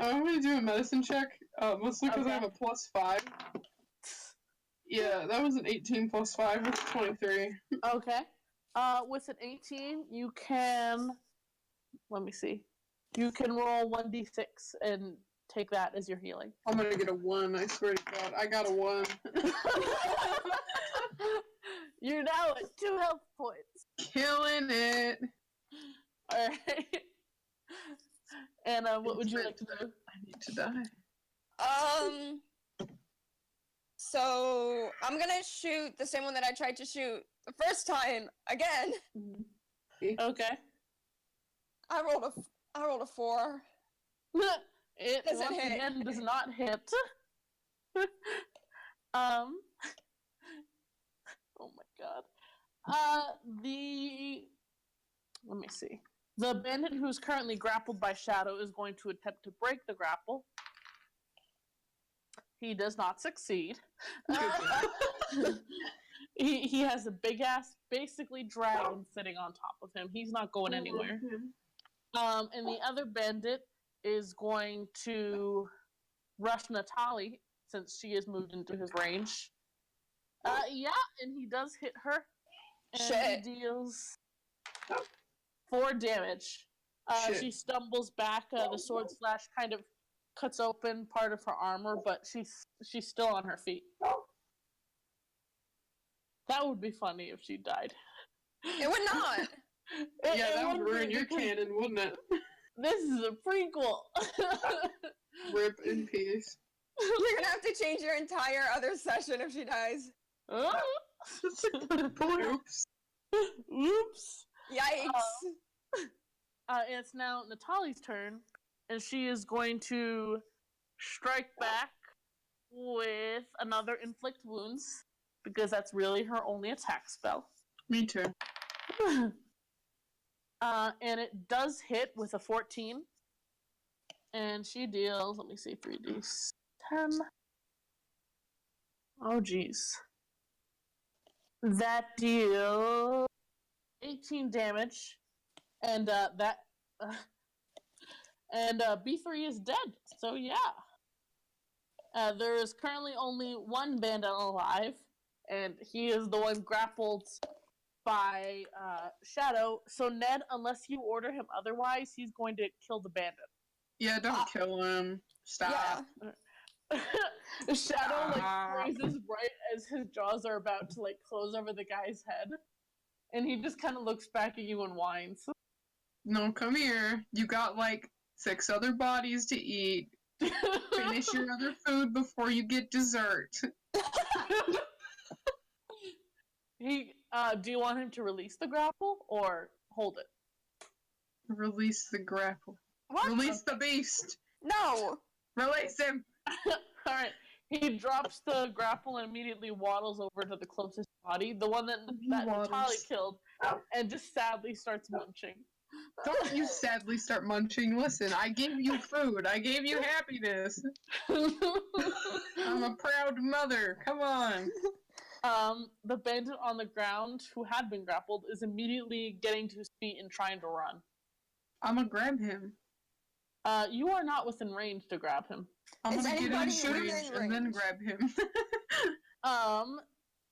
[SPEAKER 3] I'm gonna do a medicine check, mostly because I have a +5. Yeah, that was an 18 + 5, which is 23.
[SPEAKER 1] Okay. With an 18, you can... Let me see. You can roll 1d6 and take that as your healing.
[SPEAKER 3] I'm gonna get a 1, I swear to God. I got a 1.
[SPEAKER 1] You're now at 2 health points.
[SPEAKER 3] Killing it!
[SPEAKER 1] Alright. And what would you like to do?
[SPEAKER 3] I need to die.
[SPEAKER 4] So I'm gonna shoot the same one that I tried to shoot the first time again.
[SPEAKER 1] Okay.
[SPEAKER 4] I rolled a 4.
[SPEAKER 1] It
[SPEAKER 4] Doesn't
[SPEAKER 1] once
[SPEAKER 4] hit.
[SPEAKER 1] again does not hit. Oh my god. Let me see. The bandit who's currently grappled by Shadow is going to attempt to break the grapple. He does not succeed. He has a big ass, basically dragon sitting on top of him. He's not going anywhere. And the other bandit is going to rush Natalie, since she has moved into his range. Yeah, and he does hit her. And
[SPEAKER 4] Shit.
[SPEAKER 1] he deals 4 damage. She stumbles back. The sword slash kind of cuts open part of her armor, but she's still on her feet. That would be funny if she died.
[SPEAKER 4] It would not.
[SPEAKER 3] Yeah, that would ruin your canon, wouldn't it?
[SPEAKER 1] This is a prequel.
[SPEAKER 3] Rip in peace.
[SPEAKER 4] You're gonna have to change your entire other session if she dies.
[SPEAKER 3] Oops.
[SPEAKER 1] Oops.
[SPEAKER 4] Yikes.
[SPEAKER 1] It's now Natalie's turn, and she is going to strike back with another inflict wounds, because that's really her only attack spell.
[SPEAKER 3] Me too.
[SPEAKER 1] And it does hit with a 14. And she deals, let me see, 3d10. Oh, jeez. That deals 18 damage. And B3 is dead. So, yeah. There is currently only one bandit alive, and he is the one grappled by Shadow. So Ned, unless you order him otherwise, he's going to kill the bandit.
[SPEAKER 3] Yeah, don't kill him. Stop.
[SPEAKER 4] Yeah.
[SPEAKER 1] Shadow freezes right as his jaws are about to close over the guy's head, and he just kind of looks back at you and whines.
[SPEAKER 3] No, come here. You got 6 other bodies to eat. Finish your other food before you get dessert.
[SPEAKER 1] Do you want him to release the grapple or hold it?
[SPEAKER 3] Release the grapple.
[SPEAKER 4] What?
[SPEAKER 3] Release the beast.
[SPEAKER 4] No.
[SPEAKER 3] Release him.
[SPEAKER 1] Alright. He drops the grapple and immediately waddles over to the closest body, the one that Natalie killed, and just sadly starts munching.
[SPEAKER 3] Don't you sadly start munching. Listen, I gave you food. I gave you happiness. I'm a proud mother. Come on.
[SPEAKER 1] The bandit on the ground who had been grappled is immediately getting to his feet and trying to run.
[SPEAKER 3] I'm gonna grab him.
[SPEAKER 1] You are not within range to grab him.
[SPEAKER 3] I'm
[SPEAKER 4] Is
[SPEAKER 3] gonna get in
[SPEAKER 4] anybody
[SPEAKER 3] range
[SPEAKER 4] within
[SPEAKER 3] and then
[SPEAKER 4] range?
[SPEAKER 3] grab him.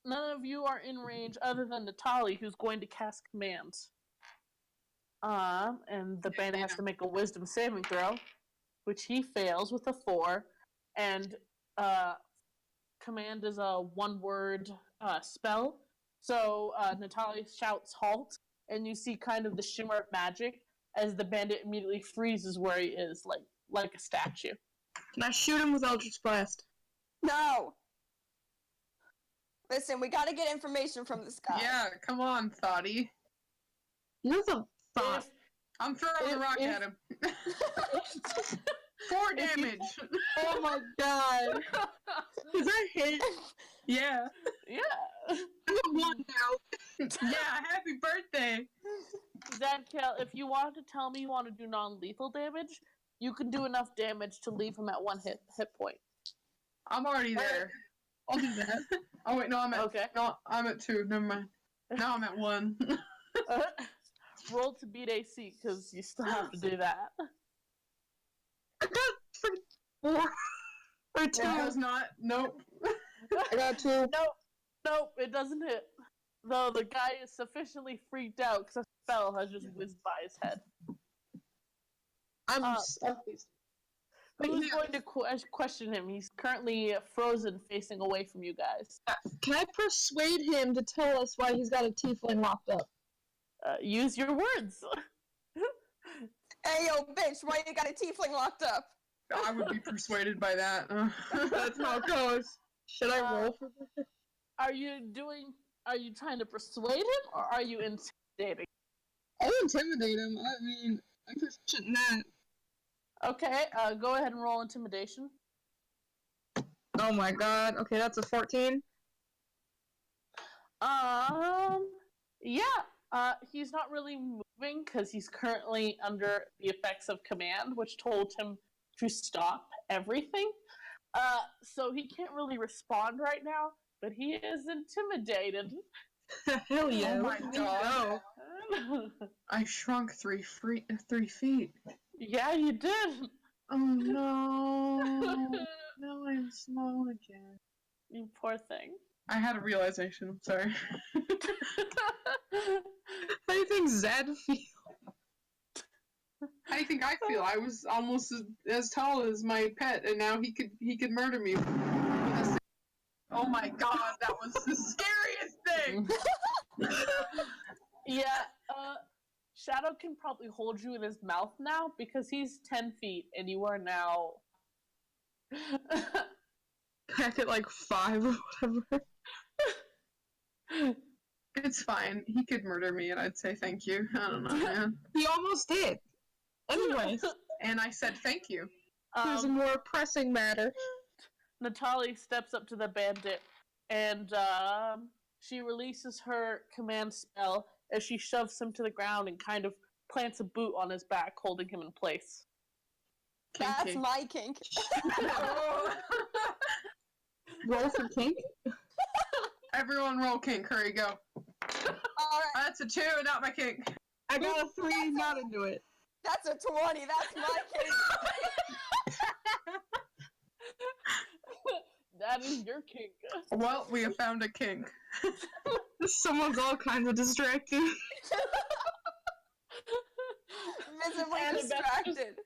[SPEAKER 1] None of you are in range other than Natalie, who's going to cast commands. And the bandit has to make a wisdom saving throw, which he fails with a 4. And command is a 1-word spell. So Natalie shouts halt, and you see kind of the shimmer of magic as the bandit immediately freezes where he is, like a statue.
[SPEAKER 2] Can I shoot him with Eldritch Blast?
[SPEAKER 4] No. Listen, we gotta get information from this guy.
[SPEAKER 3] Yeah, come on, Thoughty.
[SPEAKER 2] You know the 5.
[SPEAKER 3] I'm throwing a rock at him. 4 damage.
[SPEAKER 2] Oh my god. Does that hit?
[SPEAKER 3] Yeah.
[SPEAKER 1] Yeah.
[SPEAKER 2] I'm at 1 now.
[SPEAKER 3] Yeah, happy birthday.
[SPEAKER 1] Zadkiel, if you want to tell me you want to do non-lethal damage, you can do enough damage to leave him at 1 hit point.
[SPEAKER 3] I'm already there.
[SPEAKER 2] I'll do that.
[SPEAKER 3] Oh wait, no, I'm at 2. Never mind. Now I'm at 1.
[SPEAKER 1] Roll to beat AC, because you still have to do that.
[SPEAKER 2] I got 4 or 2.
[SPEAKER 3] It does not. Nope.
[SPEAKER 2] I got 2.
[SPEAKER 1] Nope, it doesn't hit. Though the guy is sufficiently freaked out because a spell has just whizzed by his head.
[SPEAKER 2] I'm
[SPEAKER 1] Who's going to question him? He's currently frozen, facing away from you guys.
[SPEAKER 2] Can I persuade him to tell us why he's got a tiefling locked up?
[SPEAKER 1] Use your words.
[SPEAKER 4] Hey, yo, bitch, why you got a tiefling locked up?
[SPEAKER 3] I would be persuaded by that.
[SPEAKER 2] That's how it goes. Should I roll for this?
[SPEAKER 1] Are you trying to persuade him, or are you intimidating?
[SPEAKER 2] I'll intimidate him. I mean, I'm proficient in that.
[SPEAKER 1] Okay, go ahead and roll intimidation.
[SPEAKER 2] Oh my god. Okay, that's a 14.
[SPEAKER 1] Yeah. He's not really moving because he's currently under the effects of command, which told him to stop everything. So he can't really respond right now, but he is intimidated.
[SPEAKER 2] Hell yeah.
[SPEAKER 3] Oh my god. I shrunk 3 feet.
[SPEAKER 1] Yeah, you did.
[SPEAKER 3] Oh no. Now I'm small again.
[SPEAKER 1] You poor thing.
[SPEAKER 3] I had a realization. I'm sorry.
[SPEAKER 2] How do you think Zed feels?
[SPEAKER 3] How do you think I feel? I was almost as tall as my pet, and now he could murder me. Oh my god, that was the scariest thing!
[SPEAKER 1] Yeah, Shadow can probably hold you in his mouth now because he's 10 feet and you are now...
[SPEAKER 2] Back at like 5 or whatever.
[SPEAKER 3] It's fine. He could murder me and I'd say thank you. I don't know, man.
[SPEAKER 2] He almost did. Anyways.
[SPEAKER 3] And I said thank you.
[SPEAKER 2] There's a more pressing matter.
[SPEAKER 1] Natalie steps up to the bandit and she releases her command spell as she shoves him to the ground and kind of plants a boot on his back, holding him in place.
[SPEAKER 4] That's
[SPEAKER 3] Kinky.
[SPEAKER 4] my kink.
[SPEAKER 2] Roll for kink?
[SPEAKER 3] Everyone roll kink. Hurry, go.
[SPEAKER 4] Alright,
[SPEAKER 3] That's a 2, not my kink.
[SPEAKER 2] I got a 3, not into it.
[SPEAKER 4] that's a 20, that's my kink.
[SPEAKER 1] That is your kink.
[SPEAKER 3] Well, we have found a kink.
[SPEAKER 2] Someone's all kinds of distracted.
[SPEAKER 4] Visibly
[SPEAKER 1] Annabeth
[SPEAKER 4] distracted.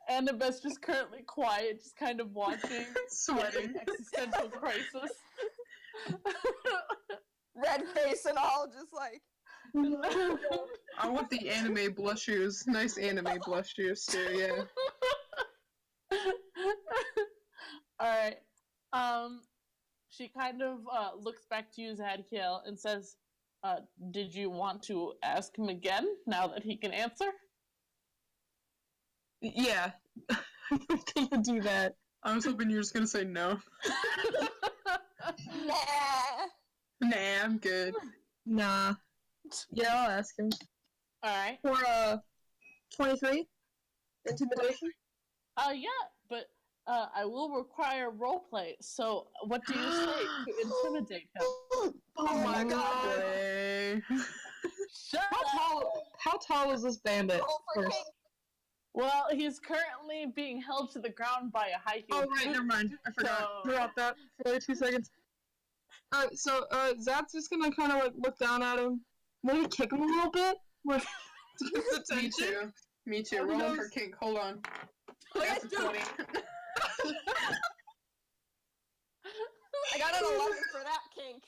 [SPEAKER 1] Annabeth's just currently quiet, just kind of watching.
[SPEAKER 3] Sweating.
[SPEAKER 1] Existential crisis.
[SPEAKER 4] Red face and all, just like...
[SPEAKER 3] I want the anime blush shoes. Nice anime blush shoes too, yeah.
[SPEAKER 1] Alright. She kind of looks back to you, Zadkiel, and says, did you want to ask him again, now that he can answer?
[SPEAKER 2] Yeah. I'm gonna do that.
[SPEAKER 3] I was hoping you were just gonna say no.
[SPEAKER 4] Nah.
[SPEAKER 3] Nah, I'm good.
[SPEAKER 2] Nah. Yeah, I'll ask him.
[SPEAKER 1] Alright.
[SPEAKER 2] For, 23? Intimidation?
[SPEAKER 1] Yeah, but I will require roleplay, so what do you say to intimidate him?
[SPEAKER 2] Oh my god.
[SPEAKER 3] Way.
[SPEAKER 1] Shut up!
[SPEAKER 2] How tall is this bandit?
[SPEAKER 4] Roll for
[SPEAKER 2] first?
[SPEAKER 4] kink.
[SPEAKER 1] Well, he's currently being held to the ground by a high heel.
[SPEAKER 2] Oh, right, never mind. I forgot. Forgot that for like 2 seconds. So, Zap's just gonna kind of like look down at him, maybe kick him a little bit. Like, to get his
[SPEAKER 3] Me
[SPEAKER 2] attention.
[SPEAKER 3] too. Me too. Rolling for kink. Hold on. That's a 20.
[SPEAKER 4] I got an 11 for that kink.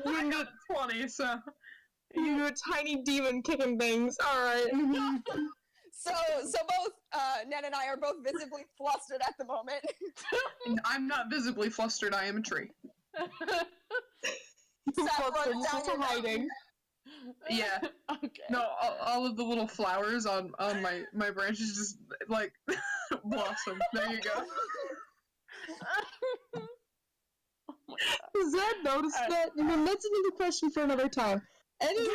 [SPEAKER 3] I got 20, so.
[SPEAKER 2] You do tiny demon kicking things. Alright.
[SPEAKER 4] So both Ned and I are both visibly flustered at the moment.
[SPEAKER 3] I'm not visibly flustered. I am a tree.
[SPEAKER 4] Stop running down your
[SPEAKER 2] hiding.
[SPEAKER 3] Yeah.
[SPEAKER 1] Okay.
[SPEAKER 3] No, all of the little flowers on my branches just like blossom. There you go.
[SPEAKER 1] Oh my God.
[SPEAKER 2] Zed noticed that, and then that's another question for another time. And he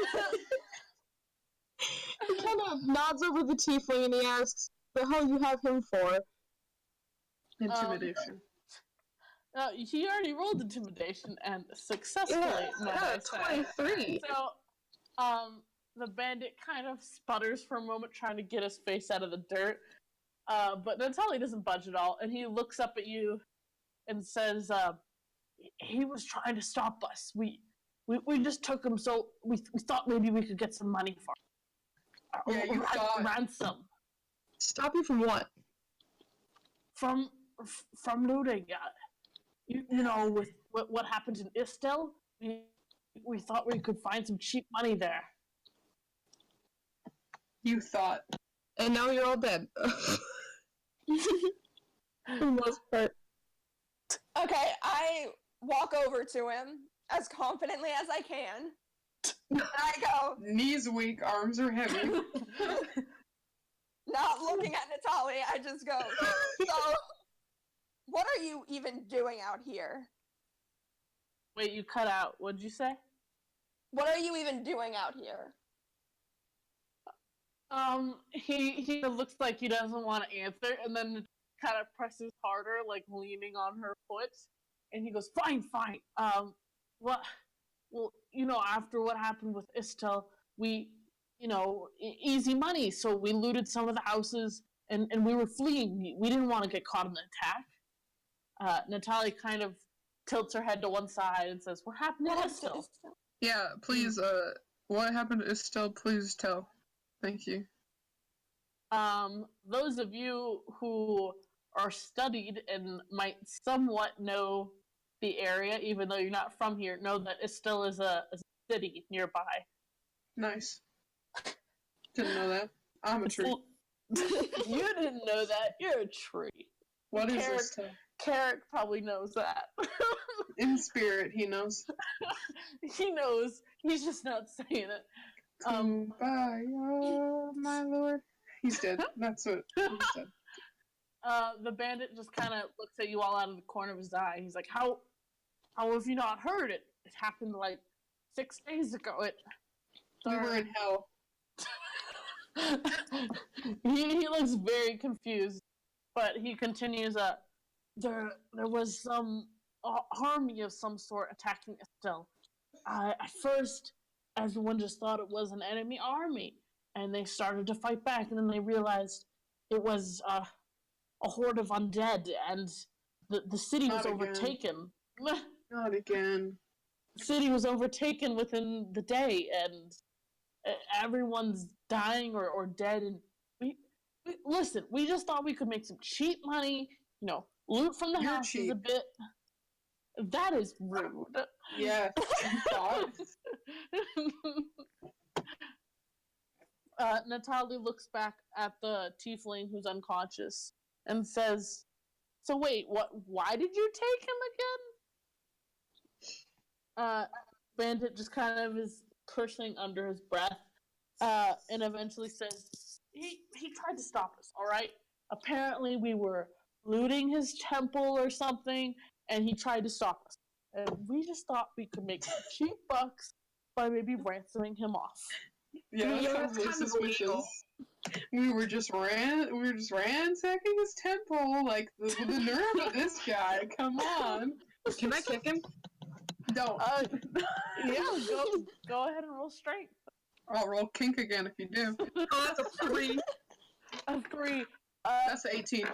[SPEAKER 2] kind of nods over the tiefling and he asks, "The hell you have him for?"
[SPEAKER 3] Intimidation.
[SPEAKER 1] He already rolled intimidation and successfully, might I say.
[SPEAKER 2] 23.
[SPEAKER 1] So, the bandit kind of sputters for a moment, trying to get his face out of the dirt. But Natalie doesn't budge at all, and he looks up at you and says, he was trying to stop us. We just took him, so we thought maybe we could get some money for him.
[SPEAKER 3] Yeah, you thought.
[SPEAKER 1] Ransom.
[SPEAKER 2] Stop you from what?
[SPEAKER 1] From looting. You know, with what happened in Istel, we thought we could find some cheap money there.
[SPEAKER 3] You thought.
[SPEAKER 2] And now you're all dead. For the most part.
[SPEAKER 4] Okay, I walk over to him as confidently as I can. And I go,
[SPEAKER 3] Knees weak, arms are heavy.
[SPEAKER 4] not looking at Natalie, I just go, so, what are you even doing out here?
[SPEAKER 1] Wait, you cut out. What'd you say?
[SPEAKER 4] What are you even doing out here?
[SPEAKER 1] He looks like he doesn't want to answer, and then kind of presses harder, like leaning on her foot, and he goes, fine. What? Well, you know, after what happened with Istel, we, you know, easy money, so we looted some of the houses, and we were fleeing. We didn't want to get caught in an attack. Natalie kind of tilts her head to one side and says, what happened to Istel?
[SPEAKER 3] Yeah, please, what happened to Estelle, please tell. Thank you.
[SPEAKER 1] Those of you who are studied and might somewhat know the area, even though you're not from here, know that Estelle is a city nearby.
[SPEAKER 3] Nice. Didn't know that. I'm a tree.
[SPEAKER 1] You didn't know that. You're a tree.
[SPEAKER 3] What is Estelle?
[SPEAKER 1] Carrick probably knows that.
[SPEAKER 3] In spirit, he knows.
[SPEAKER 1] He knows. He's just not saying it.
[SPEAKER 3] Kumbaya, my lord. He's dead. That's what he said.
[SPEAKER 1] The bandit just kind of looks at you all out of the corner of his eye. He's like, how have you not heard it? It happened like 6 days ago.
[SPEAKER 3] We were in hell.
[SPEAKER 1] he looks very confused, but he continues, there was some army of some sort attacking Estelle. At first, everyone just thought it was an enemy army, and they started to fight back, and then they realized it was a horde of undead, and the city was overtaken.
[SPEAKER 3] Not again.
[SPEAKER 1] The city was overtaken within the day, and everyone's dying or dead, and listen, we just thought we could make some cheap money, you know, loot from the houses a bit. That is rude.
[SPEAKER 3] Yeah.
[SPEAKER 1] Natalie looks back at the tiefling who's unconscious and says, so wait, why did you take him again? Bandit just kind of is cursing under his breath, and eventually says, he tried to stop us, alright? Apparently we were looting his temple or something, and he tried to stop us. And we just thought we could make some cheap bucks by maybe ransoming him off.
[SPEAKER 3] Yeah, that's kind of suspicious. We were just ransacking his temple, like the nerve of this guy. Come on.
[SPEAKER 2] Can I kick him?
[SPEAKER 3] Don't.
[SPEAKER 1] Yeah, go ahead and roll strength.
[SPEAKER 3] I'll roll kink again if you do.
[SPEAKER 2] Oh, that's a 3.
[SPEAKER 1] A 3.
[SPEAKER 3] That's 18.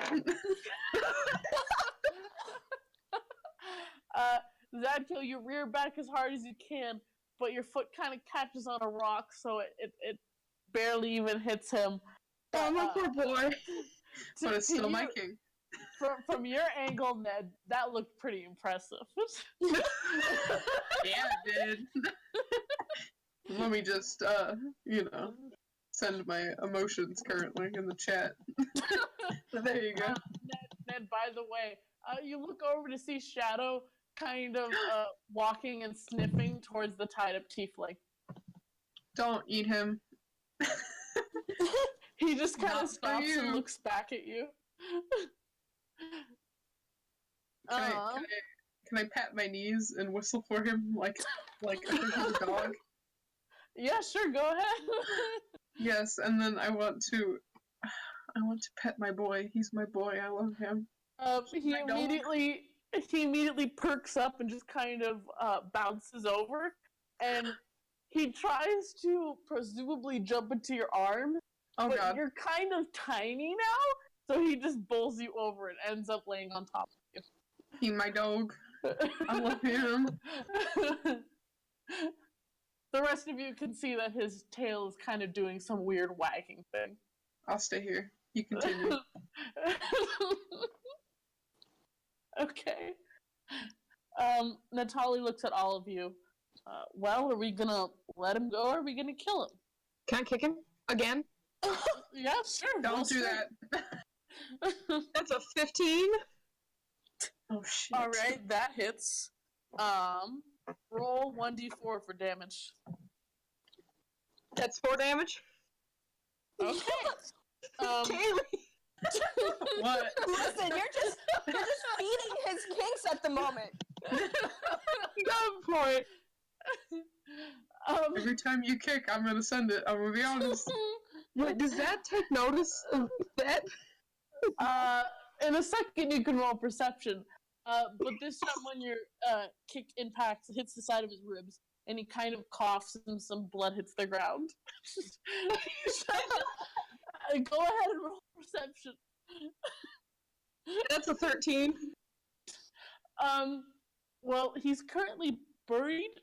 [SPEAKER 1] Zadkiel, you rear back as hard as you can, but your foot kind of catches on a rock, so it barely even hits him.
[SPEAKER 2] Oh, my poor boy.
[SPEAKER 3] But it's still my king.
[SPEAKER 1] From your angle, Ned, that looked pretty impressive.
[SPEAKER 3] Yeah, it did. Let me just, send my emotions currently in the chat. There you go.
[SPEAKER 1] Ned, by the way, you look over to see Shadow kind of walking and sniffing towards the tied up tiefling.
[SPEAKER 3] Don't eat him.
[SPEAKER 1] He just kind
[SPEAKER 3] Not
[SPEAKER 1] of
[SPEAKER 3] for
[SPEAKER 1] stops and
[SPEAKER 3] you.
[SPEAKER 1] looks back at you.
[SPEAKER 3] Can I pat my knees and whistle for him like I think he's a dog?
[SPEAKER 1] Yeah, sure, go ahead.
[SPEAKER 3] Yes, and then I want to pet my boy. He's my boy. I love him.
[SPEAKER 1] He
[SPEAKER 3] My dog.
[SPEAKER 1] immediately perks up and just kind of bounces over, and he tries to presumably jump into your arm,
[SPEAKER 3] Oh
[SPEAKER 1] but
[SPEAKER 3] god.
[SPEAKER 1] you're kind of tiny now, so he just bowls you over and ends up laying on top of
[SPEAKER 3] He my dog.
[SPEAKER 1] you.
[SPEAKER 3] I love him.
[SPEAKER 1] The rest of you can see that his tail is kind of doing some weird wagging thing.
[SPEAKER 3] I'll stay here. You continue.
[SPEAKER 1] Okay. Natalie looks at all of you. Well, are we gonna let him go or are we gonna kill him?
[SPEAKER 2] Can I kick him again?
[SPEAKER 1] Yeah, sure.
[SPEAKER 3] Don't do that.
[SPEAKER 2] That's a 15.
[SPEAKER 3] Oh shit.
[SPEAKER 1] Alright, that hits. Roll 1d4 for damage.
[SPEAKER 2] That's 4 damage.
[SPEAKER 1] Okay.
[SPEAKER 2] Kayli.
[SPEAKER 3] What?
[SPEAKER 4] Listen, you're just feeding his kinks at the moment.
[SPEAKER 2] Good point.
[SPEAKER 3] Every time you kick, I'm gonna send it. I'm gonna be honest.
[SPEAKER 2] Wait, does that take notice of that?
[SPEAKER 1] In a second you can roll perception. But this time when your kick impacts, it hits the side of his ribs, and he kind of coughs and some blood hits the ground. Go ahead and roll perception.
[SPEAKER 2] That's a 13.
[SPEAKER 1] Well, he's currently buried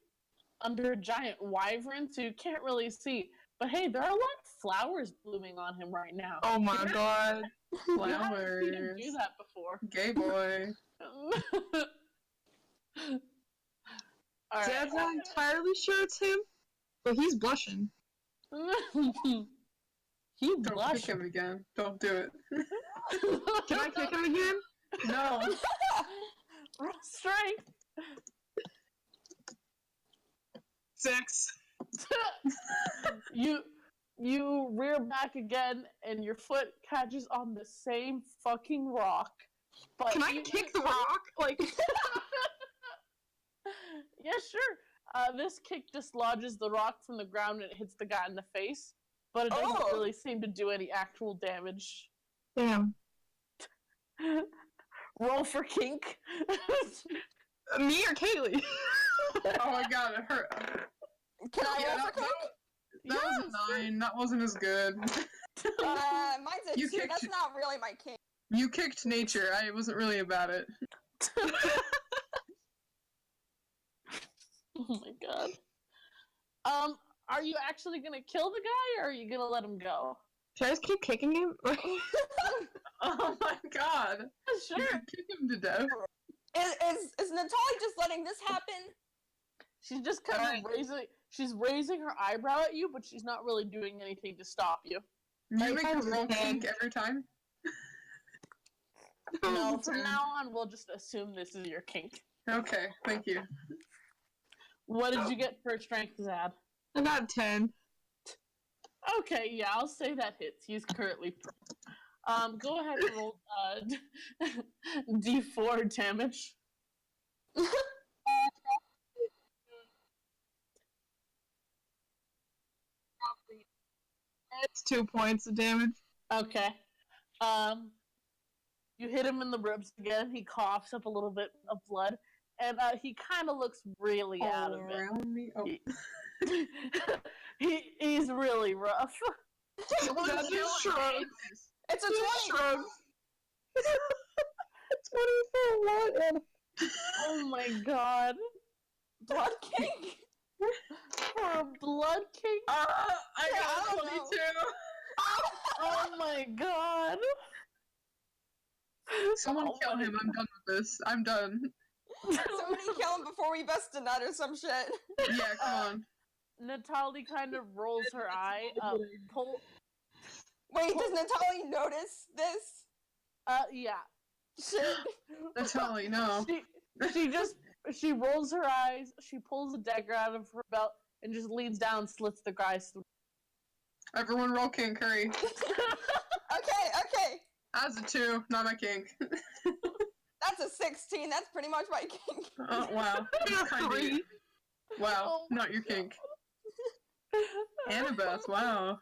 [SPEAKER 1] under a giant wyvern, so you can't really see. But hey, there are a lot of flowers blooming on him right now.
[SPEAKER 2] Oh my god.
[SPEAKER 1] You haven't seen him
[SPEAKER 3] Flowers.
[SPEAKER 1] do that before.
[SPEAKER 3] Gay boy.
[SPEAKER 1] All
[SPEAKER 2] Dad's
[SPEAKER 1] right.
[SPEAKER 2] not entirely sure it's him, but he's blushing.
[SPEAKER 1] He
[SPEAKER 3] Don't
[SPEAKER 1] blushed.
[SPEAKER 3] kick him again. Don't do it.
[SPEAKER 2] Can I kick him again?
[SPEAKER 3] No.
[SPEAKER 1] Roll strength.
[SPEAKER 2] 6.
[SPEAKER 1] You rear back again, and your foot catches on the same fucking rock. But
[SPEAKER 2] Can I kick the rock? Like,
[SPEAKER 1] yeah, sure. This kick dislodges the rock from the ground and it hits the guy in the face, but it doesn't
[SPEAKER 4] Oh.
[SPEAKER 1] really seem to do any actual damage.
[SPEAKER 2] damn.
[SPEAKER 1] Roll for kink.
[SPEAKER 2] Me or Kayli?
[SPEAKER 3] Oh my god, it hurt.
[SPEAKER 4] Can I roll for
[SPEAKER 3] that,
[SPEAKER 4] kink?
[SPEAKER 3] that was a 9. That wasn't as good.
[SPEAKER 4] Mine's a
[SPEAKER 3] You
[SPEAKER 4] 2.
[SPEAKER 3] kicked
[SPEAKER 4] That's
[SPEAKER 3] it.
[SPEAKER 4] not really my kink.
[SPEAKER 3] You kicked nature. I wasn't really about it.
[SPEAKER 1] Oh my god. Are you actually gonna kill the guy, or are you gonna let him go?
[SPEAKER 2] Should I just keep kicking him?
[SPEAKER 3] Oh my god.
[SPEAKER 1] Sure.
[SPEAKER 3] You're gonna kick him to death.
[SPEAKER 4] Is Natalie just letting this happen?
[SPEAKER 1] She's just kind of raising her eyebrow at you, but she's not really doing anything to stop you.
[SPEAKER 3] You make
[SPEAKER 2] I
[SPEAKER 3] a roll
[SPEAKER 2] understand.
[SPEAKER 3] kink every time?
[SPEAKER 1] No, from now on, we'll just assume this is your kink.
[SPEAKER 3] Okay, thank you.
[SPEAKER 1] What did you get for strength, Zad?
[SPEAKER 2] I got 10.
[SPEAKER 1] Okay, yeah, I'll say that hits. He's currently go ahead and roll D4 damage.
[SPEAKER 2] It's 2 points of damage.
[SPEAKER 1] Okay. You hit him in the ribs again. He coughs up a little bit of blood, and he kind of looks really out of it.
[SPEAKER 3] Around me? Oh.
[SPEAKER 1] He's really rough.
[SPEAKER 2] That's a shrug.
[SPEAKER 4] It's a 20.
[SPEAKER 2] Shrug. 24 what?
[SPEAKER 1] Oh my god. Blood kink? For a blood kink?
[SPEAKER 3] I
[SPEAKER 4] Yeah, I
[SPEAKER 3] got
[SPEAKER 4] don't
[SPEAKER 3] 22.
[SPEAKER 1] Oh my god.
[SPEAKER 3] Someone
[SPEAKER 1] Oh
[SPEAKER 3] kill
[SPEAKER 1] my
[SPEAKER 3] him. I'm done with this. I'm done.
[SPEAKER 4] Somebody kill him before we bust a nut or some shit.
[SPEAKER 3] Yeah, come on.
[SPEAKER 1] Natalie kind of rolls her eye up.
[SPEAKER 4] Wait, does Natalie notice this?
[SPEAKER 1] Yeah. Shit.
[SPEAKER 3] Natalie, no.
[SPEAKER 1] She rolls her eyes, she pulls a dagger out of her belt, and just leans down and slits the guy's throat.
[SPEAKER 3] Everyone roll kink, hurry.
[SPEAKER 4] Okay.
[SPEAKER 3] That's a 2, not my kink.
[SPEAKER 4] That's a 16. That's pretty much my kink.
[SPEAKER 3] Oh, wow. It's kinda... Wow,
[SPEAKER 1] Oh
[SPEAKER 3] not your kink. Annabeth, wow.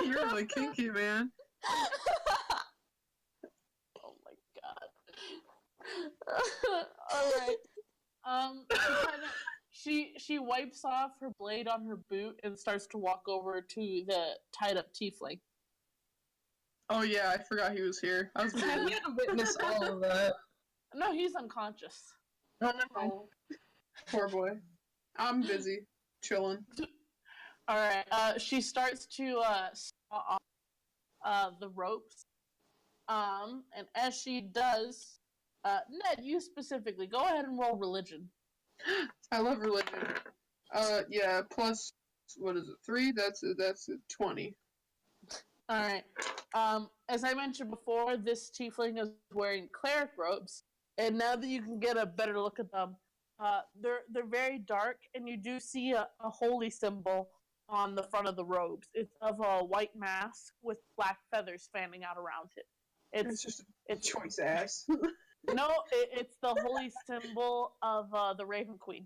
[SPEAKER 3] You're really kinky, man.
[SPEAKER 1] Oh my god. Alright. She wipes off her blade on her boot and starts to walk over to the tied up tiefling.
[SPEAKER 3] Oh yeah, I forgot he was here. I was
[SPEAKER 2] We
[SPEAKER 3] busy.
[SPEAKER 2] had to witness all of that.
[SPEAKER 1] No, he's unconscious.
[SPEAKER 2] Oh, never mind.
[SPEAKER 3] Oh, poor boy. I'm busy. Chilling.
[SPEAKER 1] Alright, she starts to saw off the ropes. And as she does, Ned, you specifically, go ahead and roll religion.
[SPEAKER 3] I love religion. Yeah, plus, what is it, 3? That's a 20.
[SPEAKER 1] Alright. As I mentioned before, this tiefling is wearing cleric robes, and now that you can get a better look at them, they're very dark, and you do see a holy symbol on the front of the robes. It's of a white mask with black feathers fanning out around it.
[SPEAKER 3] It's just a choice ass.
[SPEAKER 1] No, it's the holy symbol of the Raven Queen.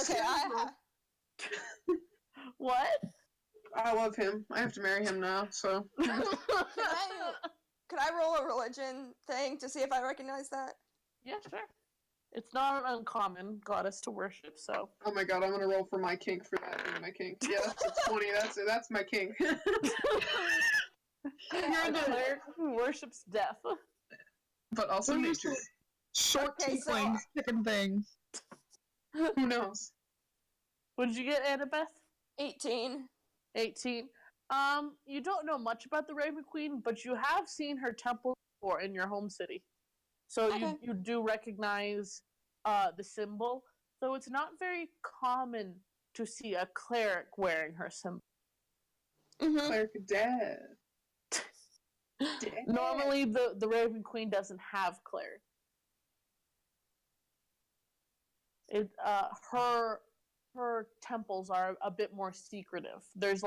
[SPEAKER 4] Okay,
[SPEAKER 1] What?
[SPEAKER 3] I love him. I have to marry him now, so.
[SPEAKER 4] Could I roll a religion thing to see if I recognize that?
[SPEAKER 1] Yeah, sure. It's not an uncommon goddess to worship, so.
[SPEAKER 3] Oh my god, I'm gonna roll for my kink for that being my kink. Yeah, that's a 20. That's my kink.
[SPEAKER 1] You're the cleric who worships death.
[SPEAKER 3] But also nature.
[SPEAKER 2] Short
[SPEAKER 4] Okay, so-
[SPEAKER 2] tieflings picking things.
[SPEAKER 3] Who knows?
[SPEAKER 1] What did you get, Annabeth?
[SPEAKER 4] 18.
[SPEAKER 1] 18. You don't know much about the Raven Queen, but you have seen her temple before in your home city. So
[SPEAKER 4] Okay.
[SPEAKER 1] you do recognize the symbol. So it's not very common to see a cleric wearing her symbol.
[SPEAKER 4] Mm-hmm.
[SPEAKER 3] Cleric dad.
[SPEAKER 1] Normally, the Raven Queen doesn't have cleric. Her temples are a bit more secretive. There's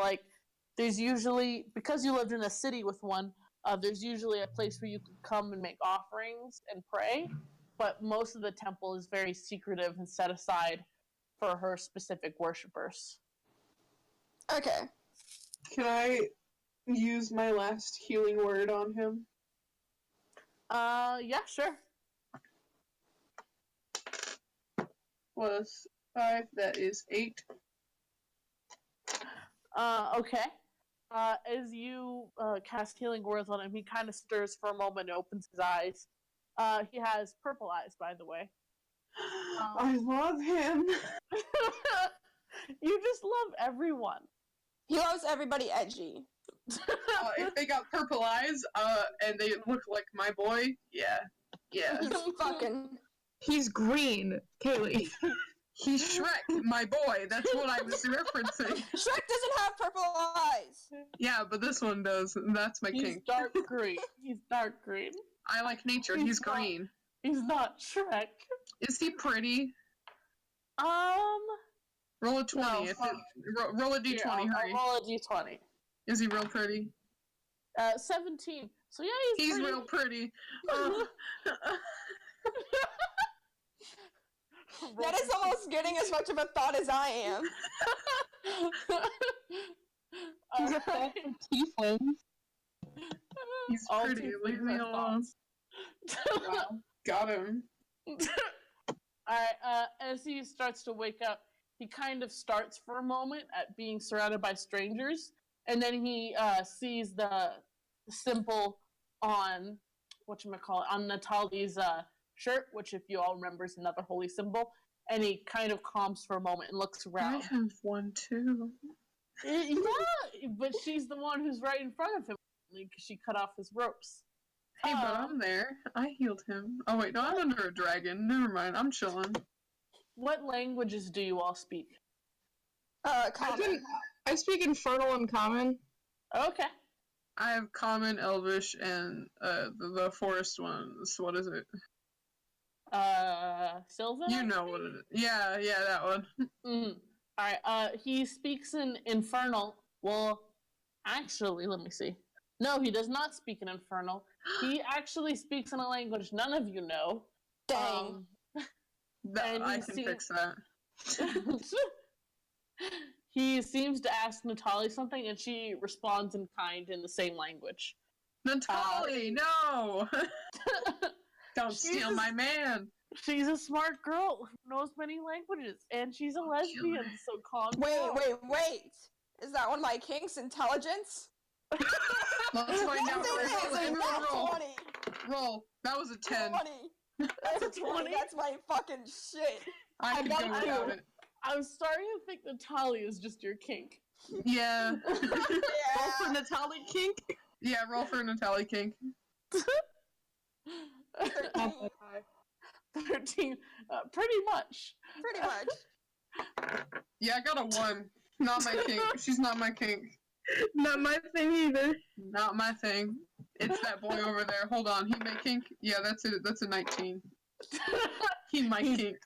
[SPEAKER 1] usually, because you lived in a city with one, there's usually a place where you can come and make offerings and pray, but most of the temple is very secretive and set aside for her specific worshippers.
[SPEAKER 4] Okay.
[SPEAKER 3] Can I use my last healing word on him?
[SPEAKER 1] Yeah, sure.
[SPEAKER 3] Plus 5, that is 8.
[SPEAKER 1] Okay. As you cast healing words on him, he kind of stirs for a moment and opens his eyes. He has purple eyes, by the way.
[SPEAKER 3] I love him.
[SPEAKER 1] You just love everyone.
[SPEAKER 4] He loves everybody edgy.
[SPEAKER 3] If they got purple eyes, and they look like my boy, yeah.
[SPEAKER 4] He's fucking.
[SPEAKER 2] He's green, Kayli.
[SPEAKER 3] He's Shrek, my boy. That's what I was referencing.
[SPEAKER 4] Shrek doesn't have purple eyes.
[SPEAKER 3] Yeah, but this one does. And that's my
[SPEAKER 1] He's
[SPEAKER 3] kink.
[SPEAKER 1] dark green. He's dark green.
[SPEAKER 3] I like nature. He's green.
[SPEAKER 1] He's not Shrek.
[SPEAKER 3] Is he pretty? Roll a 20.
[SPEAKER 1] No,
[SPEAKER 3] Roll a d20,
[SPEAKER 1] I'll
[SPEAKER 3] hurry.
[SPEAKER 1] roll a d20.
[SPEAKER 3] Is he real pretty?
[SPEAKER 1] 17. So yeah, he's
[SPEAKER 3] He's
[SPEAKER 1] pretty.
[SPEAKER 3] real pretty.
[SPEAKER 4] That is almost getting as much of a thought as I am.
[SPEAKER 2] He's a fan of tieflings.
[SPEAKER 3] He's
[SPEAKER 1] All
[SPEAKER 3] pretty.
[SPEAKER 1] tieflings
[SPEAKER 3] Leave me
[SPEAKER 1] are
[SPEAKER 3] alone. Wow. Got him.
[SPEAKER 1] Alright, as he starts to wake up, he kind of starts for a moment at being surrounded by strangers, and then he sees the symbol on, on Natalie's shirt, which, if you all remember, is another holy symbol, and he kind of calms for a moment and looks
[SPEAKER 3] I
[SPEAKER 1] around.
[SPEAKER 3] have one too.
[SPEAKER 1] Yeah, but she's the one who's right in front of him, because she cut off his ropes.
[SPEAKER 3] Hey, but I'm there. I healed him. Oh wait, no, I'm under a dragon. Never mind. I'm chilling.
[SPEAKER 1] What languages do you all speak?
[SPEAKER 4] Common.
[SPEAKER 2] I speak Infernal and Common.
[SPEAKER 1] Okay.
[SPEAKER 3] I have Common, Elvish, and the forest ones. What is it?
[SPEAKER 1] Sylvan?
[SPEAKER 3] You know what it is. Yeah, that one.
[SPEAKER 1] Mm-hmm. Alright, he speaks in Infernal. Well, actually, let me see. No, he does not speak in Infernal. He actually speaks in a language none of you know.
[SPEAKER 4] Dang.
[SPEAKER 3] I can fix that.
[SPEAKER 1] He seems to ask Natalie something, and she responds in kind in the same language.
[SPEAKER 3] Natalie, no! Don't steal my man!
[SPEAKER 1] She's a smart girl who knows many languages, and she's a lesbian, so calm down.
[SPEAKER 4] Wait. Is that one of my kinks? Intelligence?
[SPEAKER 3] Let's find out. Roll.
[SPEAKER 4] 20.
[SPEAKER 3] Roll. That was a 10.
[SPEAKER 4] 20. That's a 20. That's my fucking shit.
[SPEAKER 3] I can go without it.
[SPEAKER 1] I'm starting to think Natalie is just your kink.
[SPEAKER 3] Yeah.
[SPEAKER 2] Roll for Natalie kink?
[SPEAKER 3] Yeah, roll for Natalie kink.
[SPEAKER 1] 13. Pretty much.
[SPEAKER 4] Pretty much.
[SPEAKER 3] Yeah, I got a 1. Not my kink. She's not my kink.
[SPEAKER 2] Not my thing either.
[SPEAKER 3] Not my thing. It's that boy over there. Hold on. He my kink? Yeah, that's it. That's a 19. He my kink.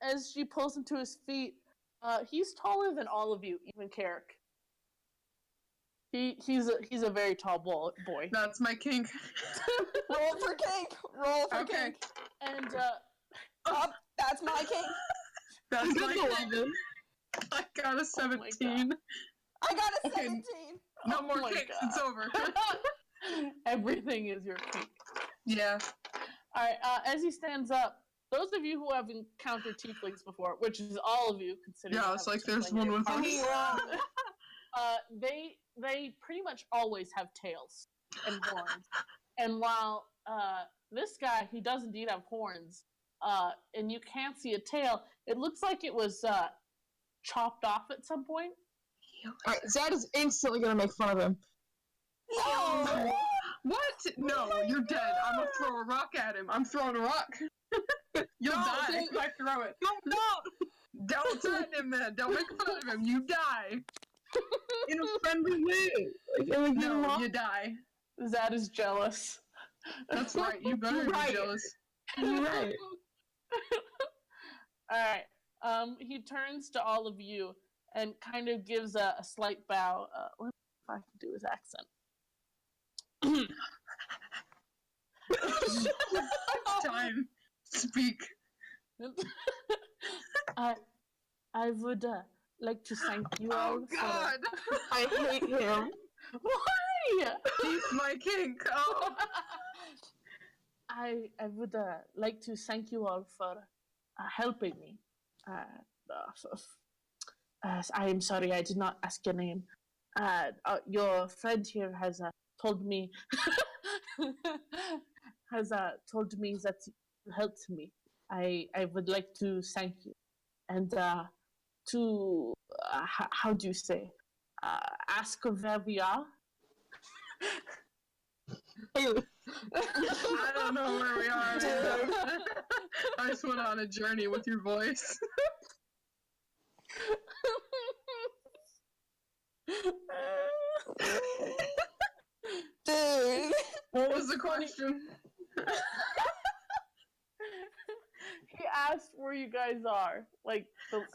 [SPEAKER 1] As she pulls him to his feet, he's taller than all of you, even Carrick. He's a very tall boy.
[SPEAKER 3] That's my kink.
[SPEAKER 4] Roll for kink. Roll for kink.
[SPEAKER 1] And
[SPEAKER 4] that's my kink.
[SPEAKER 3] That's my kink. I got a 17.
[SPEAKER 4] I got a 17.
[SPEAKER 3] No more kinks. It's over.
[SPEAKER 1] Everything is your kink.
[SPEAKER 3] Yeah.
[SPEAKER 1] All right. As he stands up, those of you who have encountered tieflings before, which is all of you, considering.
[SPEAKER 3] Yeah, it's like there's one with us.
[SPEAKER 1] They pretty much always have tails and horns. And while this guy, he does indeed have horns, and you can't see a tail, it looks like it was chopped off at some point.
[SPEAKER 2] Alright, Zad is instantly gonna make fun of him.
[SPEAKER 4] No!
[SPEAKER 3] What? No, you're dead. I'm gonna throw a rock at him. I'm throwing a rock. You'll die if I throw it. No! Don't threaten him then. Don't make fun of him. You die.
[SPEAKER 2] In a friendly way.
[SPEAKER 3] No, you die.
[SPEAKER 1] Zad is jealous.
[SPEAKER 3] That's right. You better be jealous.
[SPEAKER 2] Right.
[SPEAKER 1] Alright. He turns to all of you and kind of gives a slight bow. Let me see if I can do his accent.
[SPEAKER 3] Time. Speak.
[SPEAKER 1] I would like to thank you all.
[SPEAKER 3] Oh God!
[SPEAKER 2] I hate him.
[SPEAKER 1] Why?
[SPEAKER 3] He's my kink. Oh.
[SPEAKER 1] I would like to thank you all for helping me. I am sorry, I did not ask your name. Your friend here has told me that you helped me. I would like to thank you, and to how do you say, ask where we are.
[SPEAKER 3] I don't know where we are. I just went on a journey with your voice.
[SPEAKER 4] Dude.
[SPEAKER 3] What was the question?
[SPEAKER 1] He asked where you guys are. Like,
[SPEAKER 3] Can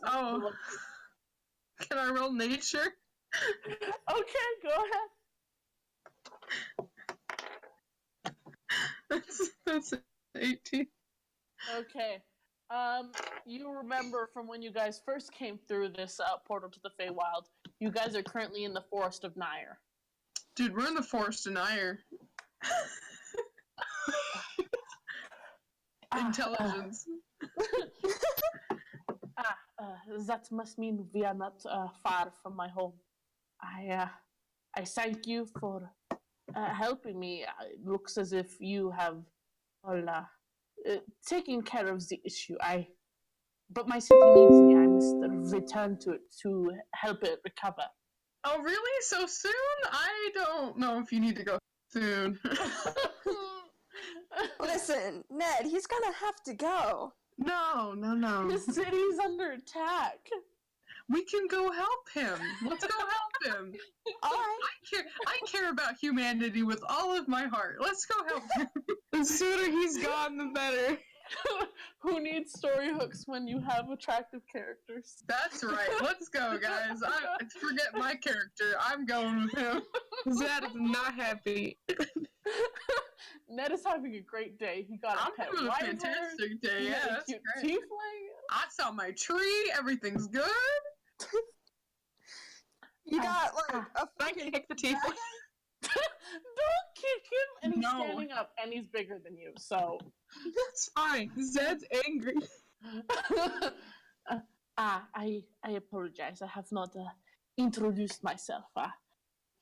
[SPEAKER 3] I roll nature?
[SPEAKER 1] Okay, go ahead.
[SPEAKER 3] That's 18.
[SPEAKER 1] Okay. You remember from when you guys first came through this portal to the Feywild, you guys are currently in the Forest of Nyre.
[SPEAKER 3] Dude, we're in the Forest of Nyre. Intelligence.
[SPEAKER 1] That must mean we are not far from my home. I thank you for helping me. It looks as if you have all taken care of the issue. But my city needs me. I must return to it to help it recover.
[SPEAKER 3] Oh, really? So soon? I don't know if you need to go soon.
[SPEAKER 4] Listen, Ned, he's gonna have to go.
[SPEAKER 3] No.
[SPEAKER 1] The city's under attack.
[SPEAKER 3] We can go help him. Let's go help him.
[SPEAKER 4] All right.
[SPEAKER 3] I care about humanity with all of my heart. Let's go help him.
[SPEAKER 2] The sooner he's gone, the better.
[SPEAKER 1] Who needs story hooks when you have attractive characters?
[SPEAKER 3] That's right. Let's go, guys. Forget my character. I'm going with him.
[SPEAKER 2] Zed is not happy.
[SPEAKER 1] Ned is having a great day. He got a pet
[SPEAKER 3] having a
[SPEAKER 1] wyvern.
[SPEAKER 3] fantastic day.
[SPEAKER 1] He
[SPEAKER 3] Yeah,
[SPEAKER 1] had a
[SPEAKER 3] that's
[SPEAKER 1] cute
[SPEAKER 3] great.
[SPEAKER 1] tiefling.
[SPEAKER 3] I saw my tree. Everything's good.
[SPEAKER 4] You got like a
[SPEAKER 2] I
[SPEAKER 4] fucking
[SPEAKER 2] kick the teeth.
[SPEAKER 1] Don't kick him! And he's
[SPEAKER 3] No.
[SPEAKER 1] standing up, and he's bigger than you, so...
[SPEAKER 2] That's fine. Zed's angry.
[SPEAKER 1] I apologize. I have not introduced myself.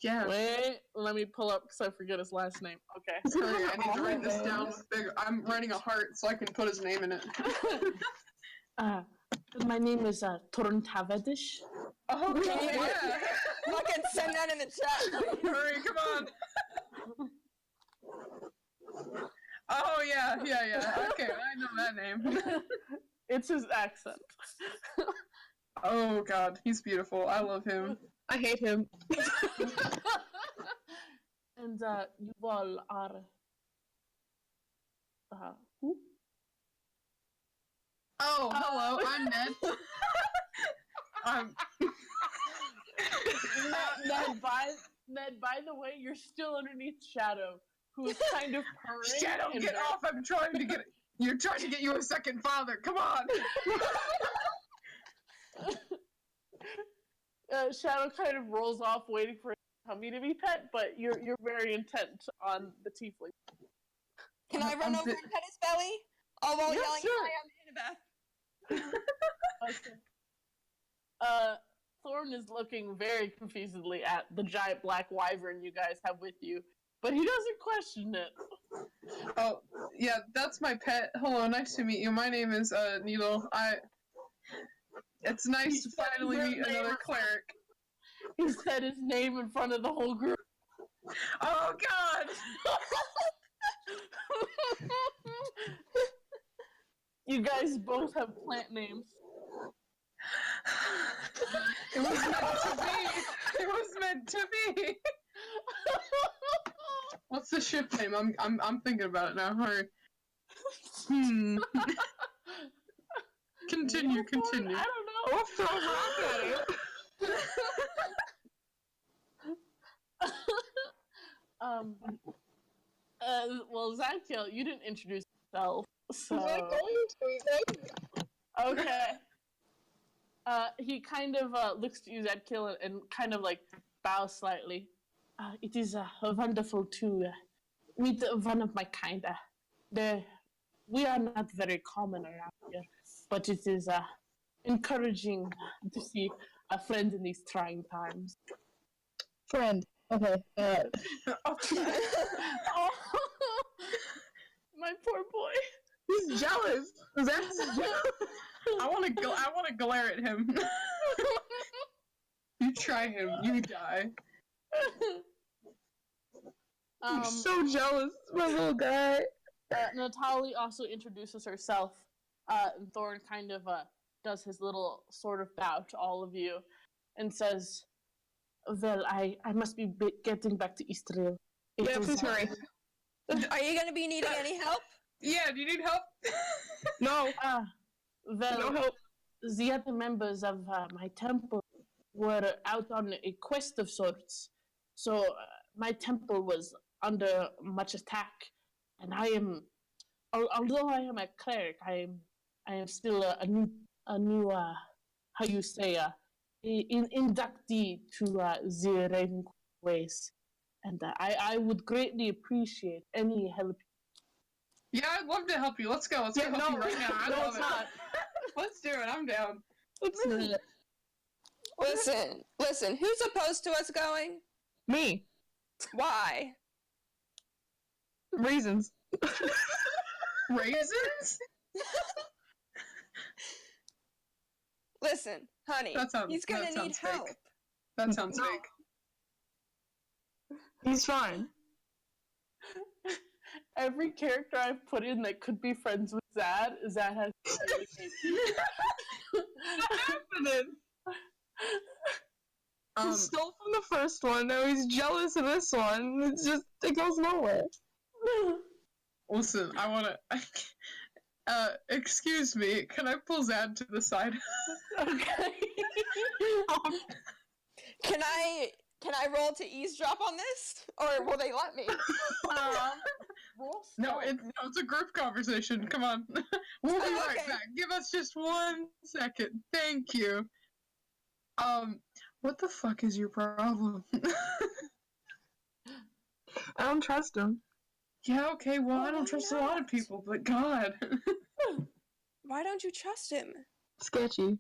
[SPEAKER 3] Yeah.
[SPEAKER 1] Wait, let me pull up because I forget his last name. Okay.
[SPEAKER 3] Sorry, I need to write this down. I'm writing a heart so I can put his name in it.
[SPEAKER 1] My name is Torun Tavedish.
[SPEAKER 3] Oh,
[SPEAKER 4] Can you
[SPEAKER 3] yeah.
[SPEAKER 4] fucking send that in the chat?
[SPEAKER 3] Hurry, come on. Oh, yeah. Okay, I know that name.
[SPEAKER 1] It's his accent.
[SPEAKER 3] Oh, God, he's beautiful. I love him.
[SPEAKER 2] I hate him.
[SPEAKER 1] And you all are... who?
[SPEAKER 3] Oh, hello, I'm Ned.
[SPEAKER 1] Ned, by the way, you're still underneath Shadow, who is kind of purring.
[SPEAKER 3] Shadow,
[SPEAKER 1] and
[SPEAKER 3] get off! You're trying to get you a second father. Come on.
[SPEAKER 1] Shadow kind of rolls off, waiting for Tummy to be pet, but you're very intent on the tiefling.
[SPEAKER 4] Can I run over and pet his belly? All while
[SPEAKER 1] Yeah,
[SPEAKER 4] yelling,
[SPEAKER 1] sure.
[SPEAKER 4] "Hi, I'm Annabeth."
[SPEAKER 1] Okay. Thorn is looking very confusedly at the giant black wyvern you guys have with you, but he doesn't question it.
[SPEAKER 3] Oh, yeah, that's my pet. Hello, nice to meet you. My name is Needle. It's nice to finally meet another cleric.
[SPEAKER 1] He said his name in front of the whole group.
[SPEAKER 3] Oh, God!
[SPEAKER 1] You guys both have plant names.
[SPEAKER 3] It was meant to be. It was meant to be. What's the ship name? I'm thinking about it now. Hurry. Continue.
[SPEAKER 1] I don't know.
[SPEAKER 2] I'll throw a rock at it.
[SPEAKER 1] Well, Zadkiel, you didn't introduce yourself, so...
[SPEAKER 2] Was I going to?
[SPEAKER 1] Okay. He kind of looks to you, Zadkiel, and kind of like bows slightly. It is wonderful to meet one of my kind. We are not very common around here, but it is encouraging to see a friend in these trying times.
[SPEAKER 2] Friend. Okay.
[SPEAKER 1] Oh, my poor boy.
[SPEAKER 2] He's jealous. That's
[SPEAKER 3] I want to glare at him. You try him, you die.
[SPEAKER 2] I'm so jealous, my little guy.
[SPEAKER 1] Natalie also introduces herself, and Thorn kind of does his little sort of bow to all of you, and says, "Well, I must be getting back to Eastrail.
[SPEAKER 2] Yeah, please hurry.
[SPEAKER 4] Are you gonna be needing any help?
[SPEAKER 3] Yeah, do you need help?
[SPEAKER 2] No.
[SPEAKER 1] Well,
[SPEAKER 2] No help.
[SPEAKER 1] the other members of my temple were out on a quest of sorts, so my temple was under much attack, and I am, although I am a cleric, I am still a new how you say, inductee to the Raven ways, and I would greatly appreciate any help.
[SPEAKER 3] Yeah, I'd love to help you. Let's go. Let's go help you right now. I love it. Let's do it. I'm down.
[SPEAKER 4] Listen. Who's opposed to us going?
[SPEAKER 2] Me.
[SPEAKER 4] Why?
[SPEAKER 2] Reasons.
[SPEAKER 3] Raisins?
[SPEAKER 4] Listen, honey. He's gonna
[SPEAKER 3] that
[SPEAKER 4] need
[SPEAKER 3] sounds fake.
[SPEAKER 4] help.
[SPEAKER 3] That sounds fake.
[SPEAKER 2] He's fine.
[SPEAKER 1] Every character I've put in that could be friends with Zad has
[SPEAKER 2] What's happening? He stole from the first one, now he's jealous of this one. It goes nowhere.
[SPEAKER 3] Listen, I wanna... excuse me, can I pull Zad to the side?
[SPEAKER 1] Okay.
[SPEAKER 4] Can I roll to eavesdrop on this, or will they let me?
[SPEAKER 1] Roll
[SPEAKER 3] No,
[SPEAKER 1] stealth.
[SPEAKER 3] it's a group conversation. Come on. We'll be right
[SPEAKER 4] Okay.
[SPEAKER 3] back. Give us just 1 second. Thank you. What the fuck is your problem?
[SPEAKER 2] I don't trust him.
[SPEAKER 3] Yeah, okay, well, I don't trust a lot of people, but God.
[SPEAKER 4] Why don't you trust him?
[SPEAKER 2] Sketchy.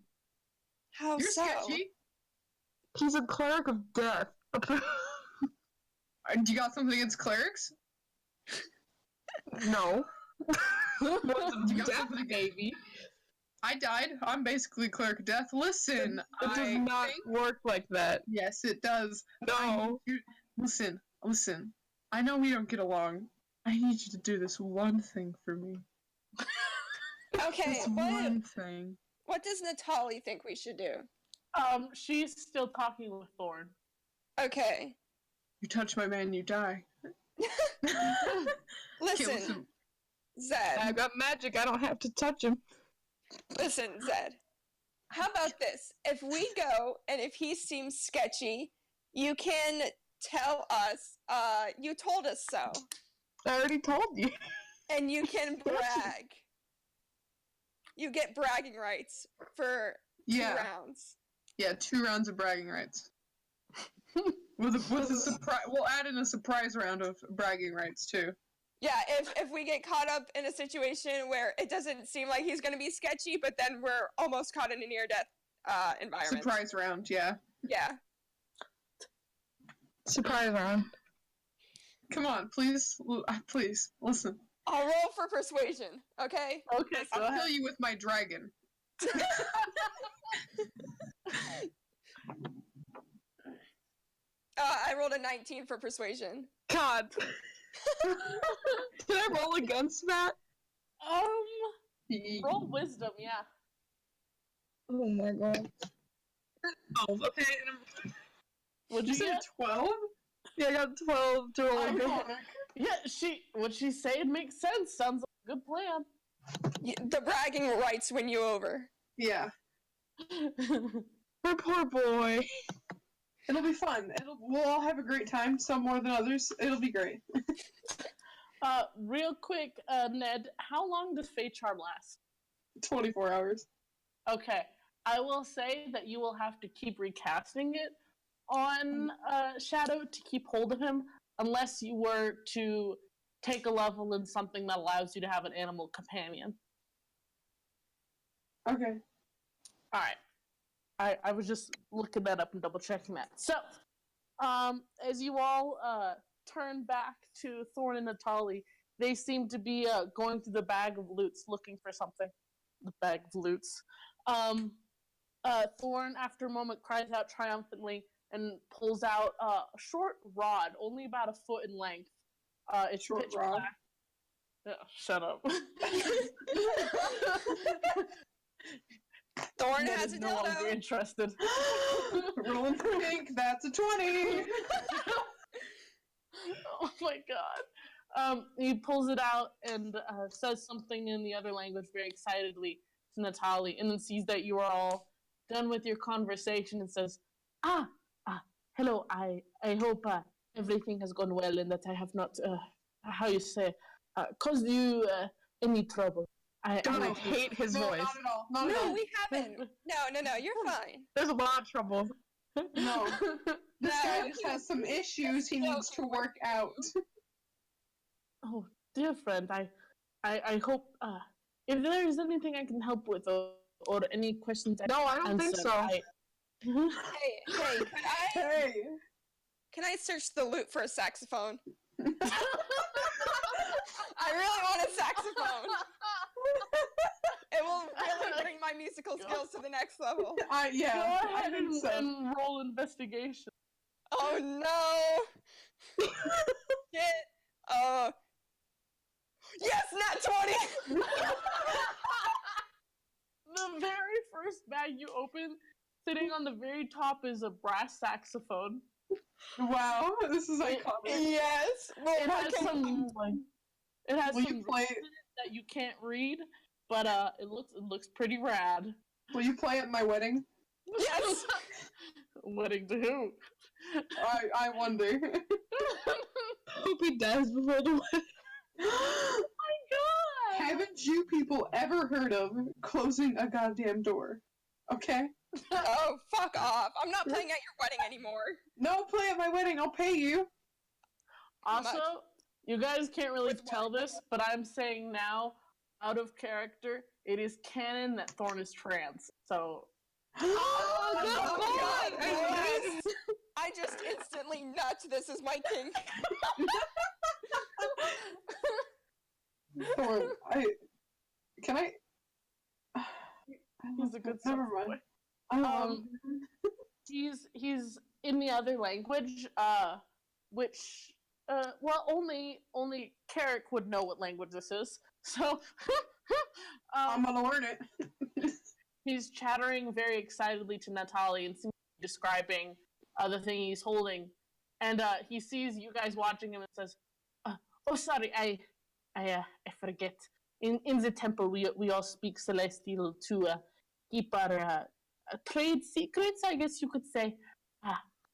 [SPEAKER 4] How
[SPEAKER 3] You're
[SPEAKER 4] so?
[SPEAKER 3] sketchy.
[SPEAKER 2] He's a cleric of death.
[SPEAKER 3] You got something against clerics?
[SPEAKER 2] No.
[SPEAKER 3] You got something baby. I died. I'm basically cleric of death. Listen,
[SPEAKER 2] It does not work like that.
[SPEAKER 3] Yes, it does.
[SPEAKER 2] No.
[SPEAKER 3] Listen. I know we don't get along. I need you to do this one thing for me.
[SPEAKER 4] Okay,
[SPEAKER 3] This one thing.
[SPEAKER 4] what does Natalie think we should do?
[SPEAKER 1] She's still talking with Thorn.
[SPEAKER 4] Okay.
[SPEAKER 3] You touch my man, you die.
[SPEAKER 4] Listen, Zed.
[SPEAKER 2] I got magic, I don't have to touch him.
[SPEAKER 4] Listen, Zed. How about this? If we go, and if he seems sketchy, you can tell us, you told us so.
[SPEAKER 2] I already told you.
[SPEAKER 4] And you can brag. You get bragging rights for 2 rounds.
[SPEAKER 3] Yeah, 2 rounds of bragging rights. with a surprise, we'll add in a surprise round of bragging rights too.
[SPEAKER 4] Yeah, if we get caught up in a situation where it doesn't seem like he's going to be sketchy, but then we're almost caught in a near-death environment.
[SPEAKER 3] Surprise round, yeah.
[SPEAKER 4] Yeah.
[SPEAKER 2] Surprise round.
[SPEAKER 3] Come on, please, listen.
[SPEAKER 4] I'll roll for persuasion, okay?
[SPEAKER 1] Okay, go
[SPEAKER 3] I'll
[SPEAKER 1] ahead.
[SPEAKER 3] kill you with my dragon.
[SPEAKER 4] I rolled a 19 for persuasion.
[SPEAKER 2] God. Did I roll against that?
[SPEAKER 1] Roll wisdom, yeah.
[SPEAKER 2] Oh my god. Oh, okay.
[SPEAKER 1] What'd you
[SPEAKER 3] say
[SPEAKER 1] get?
[SPEAKER 3] 12?
[SPEAKER 2] Yeah, I got 12 to roll against.
[SPEAKER 1] Yeah, what she's saying makes sense. Sounds like a good plan.
[SPEAKER 4] The bragging rights win you over.
[SPEAKER 3] Yeah.
[SPEAKER 2] Her poor boy.
[SPEAKER 3] It'll be fun. We'll all have a great time, some more than others. It'll be great.
[SPEAKER 1] Real quick, Ned, how long does Fate Charm last?
[SPEAKER 3] 24 hours.
[SPEAKER 1] Okay, I will say that you will have to keep recasting it on Shadow to keep hold of him, unless you were to take a level in something that allows you to have an animal companion.
[SPEAKER 3] Okay.
[SPEAKER 1] Alright. I was just looking that up and double checking that. So, as you all turn back to Thorn and Natalie, they seem to be going through the bag of loots looking for something. The bag of loots. Thorn, after a moment, cries out triumphantly and pulls out a short rod, only about a foot in length. It's
[SPEAKER 3] Short
[SPEAKER 1] pitch
[SPEAKER 3] rod?
[SPEAKER 1] black. Oh, shut up.
[SPEAKER 4] Thorn
[SPEAKER 1] Ned
[SPEAKER 4] has
[SPEAKER 1] is
[SPEAKER 4] a
[SPEAKER 1] no longer
[SPEAKER 4] dildo.
[SPEAKER 1] interested.
[SPEAKER 3] Rolling for pink, that's a 20!
[SPEAKER 1] Oh my god. He pulls it out and says something in the other language very excitedly to Natalie, and then sees that you are all done with your conversation and says, hello, I hope everything has gone well and that I have not, how you say, caused you any trouble.
[SPEAKER 2] God, I hate his
[SPEAKER 3] No,
[SPEAKER 2] voice.
[SPEAKER 3] not at all. Not at
[SPEAKER 4] No,
[SPEAKER 3] all.
[SPEAKER 4] we haven't. No, you're fine.
[SPEAKER 2] There's a lot of trouble.
[SPEAKER 3] No. This
[SPEAKER 4] No,
[SPEAKER 3] guy just has some issues he needs to work out.
[SPEAKER 1] Oh, dear friend, I hope, if there is anything I can help with or any questions
[SPEAKER 2] No, I don't think so.
[SPEAKER 4] Hey,
[SPEAKER 3] Hey!
[SPEAKER 4] can I search the loot for a saxophone? I really want a saxophone. It will really bring my musical skills to the next level.
[SPEAKER 3] Yeah,
[SPEAKER 1] Go
[SPEAKER 3] I
[SPEAKER 1] ahead
[SPEAKER 3] think so.
[SPEAKER 1] and roll investigation.
[SPEAKER 4] Oh no! Shit! Yes, nat 20!
[SPEAKER 1] The very first bag you open, Sitting on the very top is a brass saxophone.
[SPEAKER 3] Wow, this is iconic.
[SPEAKER 4] Yes. Well,
[SPEAKER 1] It has some
[SPEAKER 3] Will you play?
[SPEAKER 1] words in it that you can't read, but it looks pretty rad.
[SPEAKER 3] Will you play at my wedding?
[SPEAKER 4] Yes.
[SPEAKER 1] Wedding to who?
[SPEAKER 3] I wonder.
[SPEAKER 2] Hope he dies before the wedding.
[SPEAKER 1] Oh my god!
[SPEAKER 3] Haven't you people ever heard of closing a goddamn door? Okay?
[SPEAKER 4] Oh, fuck off. I'm not playing at your wedding anymore.
[SPEAKER 3] No, play at my wedding. I'll pay you.
[SPEAKER 1] Also, you guys can't really tell this, but I'm saying now, out of character, it is canon that Thorn is trans. So.
[SPEAKER 4] Oh god! Yes. I just instantly nut. This is my king.
[SPEAKER 3] Thorn, can I?
[SPEAKER 1] He's a good
[SPEAKER 3] Never
[SPEAKER 1] boy.
[SPEAKER 3] mind.
[SPEAKER 1] He's in the other language, which well, only Carrick would know what language this is. So
[SPEAKER 3] I'm gonna learn it.
[SPEAKER 1] he's chattering very excitedly to Natalie and seems to be describing the thing he's holding, and he sees you guys watching him and says, "Oh, sorry, I forget. In the temple, we all speak Celestial to keep our trade secrets, I guess you could say.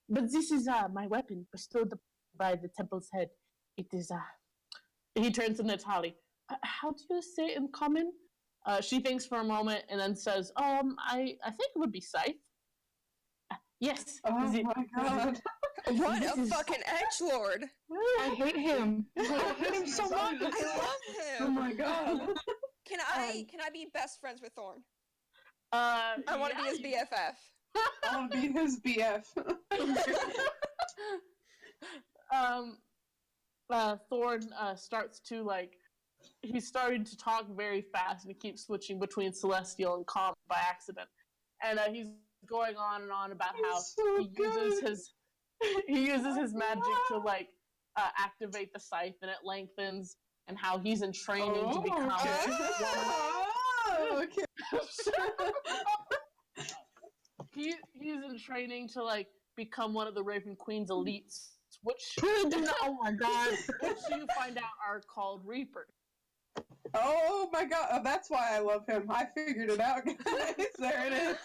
[SPEAKER 1] But this is my weapon bestowed by the temple's head. It is He turns to Natalie. How do you say in common? She thinks for a moment and then says, I think it would be scythe. Yes.
[SPEAKER 3] Oh my god.
[SPEAKER 4] What a fucking edgelord.
[SPEAKER 2] I hate him. I hate him so much.
[SPEAKER 4] I love him.
[SPEAKER 3] Oh my god.
[SPEAKER 4] Can I be best friends with Thorn?
[SPEAKER 1] I
[SPEAKER 4] I want to be his BFF.
[SPEAKER 3] I want to be his BF.
[SPEAKER 1] Thorn starts to he's starting to talk very fast and he keeps switching between Celestial and Common by accident. And he's going on and on about how
[SPEAKER 3] so
[SPEAKER 1] he uses his magic to activate the scythe and it lengthens, and how he's in training to become
[SPEAKER 3] okay.
[SPEAKER 1] he's in training to become one of the Raven Queen's elites, which
[SPEAKER 2] Oh my god.
[SPEAKER 1] which you find out are called Reapers.
[SPEAKER 3] Oh my god. Oh, that's why I love him. I figured it out, guys. There it is.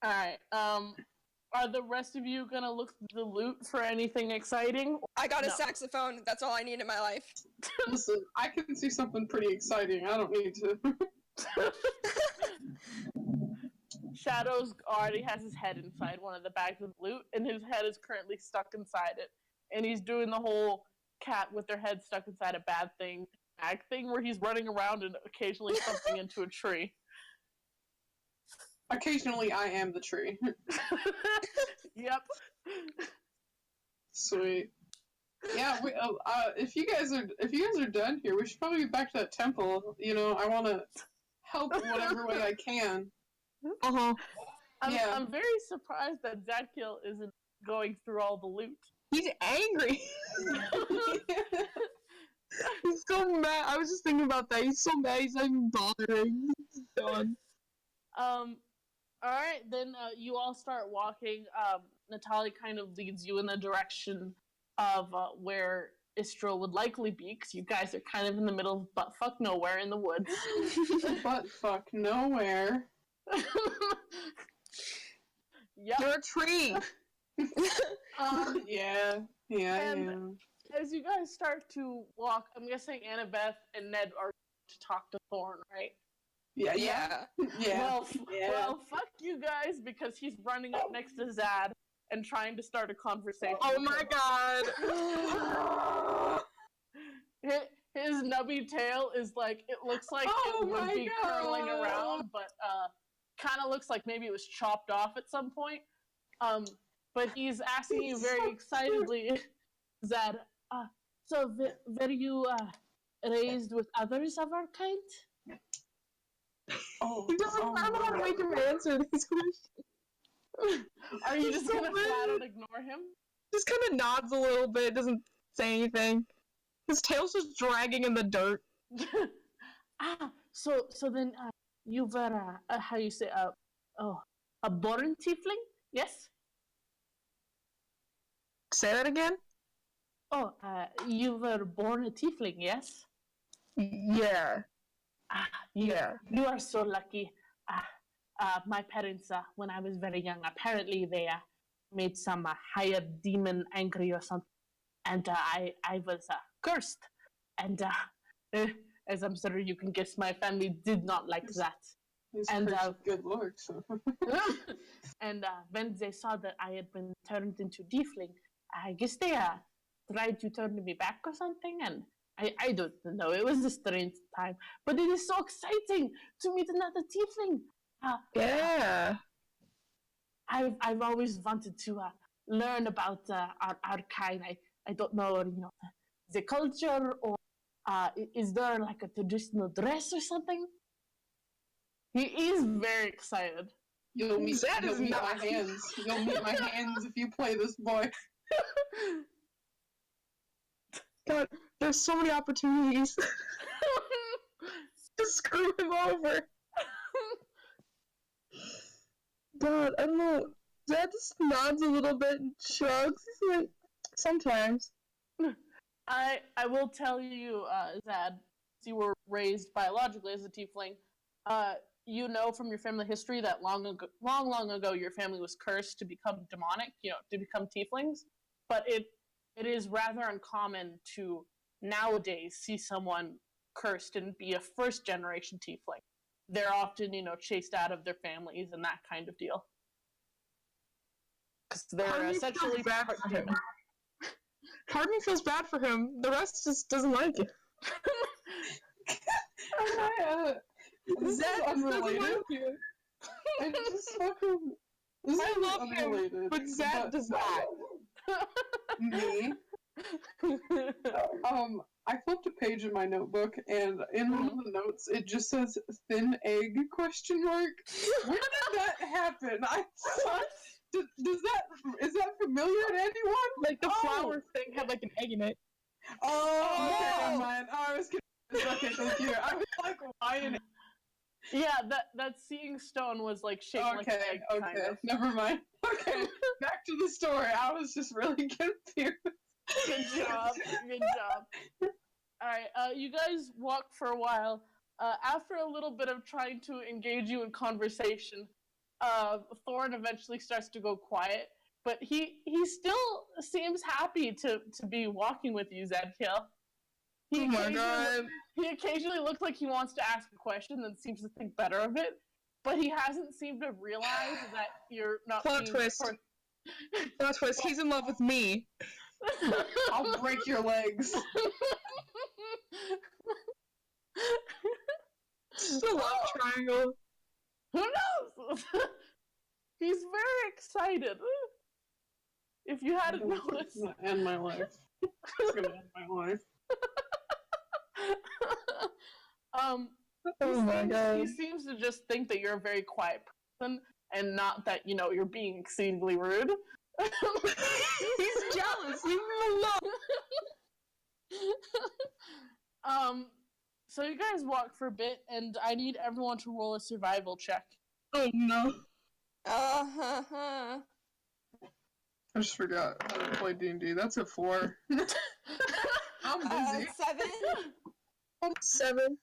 [SPEAKER 1] Alright, are the rest of you gonna look through the loot for anything exciting?
[SPEAKER 4] I got a
[SPEAKER 1] No.
[SPEAKER 4] saxophone. That's all I need in my life.
[SPEAKER 3] Listen, I can see something pretty exciting. I don't need to.
[SPEAKER 1] Shadows already has his head inside one of the bags of loot, and his head is currently stuck inside it. And he's doing the whole cat with their head stuck inside a bag thing, where he's running around and occasionally something into a tree.
[SPEAKER 3] Occasionally, I am the tree.
[SPEAKER 1] Yep.
[SPEAKER 3] Sweet. Yeah. If you guys are done here, we should probably get back to that temple. You know, I want to help whatever way I can.
[SPEAKER 2] Uh-huh.
[SPEAKER 3] Yeah.
[SPEAKER 1] I'm very surprised that Zadkiel isn't going through all the loot.
[SPEAKER 2] He's angry. He's so mad. I was just thinking about that. He's so mad. He's not even bothering. He's done.
[SPEAKER 1] Alright, then you all start walking. Natalie kind of leads you in the direction of where Istro would likely be, because you guys are kind of in the middle of buttfuck nowhere in the woods.
[SPEAKER 3] Buttfuck nowhere.
[SPEAKER 1] Yep.
[SPEAKER 2] You're a tree.
[SPEAKER 3] Yeah.
[SPEAKER 1] And as you guys start to walk, I'm guessing Annabeth and Ned are to talk to Thorn, right?
[SPEAKER 3] Yeah.
[SPEAKER 1] Well, fuck you guys, because he's running up next to Zad and trying to start a conversation.
[SPEAKER 2] Oh my god.
[SPEAKER 1] His nubby tail is it looks like
[SPEAKER 3] Oh
[SPEAKER 1] it would
[SPEAKER 3] my
[SPEAKER 1] be curling
[SPEAKER 3] God.
[SPEAKER 1] around, but kind of looks like maybe it was chopped off at some point. But he's asking you very excitedly, Zad, so were you raised with others of our kind?
[SPEAKER 2] He doesn't know how to make him answer these questions.
[SPEAKER 1] Are you just
[SPEAKER 2] so
[SPEAKER 1] gonna flat
[SPEAKER 2] mad.
[SPEAKER 1] out ignore him?
[SPEAKER 2] Just kind of nods a little bit, doesn't say anything. His tail's just dragging in the dirt.
[SPEAKER 1] So then you were, how you say, a born tiefling? Yes?
[SPEAKER 2] Say that again?
[SPEAKER 1] Oh, you were born a tiefling, yes?
[SPEAKER 2] Yeah.
[SPEAKER 1] You are so lucky. My parents, when I was very young, apparently they made some higher demon angry or something, and I was cursed. And as I'm sure you can guess, my family did not like that.
[SPEAKER 3] And good lord.
[SPEAKER 1] And when they saw that I had been turned into tiefling, I guess they tried to turn me back or something, and I don't know. It was a strange time, but it is so exciting to meet another tiefling.
[SPEAKER 2] Yeah.
[SPEAKER 1] I've always wanted to learn about our kind. I don't know, the culture, or is there like a traditional dress or something? He is very excited.
[SPEAKER 3] You'll meet my hands. You'll meet my hands if you play this boy.
[SPEAKER 2] God, there's so many opportunities to screw him over. God, I don't know. Dad just nods a little bit and shrugs. He's like, sometimes.
[SPEAKER 1] I will tell you, Zad, you were raised biologically as a tiefling. You know from your family history that long ago, your family was cursed to become demonic, to become tieflings. But it is rather uncommon to nowadays see someone cursed and be a first generation tiefling. They're often, chased out of their families and that kind of deal. Because they're essentially part demon.
[SPEAKER 2] Part of me feels bad for him. The rest just doesn't like it.
[SPEAKER 3] This is unrelated. I just fucking.
[SPEAKER 2] I love him, but Zach does not.
[SPEAKER 3] Me? I flipped a page in my notebook, and in one of the notes, it just says "thin egg?" Where did that happen? Is that familiar to anyone?
[SPEAKER 2] Like the flower thing had like an egg in it.
[SPEAKER 3] Oh, okay, never mind. I was confused. Okay, thank you. I was like, why an egg?
[SPEAKER 1] Yeah, that seeing stone was like shaped like an egg, kind of.
[SPEAKER 3] Never mind. Okay, back to the story. I was just really confused.
[SPEAKER 1] Good job. Alright, you guys walk for a while. After a little bit of trying to engage you in conversation, Thorn eventually starts to go quiet, but he still seems happy to be walking with you, Zadkiel.
[SPEAKER 2] Oh my god.
[SPEAKER 1] He occasionally looks like he wants to ask a question and seems to think better of it, but he hasn't seemed to realize that you're not
[SPEAKER 2] Plot twist. Plot twist, he's in love with me.
[SPEAKER 3] I'll break your legs.
[SPEAKER 2] It's a love triangle.
[SPEAKER 1] Who knows? He's very excited. If you hadn't noticed.
[SPEAKER 3] It's gonna end my life. It's gonna end my life.
[SPEAKER 2] God.
[SPEAKER 1] He seems to just think that you're a very quiet person and not that, you're being exceedingly rude.
[SPEAKER 2] He's jealous. Leave him alone.
[SPEAKER 1] So you guys walk for a bit, and I need everyone to roll a survival check.
[SPEAKER 2] Oh no.
[SPEAKER 3] I just forgot how to play D&D. That's a 4. I'm busy.
[SPEAKER 4] 7.
[SPEAKER 2] 7.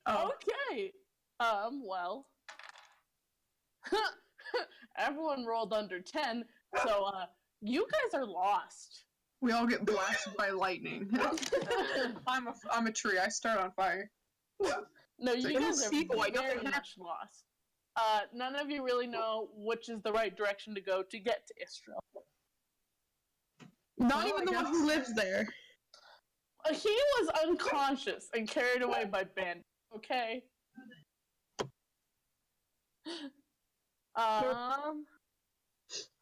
[SPEAKER 3] Oh.
[SPEAKER 1] Okay. Well. Everyone rolled under 10, so, you guys are lost.
[SPEAKER 3] We all get blasted by lightning. I'm a tree. I start on fire.
[SPEAKER 1] No, you guys are
[SPEAKER 2] very
[SPEAKER 1] much lost. None of you really know which is the right direction to go to get to Istrel.
[SPEAKER 2] Not even the one who lives there.
[SPEAKER 1] He was unconscious and carried away by bandits, okay?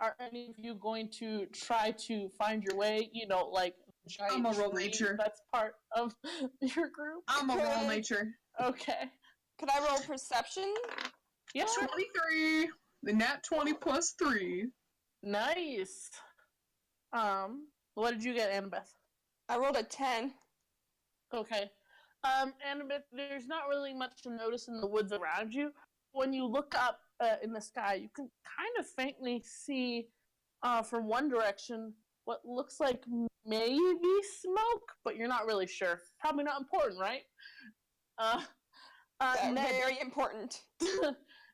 [SPEAKER 1] Are any of you going to try to find your way? Like giant
[SPEAKER 3] I'm a roll
[SPEAKER 1] tree
[SPEAKER 3] nature.
[SPEAKER 1] that's part of your group?
[SPEAKER 3] I'm a roll nature.
[SPEAKER 1] Okay.
[SPEAKER 4] Could I roll perception?
[SPEAKER 1] Yeah.
[SPEAKER 3] 23. The nat 20 plus 3.
[SPEAKER 1] Nice. What did you get, Annabeth?
[SPEAKER 4] I rolled a 10.
[SPEAKER 1] Okay. Annabeth, there's not really much to notice in the woods around you. When you look up in the sky, you can kind of faintly see from one direction what looks like maybe smoke, but you're not really sure. Probably not important, right? Ned,
[SPEAKER 4] Very important.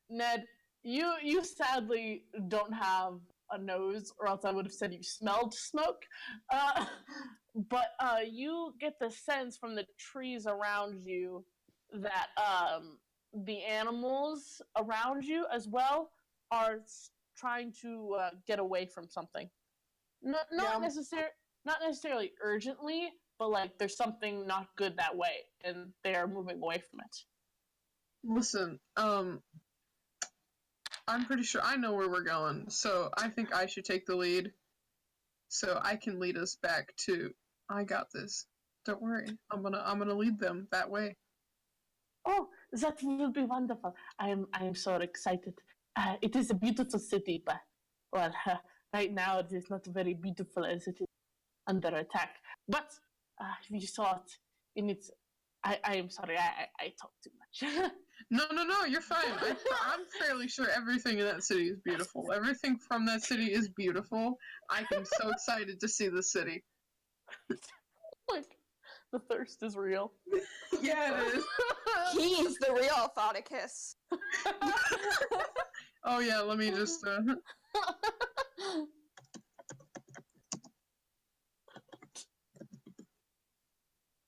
[SPEAKER 1] Ned, you sadly don't have a nose, or else I would have said you smelled smoke. But you get the sense from the trees around you that the animals around you as well are trying to get away from something. Not necessarily urgently, but like there's something not good that way, and they are moving away from it.
[SPEAKER 3] Listen, I'm pretty sure I know where we're going, so I think I should take the lead, so I can lead us back to. I got this. Don't worry. I'm gonna lead them that way.
[SPEAKER 1] Oh, that will be wonderful. I am so excited. It is a beautiful city, but well, right now it is not very beautiful as it is under attack. But if you saw it in its, I am sorry. I talk too much.
[SPEAKER 3] No, you're fine. I'm fairly sure everything in that city is beautiful. Everything from that city is beautiful. I am so excited to see the city.
[SPEAKER 1] Like, the thirst is real.
[SPEAKER 3] Yeah, it is.
[SPEAKER 4] He's the real Thoticus.
[SPEAKER 3] Oh yeah, let me just.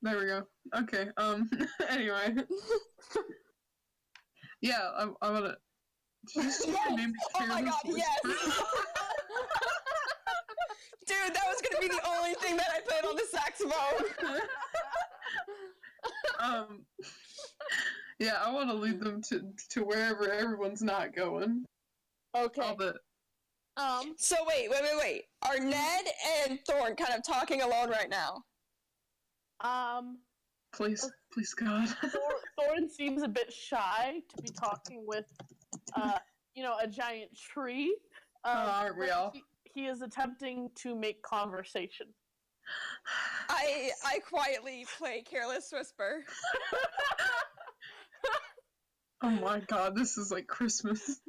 [SPEAKER 3] There we go. Okay. Anyway. Yeah, I'm gonna. Just
[SPEAKER 4] Yes!
[SPEAKER 3] name
[SPEAKER 4] Oh my god, yes! Dude, that was gonna be the only thing that I played on the saxophone.
[SPEAKER 3] Yeah, I want to lead them to wherever everyone's not going.
[SPEAKER 1] Okay.
[SPEAKER 3] All the.
[SPEAKER 4] So wait. Are Ned and Thorn kind of talking alone right now?
[SPEAKER 3] Please, God.
[SPEAKER 1] Thorn seems a bit shy to be talking with, a giant tree.
[SPEAKER 3] Aren't we all?
[SPEAKER 1] He is attempting to make conversation.
[SPEAKER 4] I quietly play Careless Whisper.
[SPEAKER 3] Oh my god, this is like Christmas.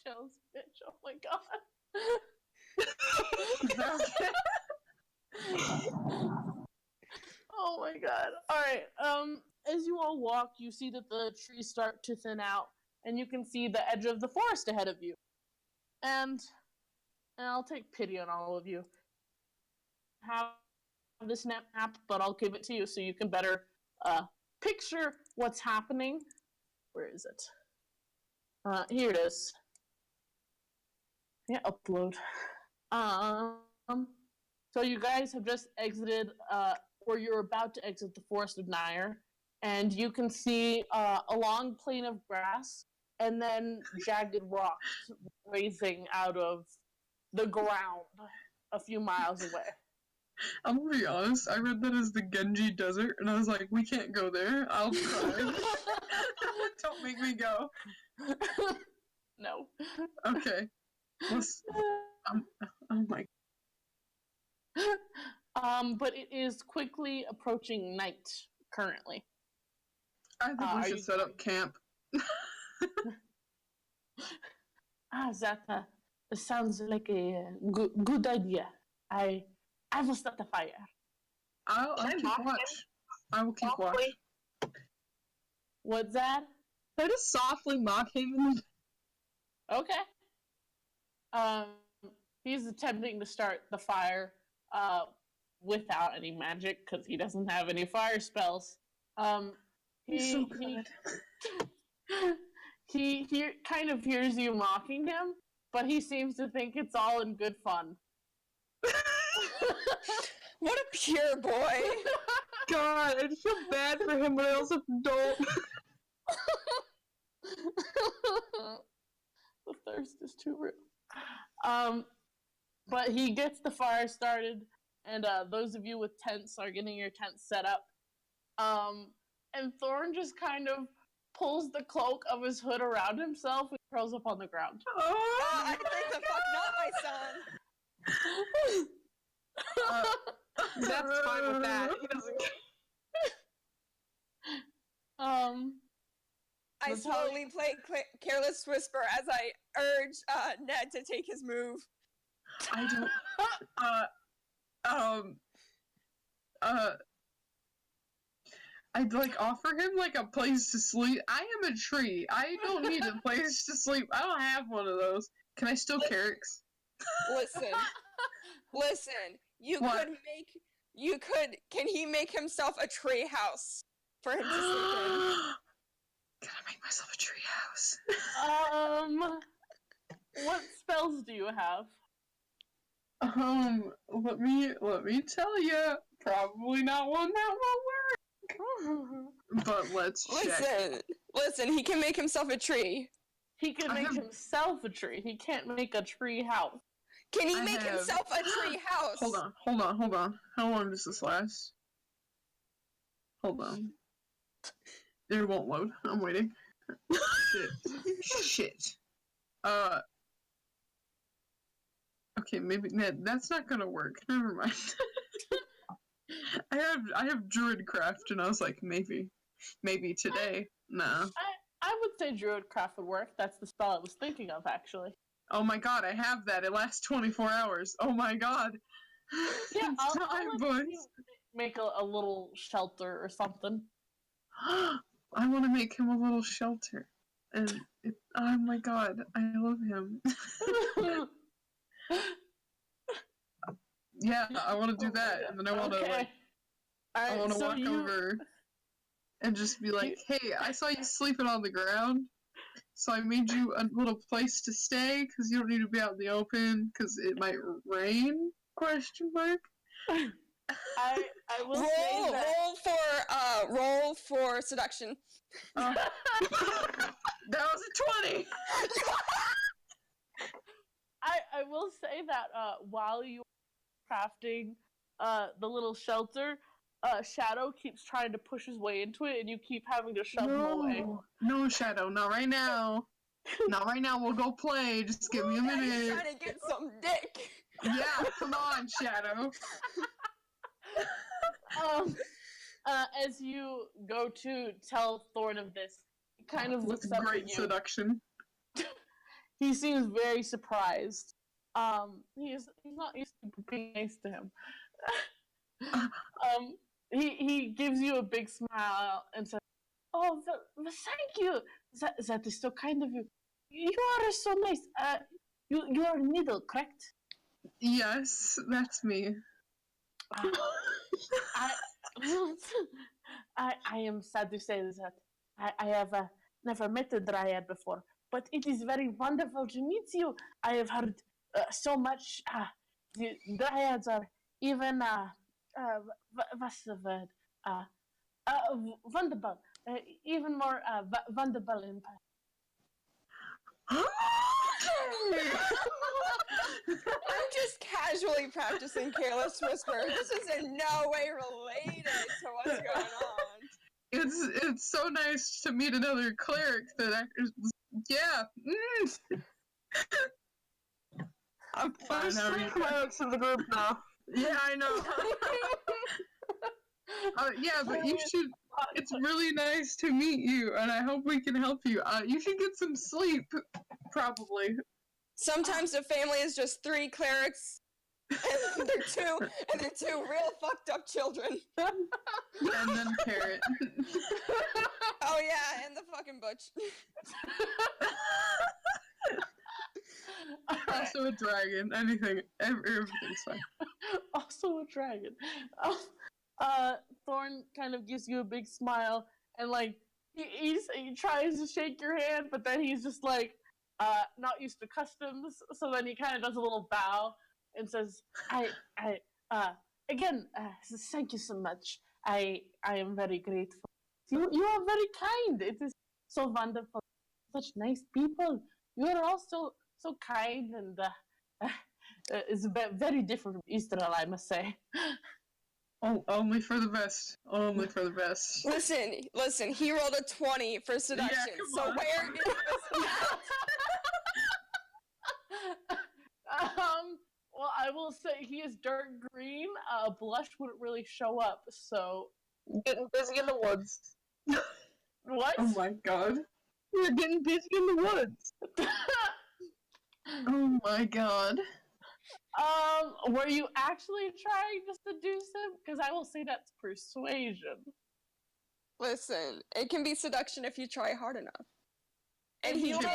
[SPEAKER 1] Chills, bitch. Oh my god. Oh my god. Alright, as you all walk, you see that the trees start to thin out, and you can see the edge of the forest ahead of you. And I'll take pity on all of you. Have this map, but I'll give it to you so you can better picture what's happening. Where is it? Here it is. Yeah, upload. So you guys have just exited, or you're about to exit the Forest of Nire, and you can see a long plain of grass, and then jagged rocks raising out of the ground a few miles away.
[SPEAKER 3] I'm gonna be honest, I read that as the Genji Desert, and I was like, we can't go there, I'll cry. Don't make me go.
[SPEAKER 1] No.
[SPEAKER 3] Okay. Oh my.
[SPEAKER 1] But it is quickly approaching night currently.
[SPEAKER 3] I think we should set up camp.
[SPEAKER 1] That sounds like a good idea. I will start the fire.
[SPEAKER 3] I'll keep watch. I will keep watch.
[SPEAKER 1] What's that?
[SPEAKER 2] Can I just softly mock him?
[SPEAKER 1] Okay. He's attempting to start the fire without any magic because he doesn't have any fire spells.
[SPEAKER 3] He's so good.
[SPEAKER 1] He kind of hears you mocking him, but he seems to think it's all in good fun.
[SPEAKER 4] What a pure boy!
[SPEAKER 2] God, I feel bad for him, but I also don't.
[SPEAKER 1] The thirst is too real. But he gets the fire started, and those of you with tents are getting your tents set up. And Thorn just kind of pulls the cloak of his hood around himself and curls up on the ground.
[SPEAKER 4] I think the fuck not, my son.
[SPEAKER 2] That's fine with that. He doesn't care.
[SPEAKER 4] I slowly play Careless Whisper as I urge Ned to take his move.
[SPEAKER 3] I don't. I'd like offer him like a place to sleep. I am a tree. I don't need a place to sleep. I don't have one of those. Can I steal carrots?
[SPEAKER 4] Listen. Can he make himself a tree house for him to sleep in?
[SPEAKER 3] Can I make myself a tree house?
[SPEAKER 1] What spells do you have?
[SPEAKER 3] Let me tell you. Probably not one that will work. But let's check.
[SPEAKER 4] Listen, he can make himself a tree.
[SPEAKER 1] He can make himself a tree. He can't make a tree house.
[SPEAKER 4] Can he make himself a tree house?
[SPEAKER 3] Hold on. How long does this last? Hold on. It won't load. I'm waiting. Shit. Okay, maybe that's not gonna work. Never mind. I have Druidcraft, and I was like, maybe today. No.
[SPEAKER 1] I would say Druidcraft would work. That's the spell I was thinking of, actually.
[SPEAKER 3] Oh my god, I have that. It lasts 24 hours. Oh my god.
[SPEAKER 1] Yeah,
[SPEAKER 3] it's time, boys.
[SPEAKER 1] Make a little shelter or something.
[SPEAKER 3] I want to make him a little shelter. And oh my god, I love him. Yeah, I want to do that, and then I want to walk over and just be like, "Hey, I saw you sleeping on the ground, so I made you a little place to stay because you don't need to be out in the open because it might rain?" Question mark.
[SPEAKER 1] I will say that.
[SPEAKER 4] Roll for seduction.
[SPEAKER 3] That was a 20.
[SPEAKER 1] I will say that while you were crafting the little shelter, Shadow keeps trying to push his way into it, and you keep having to shove him away.
[SPEAKER 3] No, Shadow, not right now. Not right now. We'll go play. Just give me a minute.
[SPEAKER 4] He's trying to get some dick.
[SPEAKER 3] Yeah, come on, Shadow.
[SPEAKER 1] As you go to tell Thorn of this, he kind of looks up
[SPEAKER 3] great
[SPEAKER 1] at you.
[SPEAKER 3] Seduction.
[SPEAKER 1] He seems very surprised. He's not used to being nice to him. He gives you a big smile and says, "Oh, thank you. That is so kind of you. You are so nice. You are Needle, correct?"
[SPEAKER 3] Yes, that's me.
[SPEAKER 1] I am sad to say that I have never met a dryad before, but it is very wonderful to meet you. I have heard so much. The dryads are even what's the word? Wonderful. Even more wonderful in
[SPEAKER 4] I'm just casually practicing Careless Whisper. This is in no way related to what's going on.
[SPEAKER 3] It's so nice to meet another cleric that yeah. I'm fine.
[SPEAKER 2] There's 3 clerics in the group now.
[SPEAKER 3] Yeah, I know. Yeah, but you should. It's really nice to meet you, and I hope we can help you. You should get some sleep, probably.
[SPEAKER 4] Sometimes the family is just 3 clerics, and they're two real fucked up children.
[SPEAKER 3] And then Carrot.
[SPEAKER 4] Oh yeah, and the fucking Butch.
[SPEAKER 3] Also a dragon. Everything's fine.
[SPEAKER 1] Also a dragon. Thorn kind of gives you a big smile, and like he tries to shake your hand, but then he's just like not used to customs, so then he kind of does a little bow and says, again, thank you so much. I am very grateful. You are very kind. It is so wonderful. Such nice people. You are also so kind, and it's very different from Easterl, I must say.
[SPEAKER 3] Oh, only for the best. Only for the best.
[SPEAKER 4] Listen, he rolled a 20 for seduction, so where is this at?
[SPEAKER 1] well, I will say he is dark green. Blush wouldn't really show up, so...
[SPEAKER 2] Getting busy in the woods.
[SPEAKER 1] What?
[SPEAKER 3] Oh my god.
[SPEAKER 2] We're getting busy in the woods.
[SPEAKER 3] Oh my god.
[SPEAKER 1] Were you actually trying to seduce him? Because I will say that's persuasion.
[SPEAKER 4] Listen, it can be seduction if you try hard enough. And
[SPEAKER 1] If
[SPEAKER 4] he
[SPEAKER 1] you
[SPEAKER 4] did.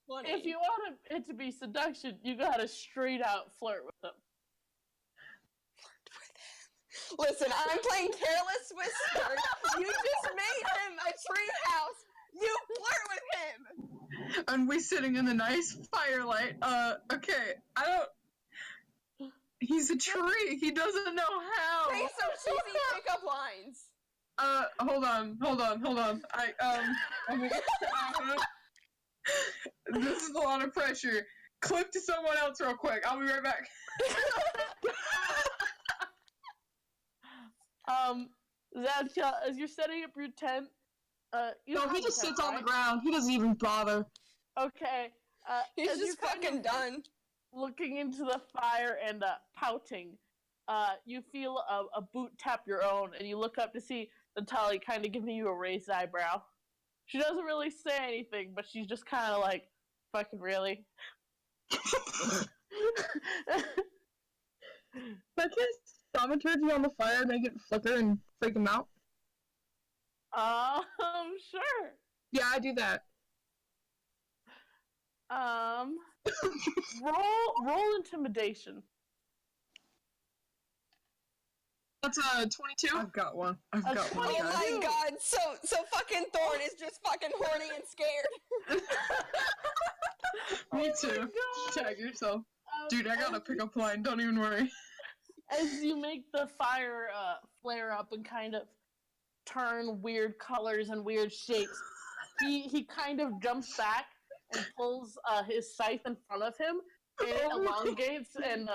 [SPEAKER 1] want- If you want it to be seduction, you gotta straight out flirt with him.
[SPEAKER 4] Listen, I'm playing Careless Whisper. You just made him a treehouse. You flirt with him.
[SPEAKER 3] And we sitting in the nice firelight. Okay, I don't... He's a tree. He doesn't know how.
[SPEAKER 4] Say some cheesy pickup lines.
[SPEAKER 3] Hold on. This is a lot of pressure. Click to someone else real quick. I'll be right back.
[SPEAKER 1] Zadkiel, as you're setting up your tent, you
[SPEAKER 2] No,
[SPEAKER 1] have
[SPEAKER 2] he
[SPEAKER 1] a
[SPEAKER 2] just
[SPEAKER 1] tent,
[SPEAKER 2] sits on the
[SPEAKER 1] right?
[SPEAKER 2] ground. He doesn't even bother.
[SPEAKER 1] Okay.
[SPEAKER 4] He's
[SPEAKER 1] as
[SPEAKER 4] just
[SPEAKER 1] you're kind
[SPEAKER 4] fucking
[SPEAKER 1] of
[SPEAKER 4] done.
[SPEAKER 1] looking into the fire and pouting, you feel a boot tap your own, and you look up to see Natalie kind of giving you a raised eyebrow. She doesn't really say anything, but she's just kind of like, fucking really?
[SPEAKER 2] I cast thaumaturgy on the fire, make it flicker and freak him out.
[SPEAKER 1] Sure.
[SPEAKER 2] Yeah, I do that.
[SPEAKER 1] Roll intimidation.
[SPEAKER 2] That's 22.
[SPEAKER 3] I've got one. I've
[SPEAKER 1] A
[SPEAKER 3] got one.
[SPEAKER 1] 20.
[SPEAKER 4] Oh
[SPEAKER 3] guys.
[SPEAKER 4] my god, so fucking Thorn is just fucking horny and scared.
[SPEAKER 3] Me
[SPEAKER 1] Oh my
[SPEAKER 3] too.
[SPEAKER 1] God.
[SPEAKER 3] Tag yourself. Dude, I got a pickup line. Don't even worry.
[SPEAKER 1] As you make the fire flare up and kind of turn weird colors and weird shapes, he kind of jumps back and pulls his scythe in front of him, and it elongates and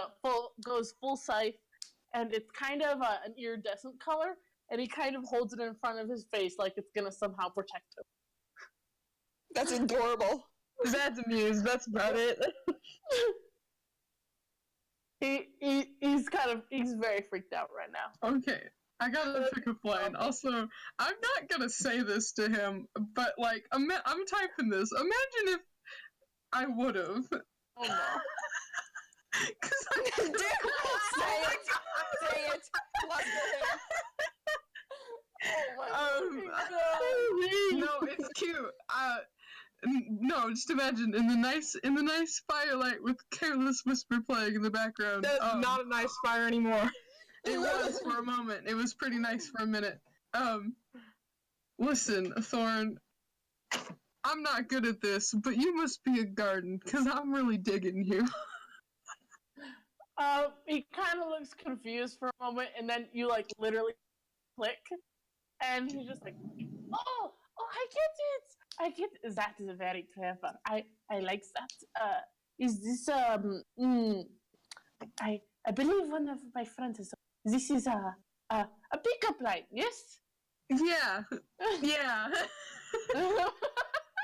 [SPEAKER 1] goes full scythe, and it's kind of an iridescent color, and he kind of holds it in front of his face like it's gonna somehow protect him.
[SPEAKER 4] That's adorable.
[SPEAKER 2] That's amused. That's about it.
[SPEAKER 1] He's very freaked out right now.
[SPEAKER 3] Okay. I got a pickup line. Also, I'm not gonna say this to him, but like, I'm typing this. Imagine if I would've.
[SPEAKER 1] Oh no.
[SPEAKER 3] Cause
[SPEAKER 4] Dude, say it. Say it. Bluster him.
[SPEAKER 1] Oh my
[SPEAKER 3] no, it's cute. No, just imagine in the nice firelight with Careless Whisper playing in the background.
[SPEAKER 2] That's not a nice fire anymore.
[SPEAKER 3] It was for a moment. It was pretty nice for a minute. Listen, Thorn, I'm not good at this, but you must be a garden, because I'm really digging you.
[SPEAKER 1] He kind of looks confused for a moment, and then you like literally click, and he's just like, "Oh, I get it. That is very clever. I like that. Is this I believe one of my friends is. This is a pickup line, yes?
[SPEAKER 3] Yeah.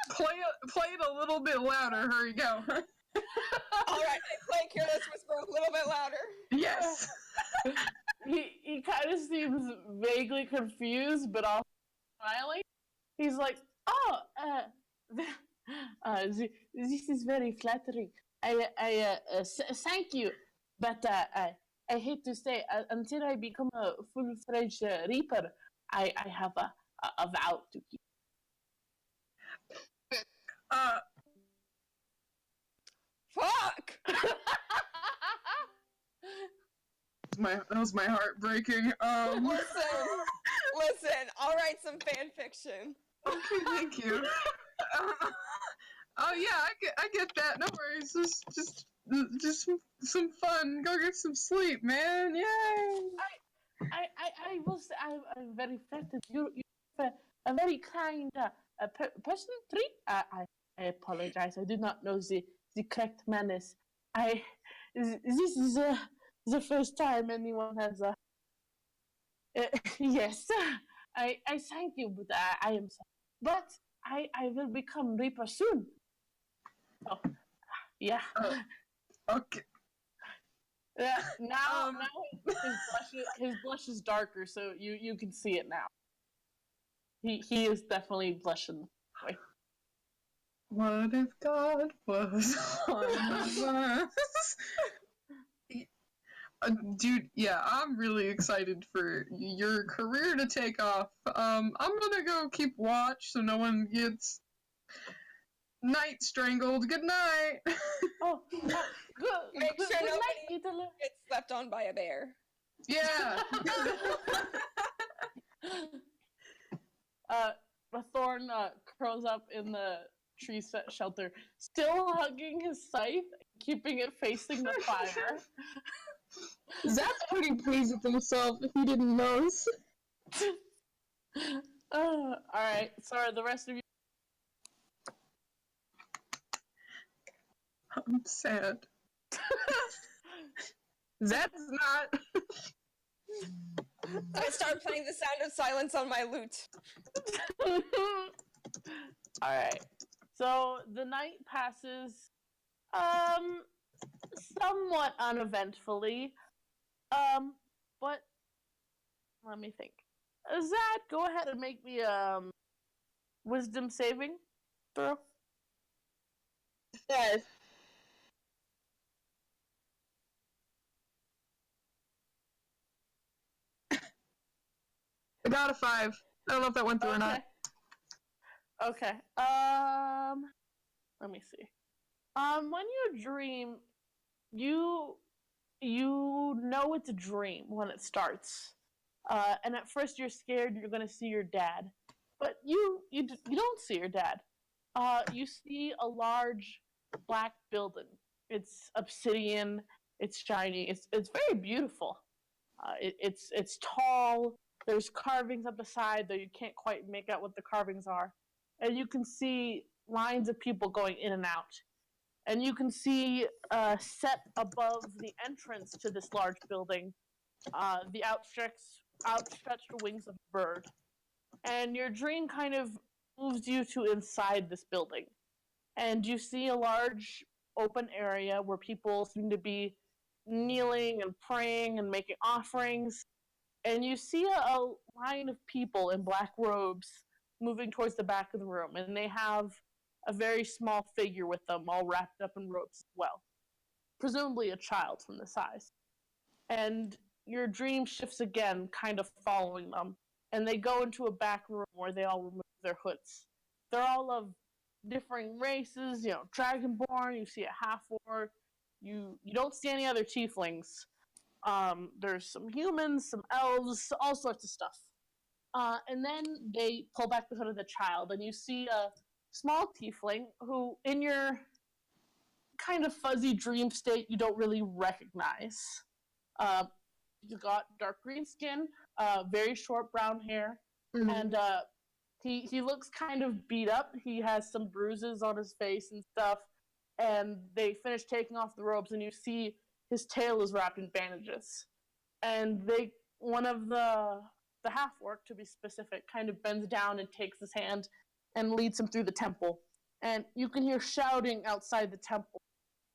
[SPEAKER 3] Play it a little bit louder. Hurry, go.
[SPEAKER 4] Alright, play Careless Whisper a little bit louder.
[SPEAKER 3] Yes.
[SPEAKER 1] He kind of seems vaguely confused, but also smiling. He's like, "Oh, this is very flattering. Thank you, but I hate to say, until I become a full-fledged Reaper, I have a vow to keep."
[SPEAKER 4] Fuck!
[SPEAKER 3] That was my heart breaking.
[SPEAKER 4] Listen, I'll write some fan fiction.
[SPEAKER 3] Okay, thank you. Oh yeah, I get that. No worries. Just some fun. Go get some sleep, man. Yay!
[SPEAKER 1] I will say I'm very flattered. You a very kind person. Tree. I apologize. I did not know the correct manners. This is the first time anyone has yes. I thank you, but I am sorry. But I will become Reaper soon. Oh, yeah.
[SPEAKER 3] Okay.
[SPEAKER 1] Yeah, now his blush is darker, so you can see it now. He is definitely blushing.
[SPEAKER 3] What if God was one of us? Dude, yeah, I'm really excited for your career to take off. I'm gonna go keep watch so no one gets night strangled. Good night.
[SPEAKER 1] Oh, good.
[SPEAKER 4] Make
[SPEAKER 1] good,
[SPEAKER 4] sure
[SPEAKER 1] good
[SPEAKER 4] nobody
[SPEAKER 1] night, Italy.
[SPEAKER 4] gets slept on by a bear.
[SPEAKER 3] Yeah.
[SPEAKER 1] Thorn curls up in the tree shelter, still hugging his scythe, keeping it facing the fire.
[SPEAKER 2] Zach's pretty pleased with himself if he didn't notice.
[SPEAKER 1] Alright, sorry, the rest of you.
[SPEAKER 3] I'm sad.
[SPEAKER 2] Zach's not.
[SPEAKER 4] I start playing the sound of silence on my lute.
[SPEAKER 1] Alright, so the night passes, somewhat uneventfully, but let me think. Zad, go ahead and make me wisdom saving throw.
[SPEAKER 2] Yes. I got a 5. I don't know if that went through or not.
[SPEAKER 1] Okay. Let me see. When you dream, you know it's a dream when it starts. And at first you're scared you're gonna see your dad, but you don't see your dad. You see a large black building. It's obsidian. It's shiny. It's very beautiful. It's tall. There's carvings up the side, though you can't quite make out what the carvings are. And you can see lines of people going in and out. And you can see set above the entrance to this large building, the outstretched wings of a bird. And your dream kind of moves you to inside this building. And you see a large open area where people seem to be kneeling and praying and making offerings. And you see a line of people in black robes moving towards the back of the room. And they have a very small figure with them, all wrapped up in robes as well. Presumably a child from the size. And your dream shifts again, kind of following them. And they go into a back room where they all remove their hoods. They're all of differing races, dragonborn, you see a half-orc. You don't see any other tieflings. There's some humans, some elves, all sorts of stuff. And then they pull back the hood of the child, and you see a small tiefling who, in your kind of fuzzy dream state, you don't really recognize. He's got dark green skin, very short brown hair, and he looks kind of beat up. He has some bruises on his face and stuff, and they finish taking off the robes, and you see his tail is wrapped in bandages. And one of the half-orc, to be specific, kind of bends down and takes his hand and leads him through the temple. And you can hear shouting outside the temple.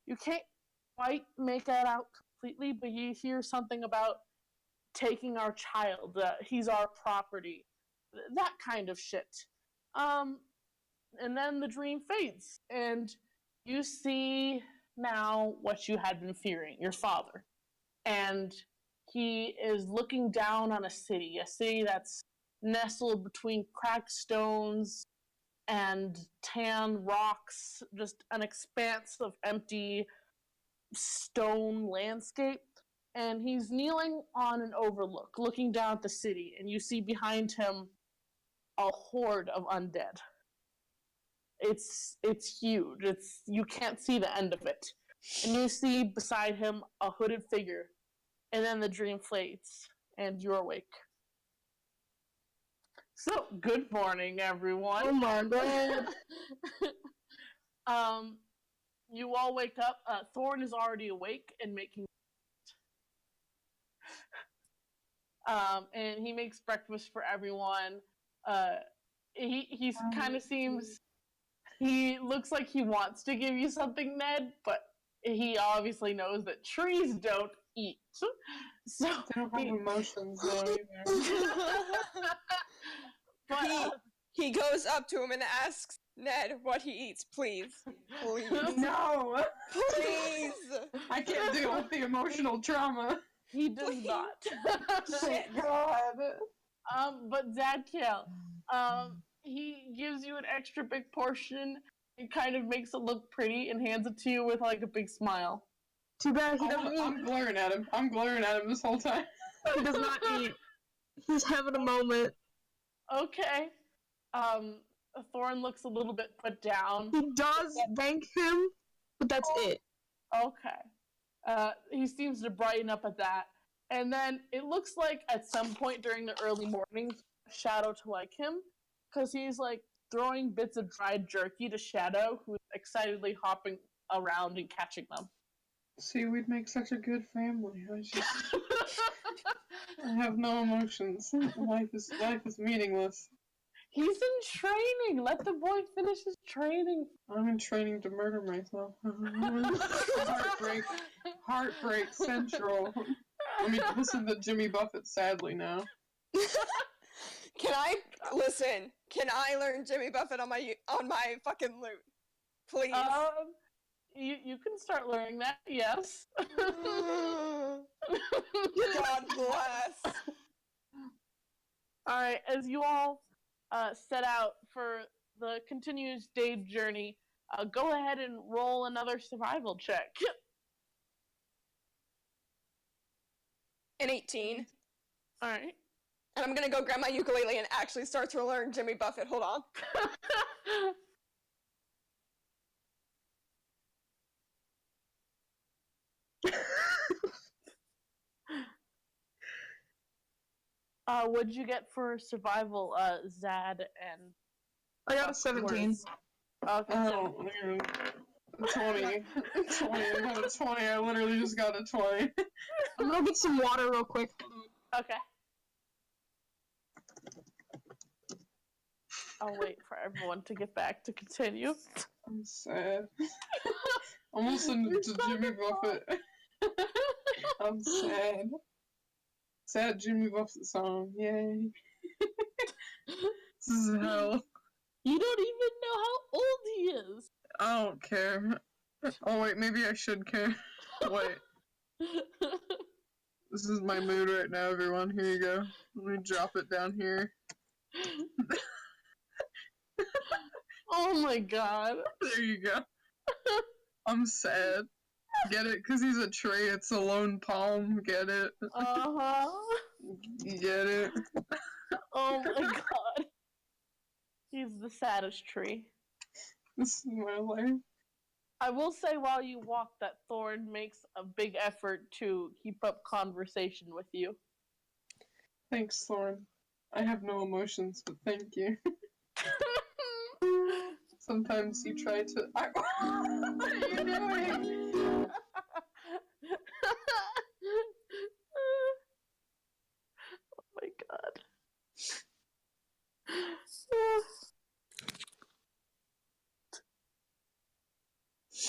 [SPEAKER 1] You can't quite make that out completely, but you hear something about taking our child. He's our property. That kind of shit. And then the dream fades, and you see now what you had been fearing, your father. And he is looking down on a city that's nestled between cracked stones and tan rocks, just an expanse of empty stone landscape. And he's kneeling on an overlook, looking down at the city, and you see behind him a horde of undead. It's huge. You can't see the end of it. And you see beside him a hooded figure, and then the dream fades, and you're awake. So, good morning, everyone.
[SPEAKER 2] Oh my god.
[SPEAKER 1] You all wake up. Thorn is already awake and making. And he makes breakfast for everyone. He kind of seems. He looks like he wants to give you something, Ned, but he obviously knows that trees don't eat. So
[SPEAKER 3] They don't have emotions though either.
[SPEAKER 1] but
[SPEAKER 4] He goes up to him and asks Ned what he eats, please. Please.
[SPEAKER 3] No!
[SPEAKER 4] Please!
[SPEAKER 3] I can't deal with the emotional trauma.
[SPEAKER 1] he does not.
[SPEAKER 3] Thank God.
[SPEAKER 1] But Zadkiel, he gives you an extra big portion and kind of makes it look pretty and hands it to you with like a big smile.
[SPEAKER 2] Too bad he doesn't
[SPEAKER 3] I'm
[SPEAKER 2] eat.
[SPEAKER 3] glaring at him. I'm glaring at him this whole time.
[SPEAKER 2] He does not eat. He's having a moment.
[SPEAKER 1] Okay. Thorn looks a little bit put down.
[SPEAKER 2] He does thank him, but that's it.
[SPEAKER 1] Okay. He seems to brighten up at that. And then it looks like at some point during the early mornings, Shadow to like him, because he's like throwing bits of dried jerky to Shadow, who's excitedly hopping around and catching them.
[SPEAKER 3] See, we'd make such a good family. I have no emotions. Life is meaningless.
[SPEAKER 1] He's in training. Let the boy finish his training.
[SPEAKER 3] I'm in training to murder myself. Heartbreak central. Let me listen to Jimmy Buffett sadly now.
[SPEAKER 4] Can I learn Jimmy Buffett on my fucking lute? Please.
[SPEAKER 1] You can start learning that, yes.
[SPEAKER 4] God bless.
[SPEAKER 1] Alright, as you all set out for the continuous day journey, go ahead and roll another survival check.
[SPEAKER 4] An 18.
[SPEAKER 1] Alright.
[SPEAKER 4] And I'm gonna go grab my ukulele and actually start to learn Jimmy Buffett. Hold on.
[SPEAKER 1] What'd you get for survival, Zad and...
[SPEAKER 2] I got a 17.
[SPEAKER 1] Okay.
[SPEAKER 3] Oh, man. 20. 20. I got a 20. I literally just got a 20.
[SPEAKER 2] I'm gonna get some water real quick.
[SPEAKER 1] Okay. I'll wait for everyone to get back to continue.
[SPEAKER 3] I'm sad. I'm listening to Jimmy Buffett. I'm sad. Sad Jimmy Buffett song. Yay. This is hell.
[SPEAKER 1] You don't even know how old he is.
[SPEAKER 3] I don't care. Oh wait, maybe I should care. Wait. This is my mood right now, everyone. Here you go. Let me drop it down here.
[SPEAKER 1] Oh my god.
[SPEAKER 3] There you go. I'm sad. Get it? Because he's a tree. It's a lone palm. Get it?
[SPEAKER 1] Uh-huh.
[SPEAKER 3] You get it?
[SPEAKER 1] Oh my god. He's the saddest tree.
[SPEAKER 3] This is my life.
[SPEAKER 1] I will say while you walk that Thorn makes a big effort to keep up conversation with you.
[SPEAKER 3] Thanks, Thorn. I have no emotions, but thank you. Sometimes you try to... What are you doing?
[SPEAKER 1] Oh my god.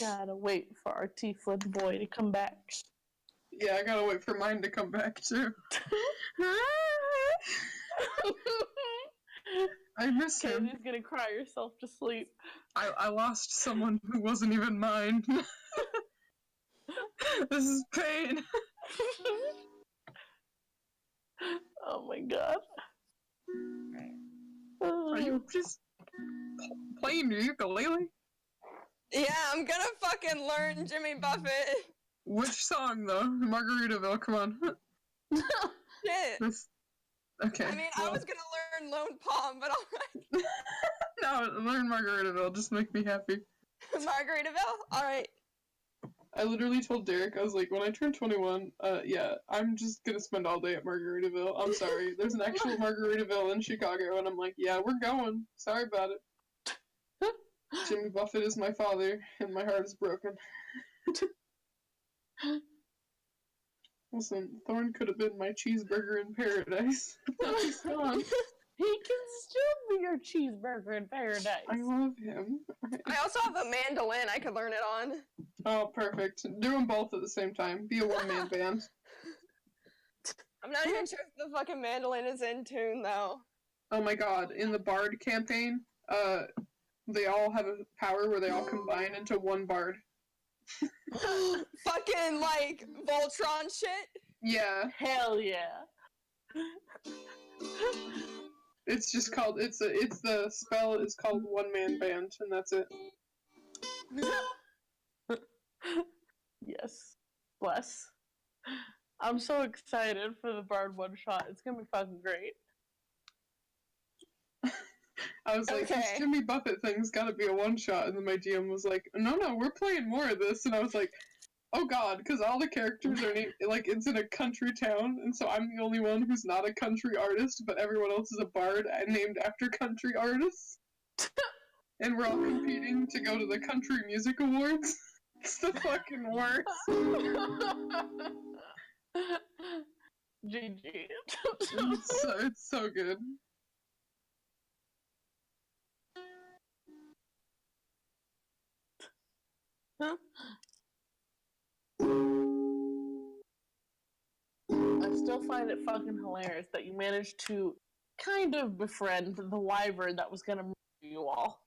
[SPEAKER 1] Gotta wait for our tiefling boy to come back.
[SPEAKER 3] Yeah, I gotta wait for mine to come back, too. I miss him.
[SPEAKER 1] Kayli's gonna cry herself to sleep.
[SPEAKER 3] I lost someone who wasn't even mine. This is pain.
[SPEAKER 1] Oh my god.
[SPEAKER 3] Are you just playing your ukulele?
[SPEAKER 4] Yeah, I'm gonna fucking learn Jimmy Buffett.
[SPEAKER 3] Which song, though? Margaritaville, come on.
[SPEAKER 4] Shit.
[SPEAKER 3] Okay.
[SPEAKER 4] I mean, I was gonna learn Lone Palm, but alright.
[SPEAKER 3] No, learn Margaritaville. Just make me happy.
[SPEAKER 4] Margaritaville? Alright.
[SPEAKER 3] I literally told Derek, I was like, when I turn 21, yeah, I'm just gonna spend all day at Margaritaville. I'm sorry. There's an actual Margaritaville in Chicago, and I'm like, yeah, we're going. Sorry about it. Jimmy Buffett is my father, and my heart is broken. Listen, Thorn could have been my cheeseburger in paradise. He's gone.
[SPEAKER 1] He can still be your cheeseburger in paradise.
[SPEAKER 3] I love him.
[SPEAKER 4] I also have a mandolin I could learn it on.
[SPEAKER 3] Oh, perfect. Do them both at the same time. Be a one-man band.
[SPEAKER 4] I'm not even sure if the fucking mandolin is in tune, though.
[SPEAKER 3] Oh my god, in the Bard campaign, they all have a power where they all combine into one Bard.
[SPEAKER 4] Fucking, like, Voltron shit?
[SPEAKER 3] Yeah.
[SPEAKER 1] Hell yeah.
[SPEAKER 3] It's just called, it's the spell is called One Man Band, and that's it.
[SPEAKER 1] Yes. Bless. I'm so excited for the Bard one shot. It's gonna be fucking great.
[SPEAKER 3] I was like, this Jimmy Buffett thing's gotta be a one shot, and then my GM was like, no, we're playing more of this, and I was like, oh god, because all the characters are named, like, it's in a country town, and so I'm the only one who's not a country artist, but everyone else is a bard named after country artists. And we're all competing to go to the Country Music Awards. It's the fucking worst.
[SPEAKER 1] GG.
[SPEAKER 3] It's so good.
[SPEAKER 1] I still find it fucking hilarious that you managed to kind of befriend the wyvern that was gonna murder you all.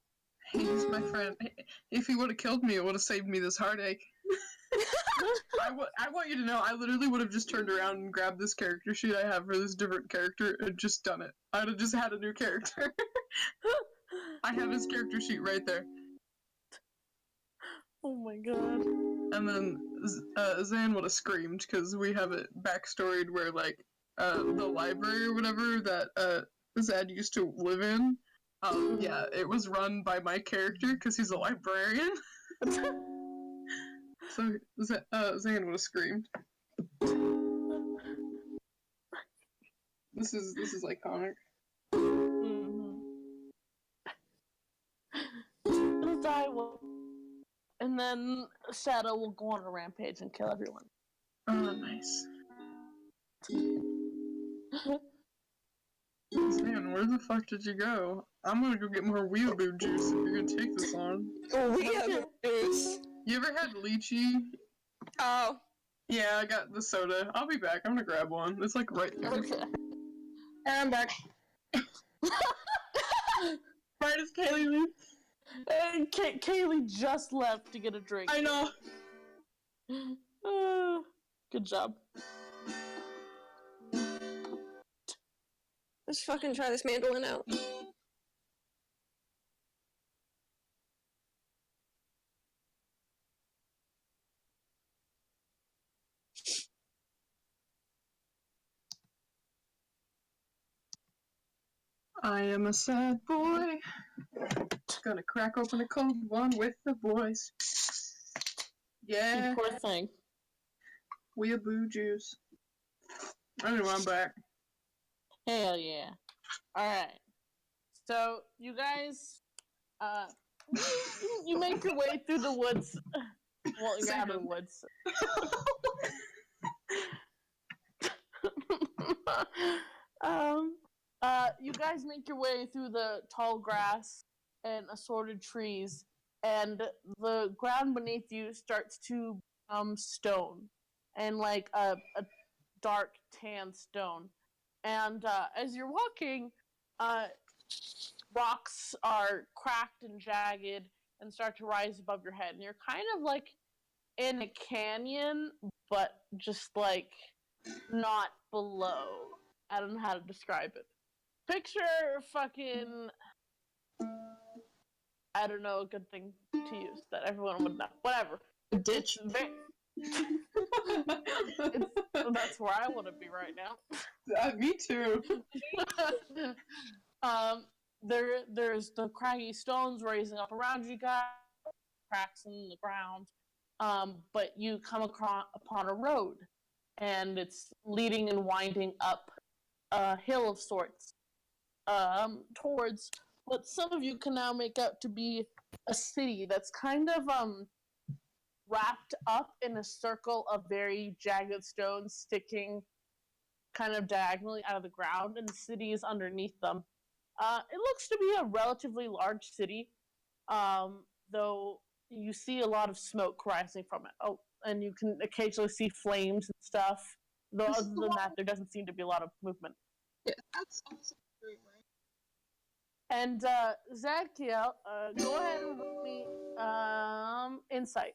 [SPEAKER 3] He's my friend. If he would have killed me, it would have saved me this heartache. I want you to know, I literally would have just turned around and grabbed this character sheet I have for this different character and just done it. I would have just had a new character. I have his character sheet right there.
[SPEAKER 1] Oh my god.
[SPEAKER 3] And then Zan would have screamed because we have it backstoried where, like, the library or whatever that Zad used to live in, yeah, it was run by my character because he's a librarian. So Zan would have screamed. This is iconic.
[SPEAKER 1] Mm-hmm. It'll die and then Shadow will go on a rampage and kill everyone.
[SPEAKER 3] Oh, nice. Man, where the fuck did you go? I'm gonna go get more weeaboo juice if you're gonna take this on.
[SPEAKER 4] Weeaboo juice?
[SPEAKER 3] You ever had lychee?
[SPEAKER 4] Oh.
[SPEAKER 3] Yeah, I got the soda. I'll be back. I'm gonna grab one. It's like right there.
[SPEAKER 1] Okay.
[SPEAKER 2] And I'm back. Where does Kayli leave?
[SPEAKER 1] And Kayli just left to get a drink.
[SPEAKER 2] I know.
[SPEAKER 1] Good job.
[SPEAKER 4] Let's fucking try this mandolin out.
[SPEAKER 3] I am a sad boy. Gonna crack open a cold one with the boys. Yeah.
[SPEAKER 1] You poor thing.
[SPEAKER 3] Weeaboo juice. Anyway, I'm back.
[SPEAKER 1] Hell yeah. Alright. So, you guys, you make your way through the woods. Well, you're out of the woods. You guys make your way through the tall grass and assorted trees, and the ground beneath you starts to become stone, and like a dark tan stone. And as you're walking, rocks are cracked and jagged and start to rise above your head, and you're kind of like in a canyon, but just like not below. I don't know how to describe it. Picture fucking, I don't know a good thing to use that everyone would know. Whatever.
[SPEAKER 2] A ditch.
[SPEAKER 1] That's where I want to be right now.
[SPEAKER 3] Me too.
[SPEAKER 1] There's the craggy stones raising up around you guys, cracks in the ground. But you come upon a road, and it's leading and winding up a hill of sorts, towards what some of you can now make out to be a city that's kind of wrapped up in a circle of very jagged stones sticking kind of diagonally out of the ground, and the city is underneath them. It looks to be a relatively large city, though you see a lot of smoke rising from it. Oh, and you can occasionally see flames and stuff. Though
[SPEAKER 2] This is
[SPEAKER 1] other
[SPEAKER 2] the
[SPEAKER 1] than
[SPEAKER 2] one-
[SPEAKER 1] that, there doesn't seem to be a lot of movement.
[SPEAKER 2] Yeah, that's also great, right?
[SPEAKER 1] And Zadkiel, go ahead and roll me insight.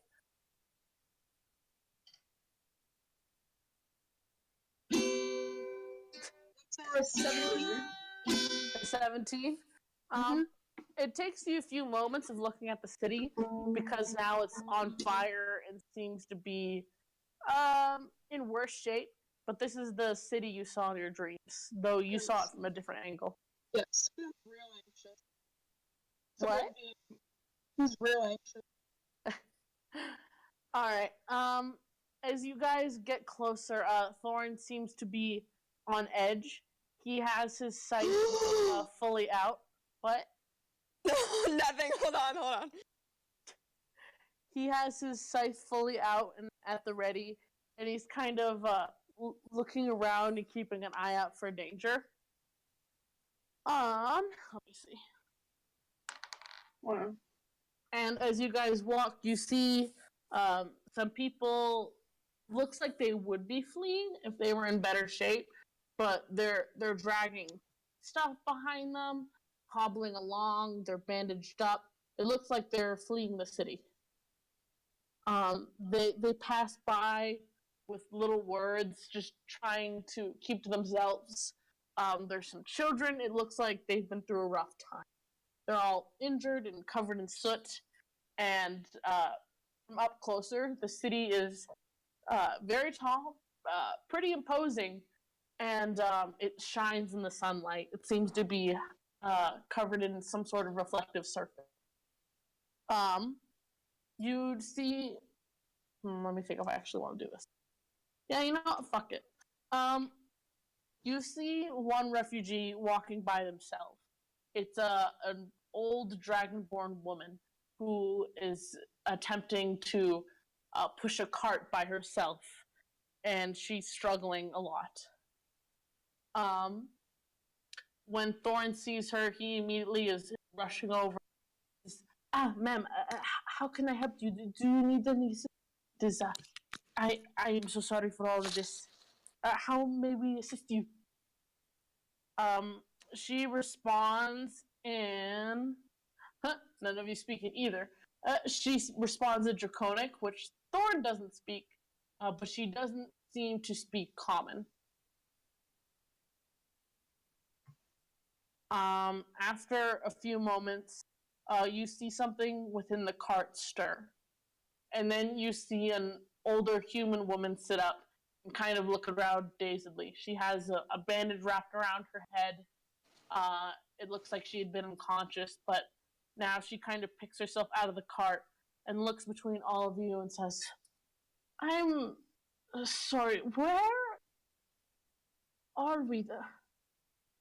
[SPEAKER 2] That's 17.
[SPEAKER 1] 17. It takes you a few moments of looking at the city because now it's on fire and seems to be in worse shape. But this is the city you saw in your dreams, though you saw it from a different angle.
[SPEAKER 2] Yes. Real anxious.
[SPEAKER 1] What?
[SPEAKER 2] He's real anxious.
[SPEAKER 1] All right. As you guys get closer, Thorin seems to be on edge. He has his sight fully out. What?
[SPEAKER 4] Nothing. Hold on.
[SPEAKER 1] He has his sight fully out and at the ready, and he's kind of looking around and keeping an eye out for danger. Let me see.
[SPEAKER 3] Wow.
[SPEAKER 1] And as you guys walk, you see some people. Looks like they would be fleeing if they were in better shape, but they're dragging stuff behind them, hobbling along. They're bandaged up. It looks like they're fleeing the city. They pass by with little words, just trying to keep to themselves. There's some children. It looks like they've been through a rough time. They're all injured and covered in soot. And from up closer, the city is very tall, pretty imposing, and it shines in the sunlight. It seems to be covered in some sort of reflective surface. You'd see. Let me think if I actually want to do this. Yeah, you know what? Fuck it. You see one refugee walking by themselves. It's an old dragonborn woman who is attempting to push a cart by herself, and she's struggling a lot. When Thorin sees her, he immediately is rushing over. Ma'am, how can I help you? Do you need any assistance? I am so sorry for all of this. How may we assist you? She responds in... none of you speak it either. She responds in Draconic, which Thorin doesn't speak, but she doesn't seem to speak Common. After a few moments, you see something within the cart stir. And then you see an older human woman sit up and kind of look around dazedly. She has a bandage wrapped around her head. It looks like she had been unconscious, but now she kind of picks herself out of the cart and looks between all of you and says, I'm sorry, where are we?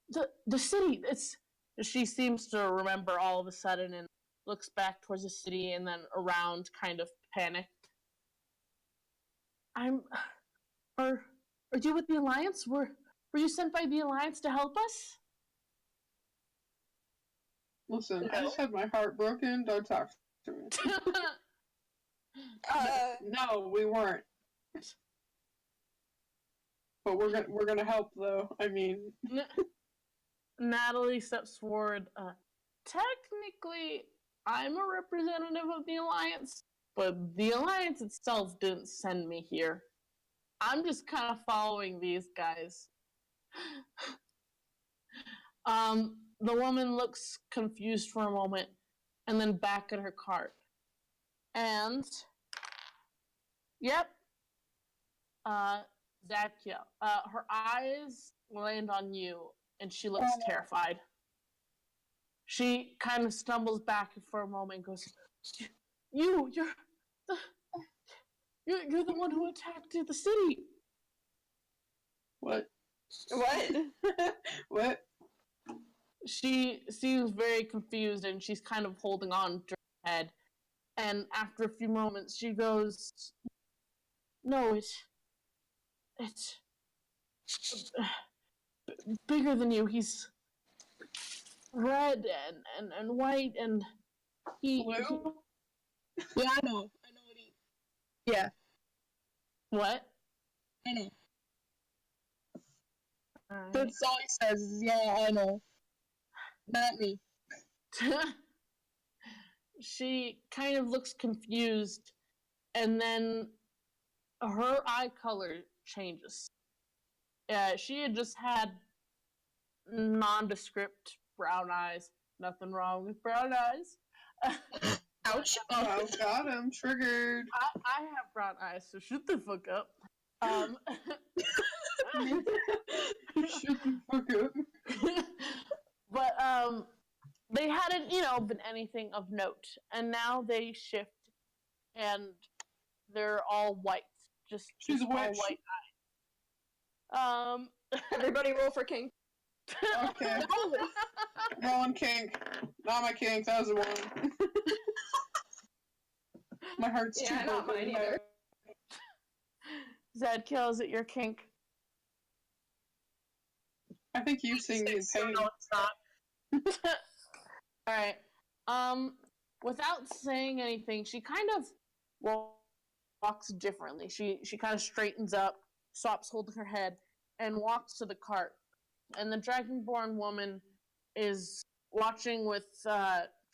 [SPEAKER 1] The city, she seems to remember all of a sudden and looks back towards the city and then around, kind of panicked. Are you with the Alliance? Were you sent by the Alliance to help us?
[SPEAKER 3] Listen, I just had my heart broken. Don't talk to me. No, we weren't. But we're gonna help though. I mean,
[SPEAKER 1] Natalie steps forward. Technically, I'm a representative of the Alliance, but the Alliance itself didn't send me here. I'm just kind of following these guys. The woman looks confused for a moment, and then back at her cart. And, yep, Zadkiel. Her eyes land on you, and she looks terrified. She kind of stumbles back for a moment and goes, you're the one who attacked the city.
[SPEAKER 3] what?
[SPEAKER 4] What?
[SPEAKER 3] What?
[SPEAKER 1] She seems very confused, and she's kind of holding on to her head. And after a few moments, she goes, no, it's bigger than you. He's red and white, and he...
[SPEAKER 3] Blue?
[SPEAKER 2] Yeah, I know what he... Yeah.
[SPEAKER 1] What?
[SPEAKER 2] I know.
[SPEAKER 1] Alright.
[SPEAKER 2] That's all he says is, yeah, I know. Not me.
[SPEAKER 1] She kind of looks confused, and then her eye color changes. She had just had nondescript brown eyes. Nothing wrong with brown eyes.
[SPEAKER 2] Ouch.
[SPEAKER 3] Oh, got him. Triggered.
[SPEAKER 1] I have brown eyes, so shut the fuck up.
[SPEAKER 3] Shut the fuck up.
[SPEAKER 1] But they hadn't, been anything of note, and now they shift, and they're all white, just
[SPEAKER 3] She's a
[SPEAKER 1] all
[SPEAKER 3] witch.
[SPEAKER 1] white eyes.
[SPEAKER 4] Everybody roll for king.
[SPEAKER 3] Okay. Rolling kink. Not my kink, that was a 1. My heart's too
[SPEAKER 4] not
[SPEAKER 3] broken.
[SPEAKER 4] mine either.
[SPEAKER 1] Zadkiel, is it your kink?
[SPEAKER 3] I think you sing me in pain.
[SPEAKER 2] No, it's not.
[SPEAKER 1] Alright. Without saying anything, she kind of walks differently. She kind of straightens up, stops holding her head, and walks to the cart. And the Dragonborn woman is watching with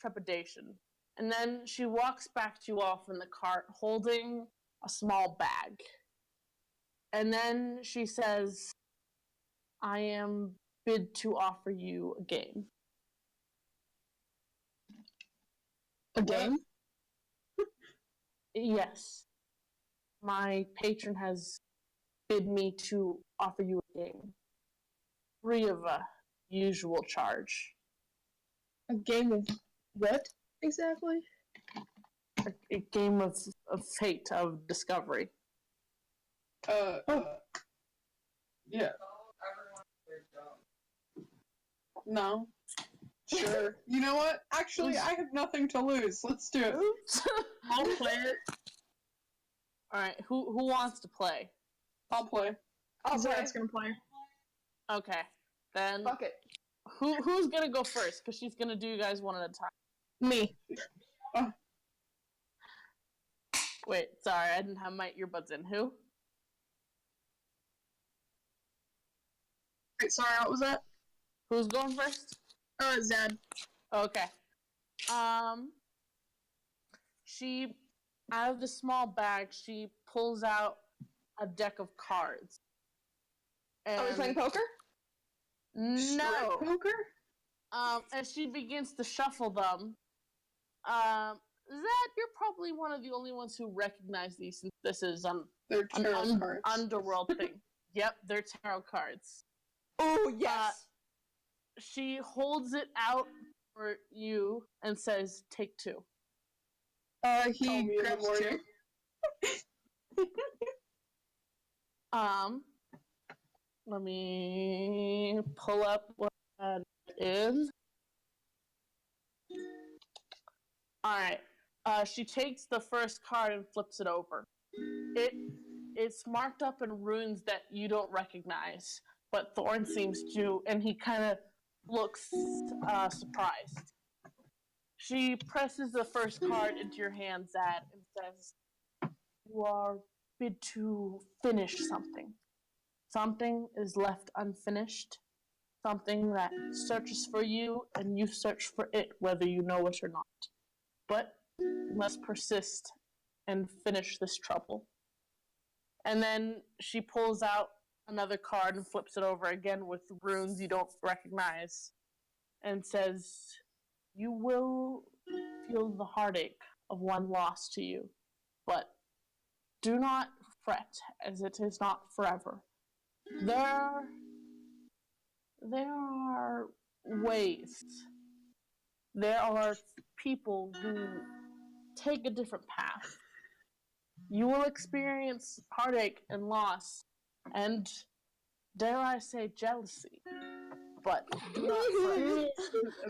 [SPEAKER 1] trepidation. And then she walks back to you all from the cart, holding a small bag. And then she says, I am bid to offer you a game.
[SPEAKER 2] A game?
[SPEAKER 1] Yes. My patron has bid me to offer you a game. Free of a usual charge.
[SPEAKER 2] A game of what, exactly?
[SPEAKER 1] A game of fate, of discovery.
[SPEAKER 3] Yeah. No. Sure. You know what? Actually, I have nothing to lose. Let's do it.
[SPEAKER 2] I'll play it.
[SPEAKER 1] Alright, who wants to play?
[SPEAKER 3] I'll play.
[SPEAKER 4] I'll play.
[SPEAKER 2] Zad's gonna play.
[SPEAKER 1] Okay, then
[SPEAKER 4] Fuck it.
[SPEAKER 1] who's gonna go first? Because she's gonna do you guys one at a time.
[SPEAKER 2] Me.
[SPEAKER 1] Wait, sorry, I didn't have my earbuds in. Who?
[SPEAKER 2] Wait, sorry, what was that?
[SPEAKER 1] Who's going first?
[SPEAKER 2] Zad.
[SPEAKER 1] Okay. She, out of the small bag, she pulls out a deck of cards. And
[SPEAKER 4] Are we playing poker?
[SPEAKER 1] No.
[SPEAKER 3] Poker?
[SPEAKER 1] As she begins to shuffle them, Zed, you're probably one of the only ones who recognize these, since this is an
[SPEAKER 3] They're tarot cards.
[SPEAKER 1] underworld thing. Yep, they're tarot cards.
[SPEAKER 4] Oh, yes.
[SPEAKER 1] She holds it out for you and says, "Take 2."
[SPEAKER 3] He
[SPEAKER 2] Tell me in the
[SPEAKER 3] grabs
[SPEAKER 2] morning.
[SPEAKER 3] 2.
[SPEAKER 1] Let me pull up what that is. Alright. She takes the first card and flips it over. It's marked up in runes that you don't recognize, but Thorn seems to, and he kind of looks surprised. She presses the first card into your hand, Zad, and says, "You are bid to finish something. Something is left unfinished. Something that searches for you, and you search for it, whether you know it or not. But you must persist and finish this trouble." And then she pulls out another card and flips it over again with runes you don't recognize and says, "You will feel the heartache of one lost to you, but do not fret, as it is not forever. There are ways. There are people who take a different path. You will experience heartache and loss, and dare I say jealousy, but do not fret."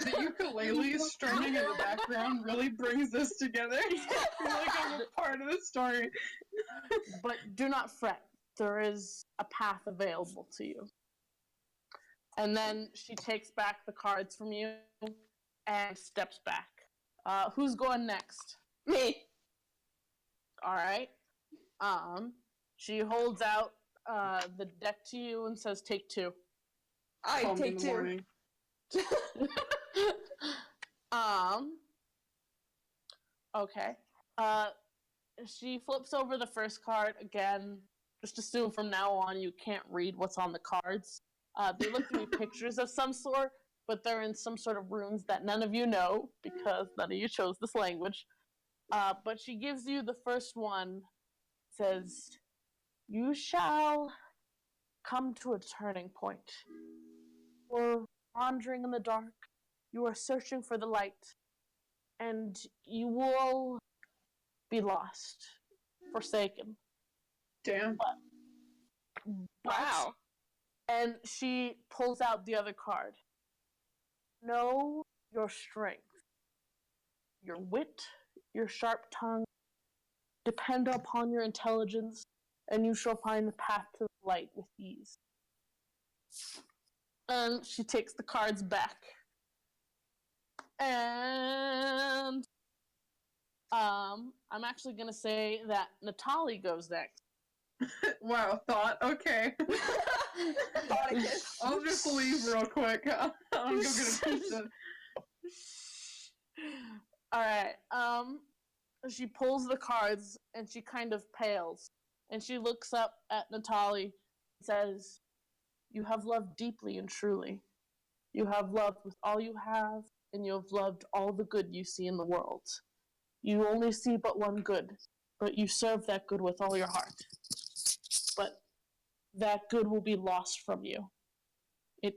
[SPEAKER 3] The ukulele strumming in the background really brings this together. I feel like I'm a part of the story.
[SPEAKER 1] But do not fret. There is a path available to you. And then she takes back the cards from you and steps back. Who's going next?
[SPEAKER 4] Me.
[SPEAKER 1] All right. She holds out the deck to you and says, "Take 2."
[SPEAKER 4] I
[SPEAKER 3] Call me
[SPEAKER 4] take
[SPEAKER 3] in the
[SPEAKER 4] 2.
[SPEAKER 3] morning.
[SPEAKER 1] Okay. She flips over the first card again. Just assume from now on you can't read what's on the cards. They look to be pictures of some sort, but they're in some sort of runes that none of you know because none of you chose this language. But she gives you the first one. Says, "You shall come to a turning point. You're wandering in the dark. You are searching for the light, and you will be lost, forsaken."
[SPEAKER 3] Damn.
[SPEAKER 4] Wow.
[SPEAKER 1] And she pulls out the other card. Know your strength, your wit, your sharp tongue. Depend upon your intelligence, and you shall find the path to the light with ease. And she takes the cards back. And I'm actually gonna say that Natalie goes next.
[SPEAKER 3] Wow, thought. Okay. I'll just leave real quick. I'm gonna go get a pizza.
[SPEAKER 1] Alright, she pulls the cards and she kind of pales. And she looks up at Natalie and says, "You have loved deeply and truly. You have loved with all you have, and you have loved all the good you see in the world. You only see but one good, but you serve that good with all your heart. But that good will be lost from you. It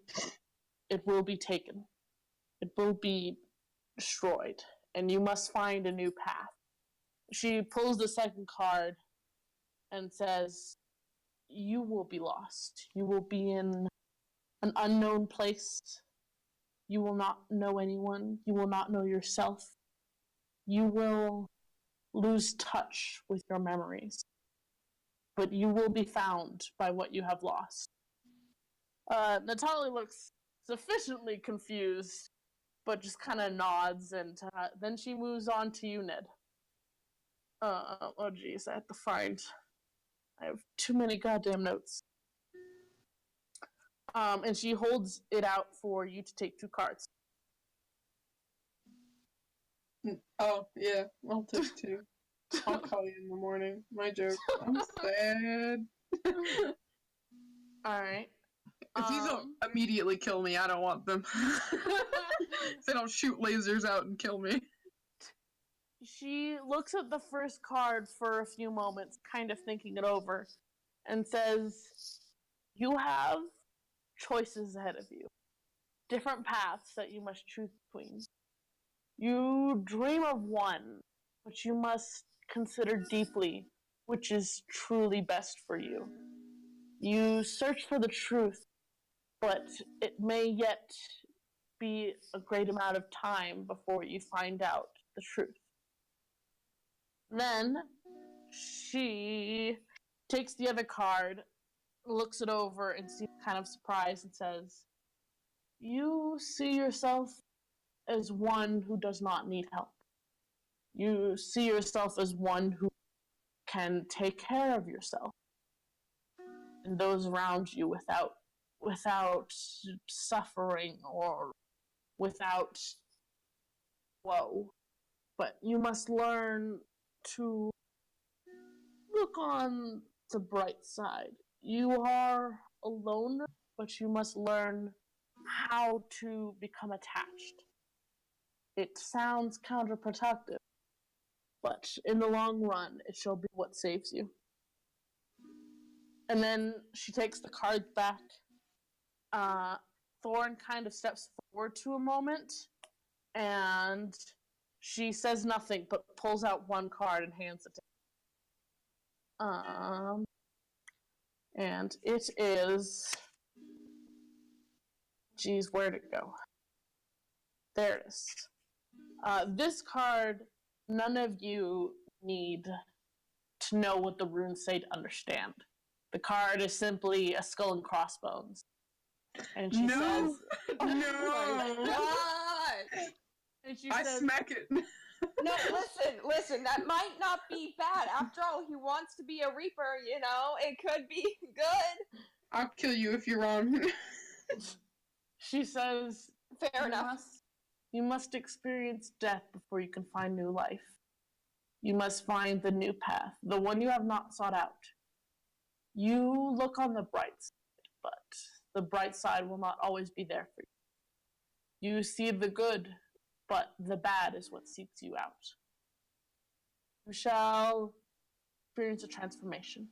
[SPEAKER 1] will be taken. It will be destroyed, and you must find a new path." She pulls the second card and says, "You will be lost. You will be in an unknown place. You will not know anyone. You will not know yourself. You will lose touch with your memories. But you will be found by what you have lost." Natalie looks sufficiently confused, but just kind of nods, and then she moves on to you, Ned. Oh geez, I have to find. I have too many goddamn notes. And she holds it out for you to take 2 cards.
[SPEAKER 3] Oh, yeah, I'll take 2. I'll call you in the morning. My joke. I'm sad.
[SPEAKER 1] Alright.
[SPEAKER 3] If these don't immediately kill me, I don't want them. They don't shoot lasers out and kill me.
[SPEAKER 1] She looks at the first card for a few moments, kind of thinking it over, and says, "You have choices ahead of you. Different paths that you must choose between. You dream of one, but you must consider deeply which is truly best for you. You search for the truth, but it may yet be a great amount of time before you find out the truth." Then she takes the other card, looks it over, and seems kind of surprised and says, "You see yourself as one who does not need help. You see yourself as one who can take care of yourself and those around you without suffering or without woe. But you must learn to look on the bright side. You are a loner, but you must learn how to become attached. It sounds counterproductive, but in the long run, it shall be what saves you." And then she takes the cards back. Thorn kind of steps forward to a moment, and she says nothing, but pulls out one card and hands it to him. And it is... Geez, where'd it go? There it is. This card, none of you need to know what the runes say to understand. The card is simply a skull and crossbones. And she says...
[SPEAKER 3] No!
[SPEAKER 4] Oh my god!
[SPEAKER 1] And she
[SPEAKER 3] I
[SPEAKER 1] says,
[SPEAKER 3] smack it.
[SPEAKER 4] No, listen, that might not be bad. After all, he wants to be a reaper, you know? It could be good.
[SPEAKER 3] I'll kill you if you're wrong.
[SPEAKER 1] She says,
[SPEAKER 4] Fair enough.
[SPEAKER 1] You must experience death before you can find new life. You must find the new path, the one you have not sought out. You look on the bright side, but the bright side will not always be there for you. You see the good, but the bad is what seeks you out. You shall experience a transformation,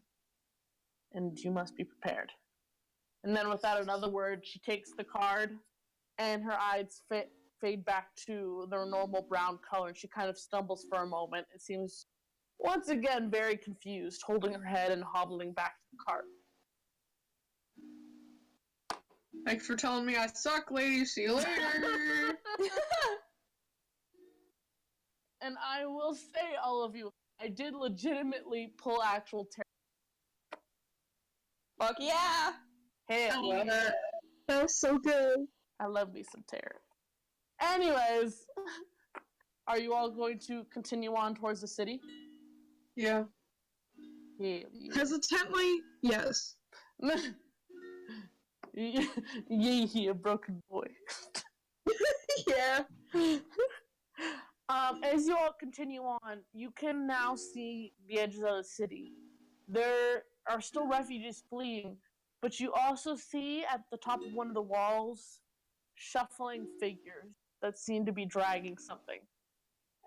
[SPEAKER 1] and you must be prepared. And then without another word, she takes the card, and her eyes fade back to their normal brown color, and she kind of stumbles for a moment. It seems, once again, very confused, holding her head and hobbling back to the cart.
[SPEAKER 3] Thanks for telling me I suck, lady. See you later.
[SPEAKER 1] And I will say, all of you, I did legitimately pull actual tarot.
[SPEAKER 4] Fuck yeah!
[SPEAKER 1] Hell yeah.
[SPEAKER 2] That was so good.
[SPEAKER 1] I love me some tarot. Anyways, are you all going to continue on towards the city?
[SPEAKER 3] Yeah.
[SPEAKER 1] Yeah.
[SPEAKER 2] Hesitantly, yes.
[SPEAKER 1] Yeah, broken boy.
[SPEAKER 2] Yeah.
[SPEAKER 1] As you all continue on, you can now see the edges of the city. There are still refugees fleeing, but you also see at the top of one of the walls shuffling figures that seem to be dragging something.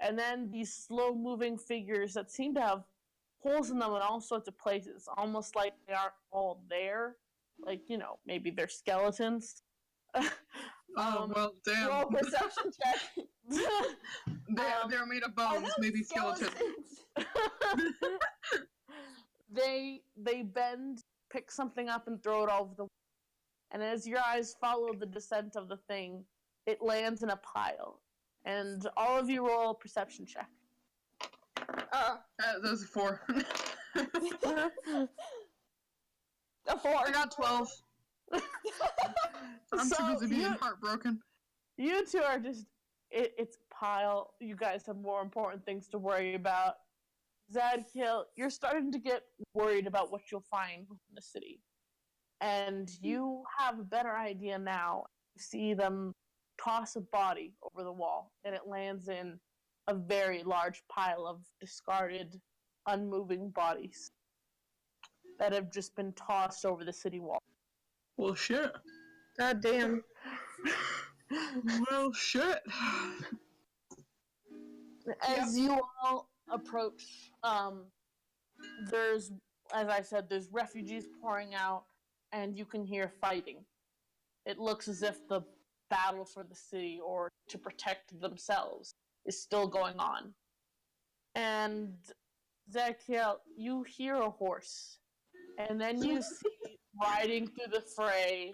[SPEAKER 1] And then these slow-moving figures that seem to have holes in them in all sorts of places, almost like they aren't all there. Like, maybe they're skeletons.
[SPEAKER 3] Well, damn.
[SPEAKER 4] Roll perception check.
[SPEAKER 3] They're made of bones, maybe skeletons.
[SPEAKER 1] They bend, pick something up, and throw it all over the wall. And as your eyes follow the descent of the thing, it lands in a pile. And all of you roll a perception check.
[SPEAKER 3] That's a 4.
[SPEAKER 4] A 4.
[SPEAKER 2] I got 12.
[SPEAKER 3] I'm
[SPEAKER 1] So
[SPEAKER 3] supposed to be heartbroken.
[SPEAKER 1] You two are just, it's a pile. You guys have more important things to worry about. Zadkiel, you're starting to get worried about what you'll find within the city. And you have a better idea now. You see them toss a body over the wall, and it lands in a very large pile of discarded, unmoving bodies that have just been tossed over the city wall.
[SPEAKER 3] Well, shit.
[SPEAKER 2] God damn.
[SPEAKER 3] Well, shit.
[SPEAKER 1] As you all approach, there's, as I said, there's refugees pouring out, and you can hear fighting. It looks as if the battle for the city, or to protect themselves, is still going on. And Zadkiel, you hear a horse, and then you see riding through the fray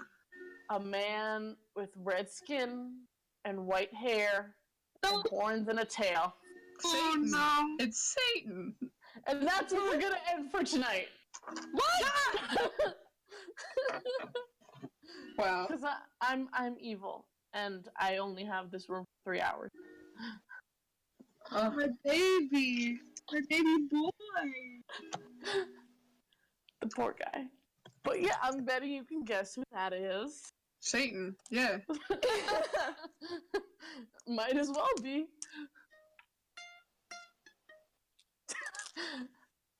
[SPEAKER 1] a man with red skin and white hair and horns and a tail.
[SPEAKER 3] Satan.
[SPEAKER 2] Oh no!
[SPEAKER 3] It's Satan.
[SPEAKER 1] And that's where we're gonna end for tonight. What?
[SPEAKER 3] Wow.
[SPEAKER 1] Because I'm evil, and I only have this room for 3 hours.
[SPEAKER 2] My baby boy.
[SPEAKER 1] The poor guy. But yeah, I'm betting you can guess who that is.
[SPEAKER 3] Satan. Yeah.
[SPEAKER 1] Might as well be.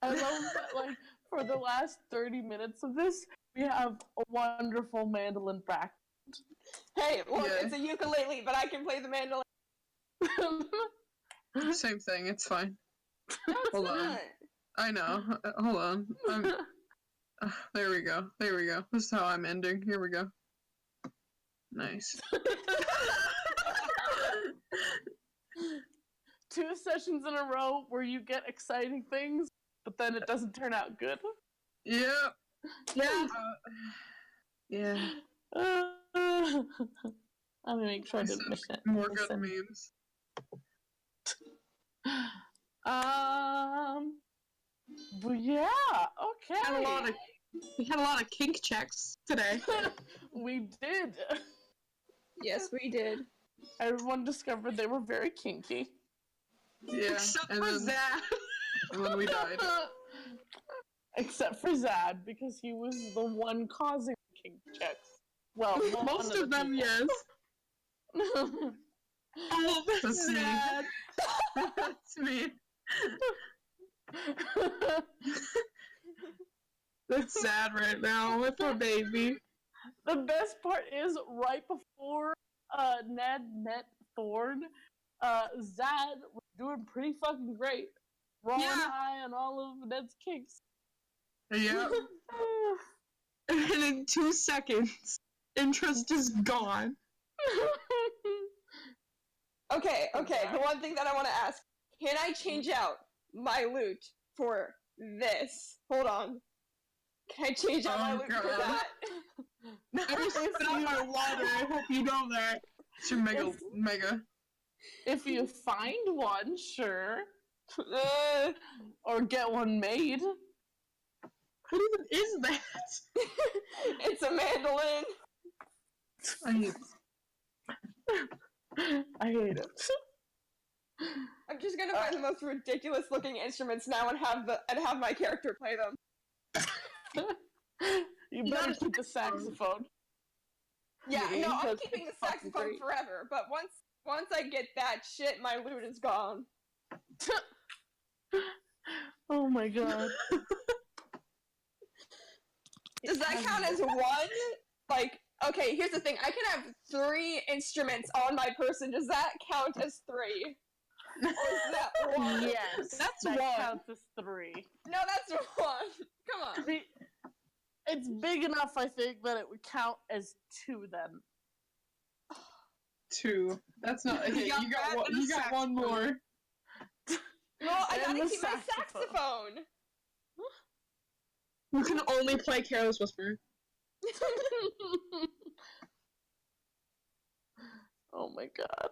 [SPEAKER 1] I love that, like, for the last 30 minutes of this, we have a wonderful mandolin back.
[SPEAKER 4] Hey, look,
[SPEAKER 3] Yeah.
[SPEAKER 4] it's a ukulele, but I can play the mandolin.
[SPEAKER 3] Same thing. It's fine. Hold on.
[SPEAKER 4] Not.
[SPEAKER 3] I know. Hold on. There we go. There we go. This is how I'm ending. Here we go. Nice.
[SPEAKER 1] 2 sessions in a row where you get exciting things, but then it doesn't turn out good.
[SPEAKER 3] Yeah.
[SPEAKER 2] Yeah.
[SPEAKER 3] Yeah.
[SPEAKER 1] I'm gonna make sure I didn't miss it.
[SPEAKER 3] More good memes.
[SPEAKER 1] But yeah, okay.
[SPEAKER 2] We had a lot of kink checks today.
[SPEAKER 1] We did.
[SPEAKER 4] Yes, we did.
[SPEAKER 1] Everyone discovered they were very kinky.
[SPEAKER 3] Yeah.
[SPEAKER 2] Except
[SPEAKER 3] and
[SPEAKER 2] for
[SPEAKER 3] then,
[SPEAKER 2] Zach.
[SPEAKER 3] And then we died.
[SPEAKER 1] Except for Zad, because he was the one causing the kink checks. Well,
[SPEAKER 2] Most of them,
[SPEAKER 1] people.
[SPEAKER 2] yes. Oh,
[SPEAKER 3] Let's
[SPEAKER 2] that's
[SPEAKER 3] see.
[SPEAKER 2] sad.
[SPEAKER 3] That's me.
[SPEAKER 2] That's sad right now. My poor baby.
[SPEAKER 1] The best part is right before Ned met Thorn, Zad was doing pretty fucking great. Rolling high on all of Ned's kinks.
[SPEAKER 3] Yeah.
[SPEAKER 2] And in 2 seconds, interest is gone.
[SPEAKER 4] Okay, the one thing that I want to ask. Can I change out my loot for this? Hold on. Can I change out my
[SPEAKER 3] Oh,
[SPEAKER 4] loot for
[SPEAKER 3] God.
[SPEAKER 4] that?
[SPEAKER 2] I just spit out my water. I hope you know that.
[SPEAKER 3] It's your mega.
[SPEAKER 1] If you find one, sure.
[SPEAKER 4] Uh,
[SPEAKER 1] Or get one made.
[SPEAKER 2] What even is that?
[SPEAKER 4] it's a mandolin.
[SPEAKER 1] I hate it.
[SPEAKER 4] I'm just gonna find the most ridiculous looking instruments now and have my character play them.
[SPEAKER 1] You better keep the saxophone.
[SPEAKER 4] Yeah,
[SPEAKER 1] Yeah,
[SPEAKER 4] no, I'm
[SPEAKER 1] because
[SPEAKER 4] keeping the
[SPEAKER 1] it's fucking
[SPEAKER 4] saxophone
[SPEAKER 1] great.
[SPEAKER 4] forever. But once I get that shit, my loot is gone.
[SPEAKER 1] Oh my god.
[SPEAKER 4] Does that count as one? Like, okay, here's the thing. I can have 3 instruments on my person. Does that count as 3? Or is that 1?
[SPEAKER 1] Yes,
[SPEAKER 2] That's
[SPEAKER 1] that
[SPEAKER 2] 1.
[SPEAKER 1] counts as 3.
[SPEAKER 4] No, that's 1. Come on.
[SPEAKER 1] See, it's big enough, I think, that it would count as 2 then.
[SPEAKER 3] 2. That's not. Okay,
[SPEAKER 2] You got one more.
[SPEAKER 4] No, I
[SPEAKER 1] And
[SPEAKER 4] gotta
[SPEAKER 1] the
[SPEAKER 4] keep my
[SPEAKER 1] saxophone.
[SPEAKER 4] saxophone.
[SPEAKER 2] You can only play Careless Whisper.
[SPEAKER 1] Oh my god.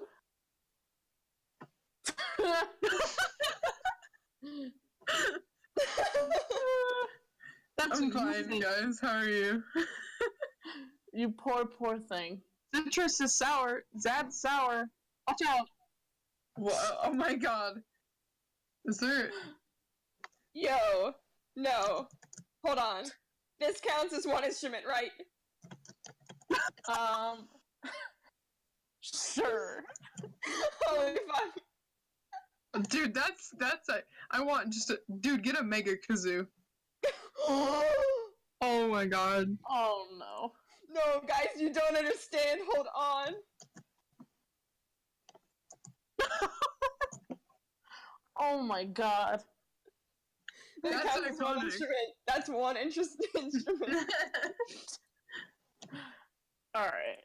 [SPEAKER 2] That's
[SPEAKER 3] I'm fine, guys. How are you?
[SPEAKER 1] You poor thing.
[SPEAKER 2] Citrus is sour. Zad's sour. Watch out.
[SPEAKER 3] What? Oh my god. Is there?
[SPEAKER 4] Yo, no. Hold on. This counts as 1 instrument, right?
[SPEAKER 1] Sure.
[SPEAKER 4] Holy fuck.
[SPEAKER 3] Dude, that's I want just a dude. Get a mega kazoo.
[SPEAKER 2] Oh my god.
[SPEAKER 1] Oh no.
[SPEAKER 4] No, guys, you don't understand. Hold on.
[SPEAKER 1] Oh my god.
[SPEAKER 4] That
[SPEAKER 3] That's
[SPEAKER 4] counts as 1
[SPEAKER 3] iconic.
[SPEAKER 4] instrument. That's 1 instrument.
[SPEAKER 1] Alright.